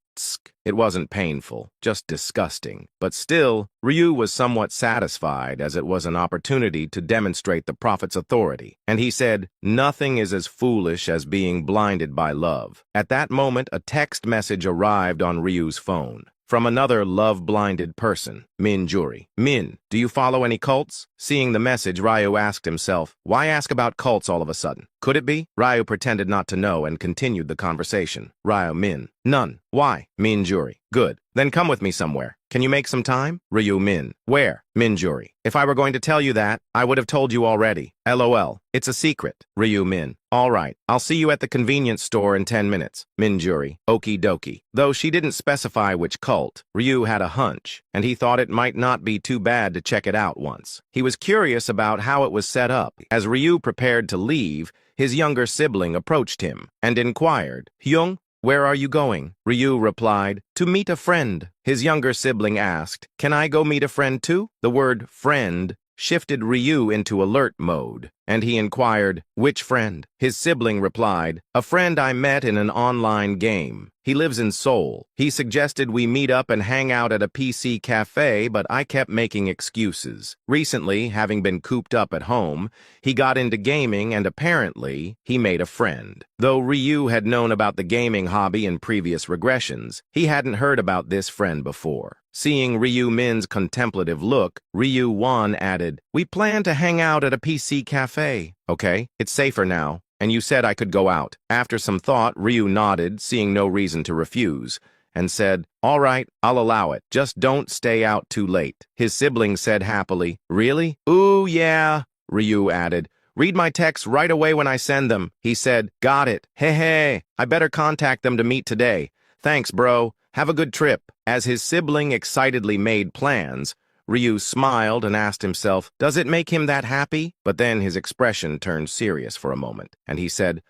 It wasn't painful, just disgusting. But still, Ryu was somewhat satisfied as it was an opportunity to demonstrate the prophet's authority. And he said, Nothing is as foolish as being blinded by love. At that moment, a text message arrived on Ryu's phone. From another love-blinded person, Min Juri. Min, do you follow any cults? Seeing the message, Ryu asked himself, Why ask about cults all of a sudden? Could it be? Ryu pretended not to know and continued the conversation. Ryu, Min. None. Why? Min Juri. Good. Then come with me somewhere. Can you make some time? Ryu, Min. Where? Min Juri. If I were going to tell you that, I would have told you already. LOL. It's a secret. Ryu, Min. All right. I'll see you at the convenience store in 10 minutes. Min Juri. Okie dokie. Though she didn't specify which cult, Ryu had a hunch, and he thought it might not be too bad to check it out once. He was curious about how it was set up. As Ryu prepared to leave, his younger sibling approached him and inquired, Hyung, where are you going? Ryu replied, To meet a friend. His younger sibling asked, Can I go meet a friend too? The word friend shifted Ryu into alert mode, and he inquired, Which friend? His sibling replied, A friend I met in an online game. He lives in Seoul. He suggested we meet up and hang out at a PC cafe, but I kept making excuses. Recently, having been cooped up at home, he got into gaming and apparently he made a friend. Though Ryu had known about the gaming hobby in previous regressions, he hadn't heard about this friend before. Seeing Ryu Min's contemplative look, Ryu Won added, We plan to hang out at a PC cafe. Okay, it's safer now. And you said I could go out. After some thought, Ryu nodded, seeing no reason to refuse, and said, All right, I'll allow it. Just don't stay out too late. His sibling said happily, Really? Ooh, yeah, Ryu added. Read my texts right away when I send them. He said, Got it. Hey, I better contact them to meet today. Thanks, bro. Have a good trip. As his sibling excitedly made plans, Ryu smiled and asked himself, Does it make him that happy? But then his expression turned serious for a moment, and he said,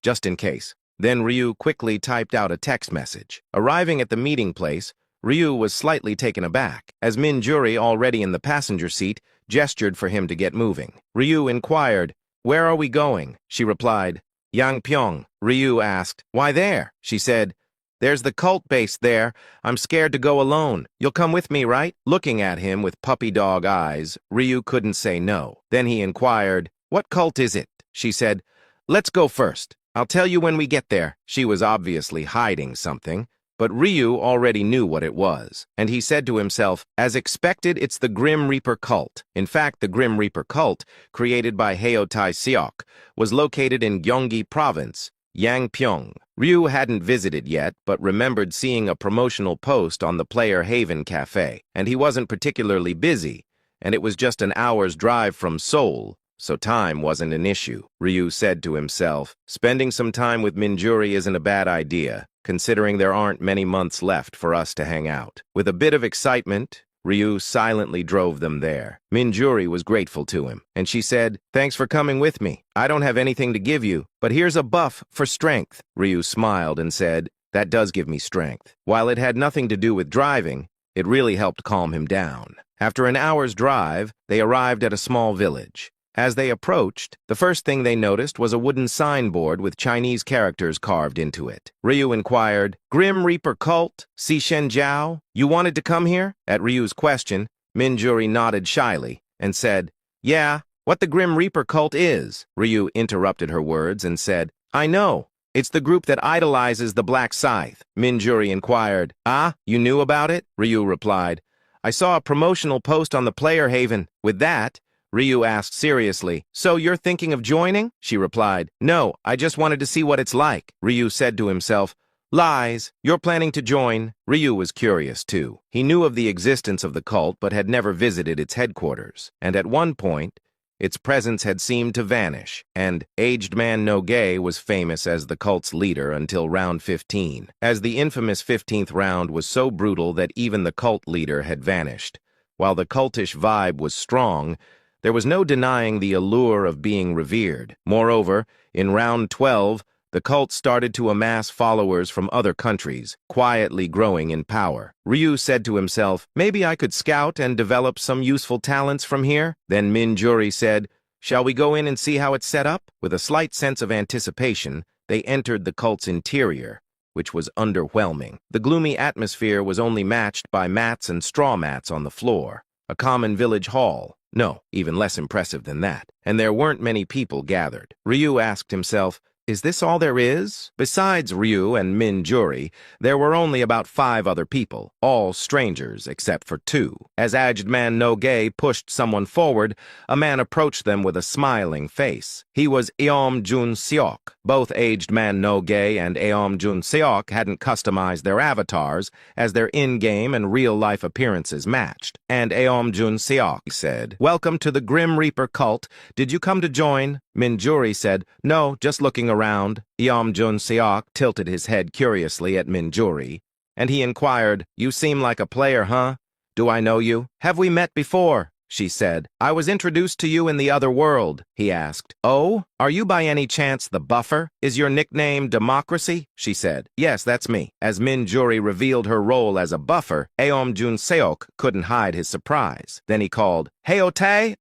just in case. Then Ryu quickly typed out a text message. Arriving at the meeting place, Ryu was slightly taken aback, as Min Juri, already in the passenger seat, gestured for him to get moving. Ryu inquired, Where are we going? She replied, Yangpyeong. Ryu asked, "Why there?" She said, "There's the cult base there. I'm scared to go alone. You'll come with me, right?" Looking at him with puppy dog eyes, Ryu couldn't say no. Then he inquired, "What cult is it?" She said, "Let's go first. I'll tell you when we get there." She was obviously hiding something, but Ryu already knew what it was, and he said to himself, as expected, it's the Grim Reaper cult. In fact, the Grim Reaper cult, created by Heotai Seok, was located in Gyeonggi Province, Yangpyeong. Ryu hadn't visited yet, but remembered seeing a promotional post on the Player Haven Cafe, and he wasn't particularly busy, and it was just an hour's drive from Seoul, so time wasn't an issue. Ryu said to himself, spending some time with Minjuri isn't a bad idea, considering there aren't many months left for us to hang out. With a bit of excitement, Ryu silently drove them there. Minjuri was grateful to him, and she said, "Thanks for coming with me. I don't have anything to give you, but here's a buff for strength." Ryu smiled and said, "That does give me strength." While it had nothing to do with driving, it really helped calm him down. After an hour's drive, they arrived at a small village. As they approached, the first thing they noticed was a wooden signboard with Chinese characters carved into it. Ryu inquired, "Grim Reaper Cult, Sishen Jiao, you wanted to come here?" At Ryu's question, Minjuri nodded shyly and said, "Yeah, what the Grim Reaper Cult is." Ryu interrupted her words and said, "I know. It's the group that idolizes the Black Scythe." Minjuri inquired, "Ah, you knew about it?" Ryu replied, "I saw a promotional post on the Player Haven. With that," Ryu asked seriously, "So you're thinking of joining?" She replied, "No, I just wanted to see what it's like." Ryu said to himself, "Lies, you're planning to join." Ryu was curious too. He knew of the existence of the cult but had never visited its headquarters, and at one point, its presence had seemed to vanish, and Aged Man No Gay was famous as the cult's leader until round 15, as the infamous 15th round was so brutal that even the cult leader had vanished. While the cultish vibe was strong, there was no denying the allure of being revered. Moreover, in round 12, the cult started to amass followers from other countries, quietly growing in power. Ryu said to himself, "Maybe I could scout and develop some useful talents from here?" Then Minjuri said, "Shall we go in and see how it's set up?" With a slight sense of anticipation, they entered the cult's interior, which was underwhelming. The gloomy atmosphere was only matched by mats and straw mats on the floor, a common village hall. No, even less impressive than that. And there weren't many people gathered. Ryu asked himself, "Is this all there is?" Besides Ryu and Minjuri, there were only about 5 other people, all strangers except for 2. As Aged Man No Gay pushed someone forward, a man approached them with a smiling face. He was Eom Jun Seok. Both Aged Man No Gay and Eom Jun Seok hadn't customized their avatars, as their in-game and real-life appearances matched. And Eom Jun Seok said, "Welcome to the Grim Reaper cult. Did you come to join?" Minjuri said, "No, just looking around." Eom Jun Seok tilted his head curiously at Minjuri, and he inquired, "You seem like a player, huh? Do I know you?" "Have we met before?" she said. "I was introduced to you in the other world," he asked. "Oh, are you by any chance the buffer? Is your nickname Democracy?" she said. "Yes, that's me." As Minjuri revealed her role as a buffer, Eom Jun Seok couldn't hide his surprise. Then he called, "Heotai,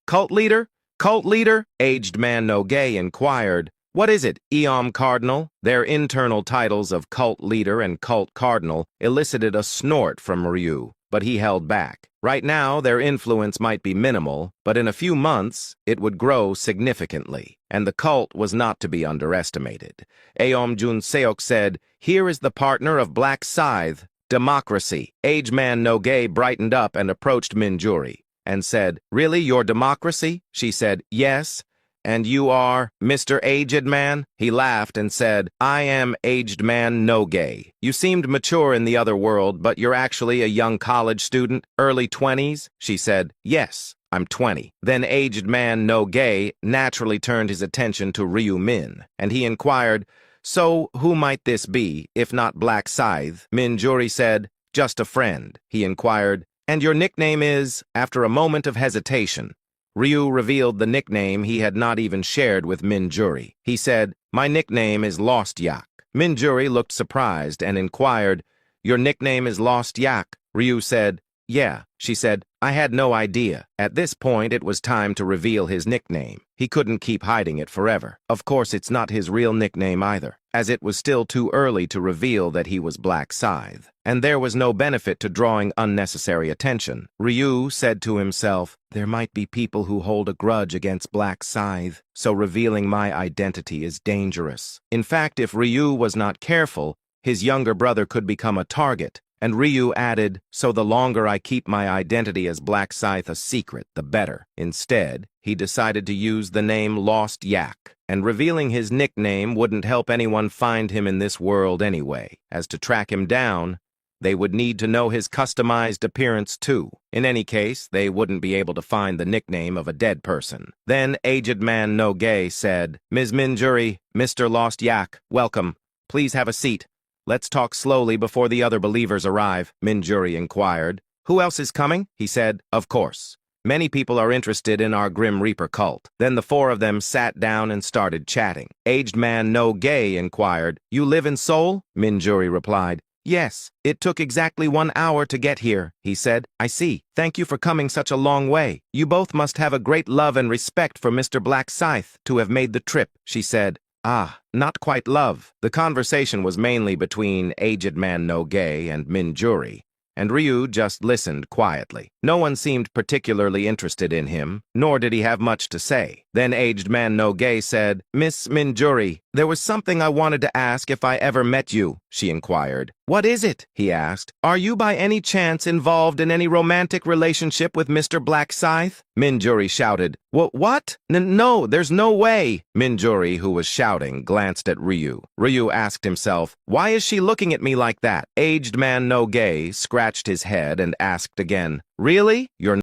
cult leader?" "Cult leader?" Aged Man No Gay inquired. "What is it, Eom Cardinal?" Their internal titles of Cult Leader and Cult Cardinal elicited a snort from Ryu, but he held back. Right now, their influence might be minimal, but in a few months, it would grow significantly, and the cult was not to be underestimated. Eom Jun Seok said, "Here is the partner of Black Scythe, Democracy." Aged Man No Gay brightened up and approached Minjuri and said, "Really, you're Democracy?" She said, "Yes." "And you are Mr. Aged Man?" He laughed and said, "I am Aged Man No Gay. You seemed mature in the other world, but you're actually a young college student, early 20s? She said, "Yes, I'm 20. Then Aged Man No Gay naturally turned his attention to Ryu Min, and he inquired, "So who might this be, if not Black Scythe?" Minjuri said, "Just a friend." He inquired, "And your nickname is?" After a moment of hesitation, Ryu revealed the nickname he had not even shared with Minjuri. He said, "My nickname is Lost Yak." Minjuri looked surprised and inquired, "Your nickname is Lost Yak?" Ryu said, "Yeah." She said, I had no idea. At this point, it was time to reveal his nickname. He couldn't keep hiding it forever. Of course, it's not his real nickname either, as it was still too early to reveal that he was Black Scythe. And there was no benefit to drawing unnecessary attention. Ryu said to himself, there might be people who hold a grudge against Black Scythe, so revealing my identity is dangerous. In fact, if Ryu was not careful, his younger brother could become a target. And Ryu added, so the longer I keep my identity as Black Scythe a secret, the better. Instead, he decided to use the name Lost Yak, and revealing his nickname wouldn't help anyone find him in this world anyway. As to track him down, they would need to know his customized appearance too. In any case, they wouldn't be able to find the nickname of a dead person. Then Aged Man No Gay said, Ms. Minjuri, Mr. Lost Yak, welcome. Please have a seat. Let's talk slowly before the other believers arrive, Minjuri inquired. Who else is coming? He said, of course. Many people are interested in our Grim Reaper cult. Then the four of them sat down and started chatting. Aged Man No Gay inquired, you live in Seoul? Minjuri replied, yes, it took exactly 1 hour to get here, he said. I see. Thank you for coming such a long way. You both must have a great love and respect for Mr. Black Scythe to have made the trip, she said. Ah, not quite love. The conversation was mainly between Aged Man No Gay and Minjuri, and Ryu just listened quietly. No one seemed particularly interested in him, nor did he have much to say. Then Aged Man No Gay said, Miss Minjuri, there was something I wanted to ask if I ever met you, she inquired. What is it? He asked. Are you by any chance involved in any romantic relationship with Mr. Black Scythe? Minjuri shouted. What? No, there's no way. Minjuri, who was shouting, glanced at Ryu. Ryu asked himself, why is she looking at me like that? Aged Man No Gay scratched his head and asked again, really? You're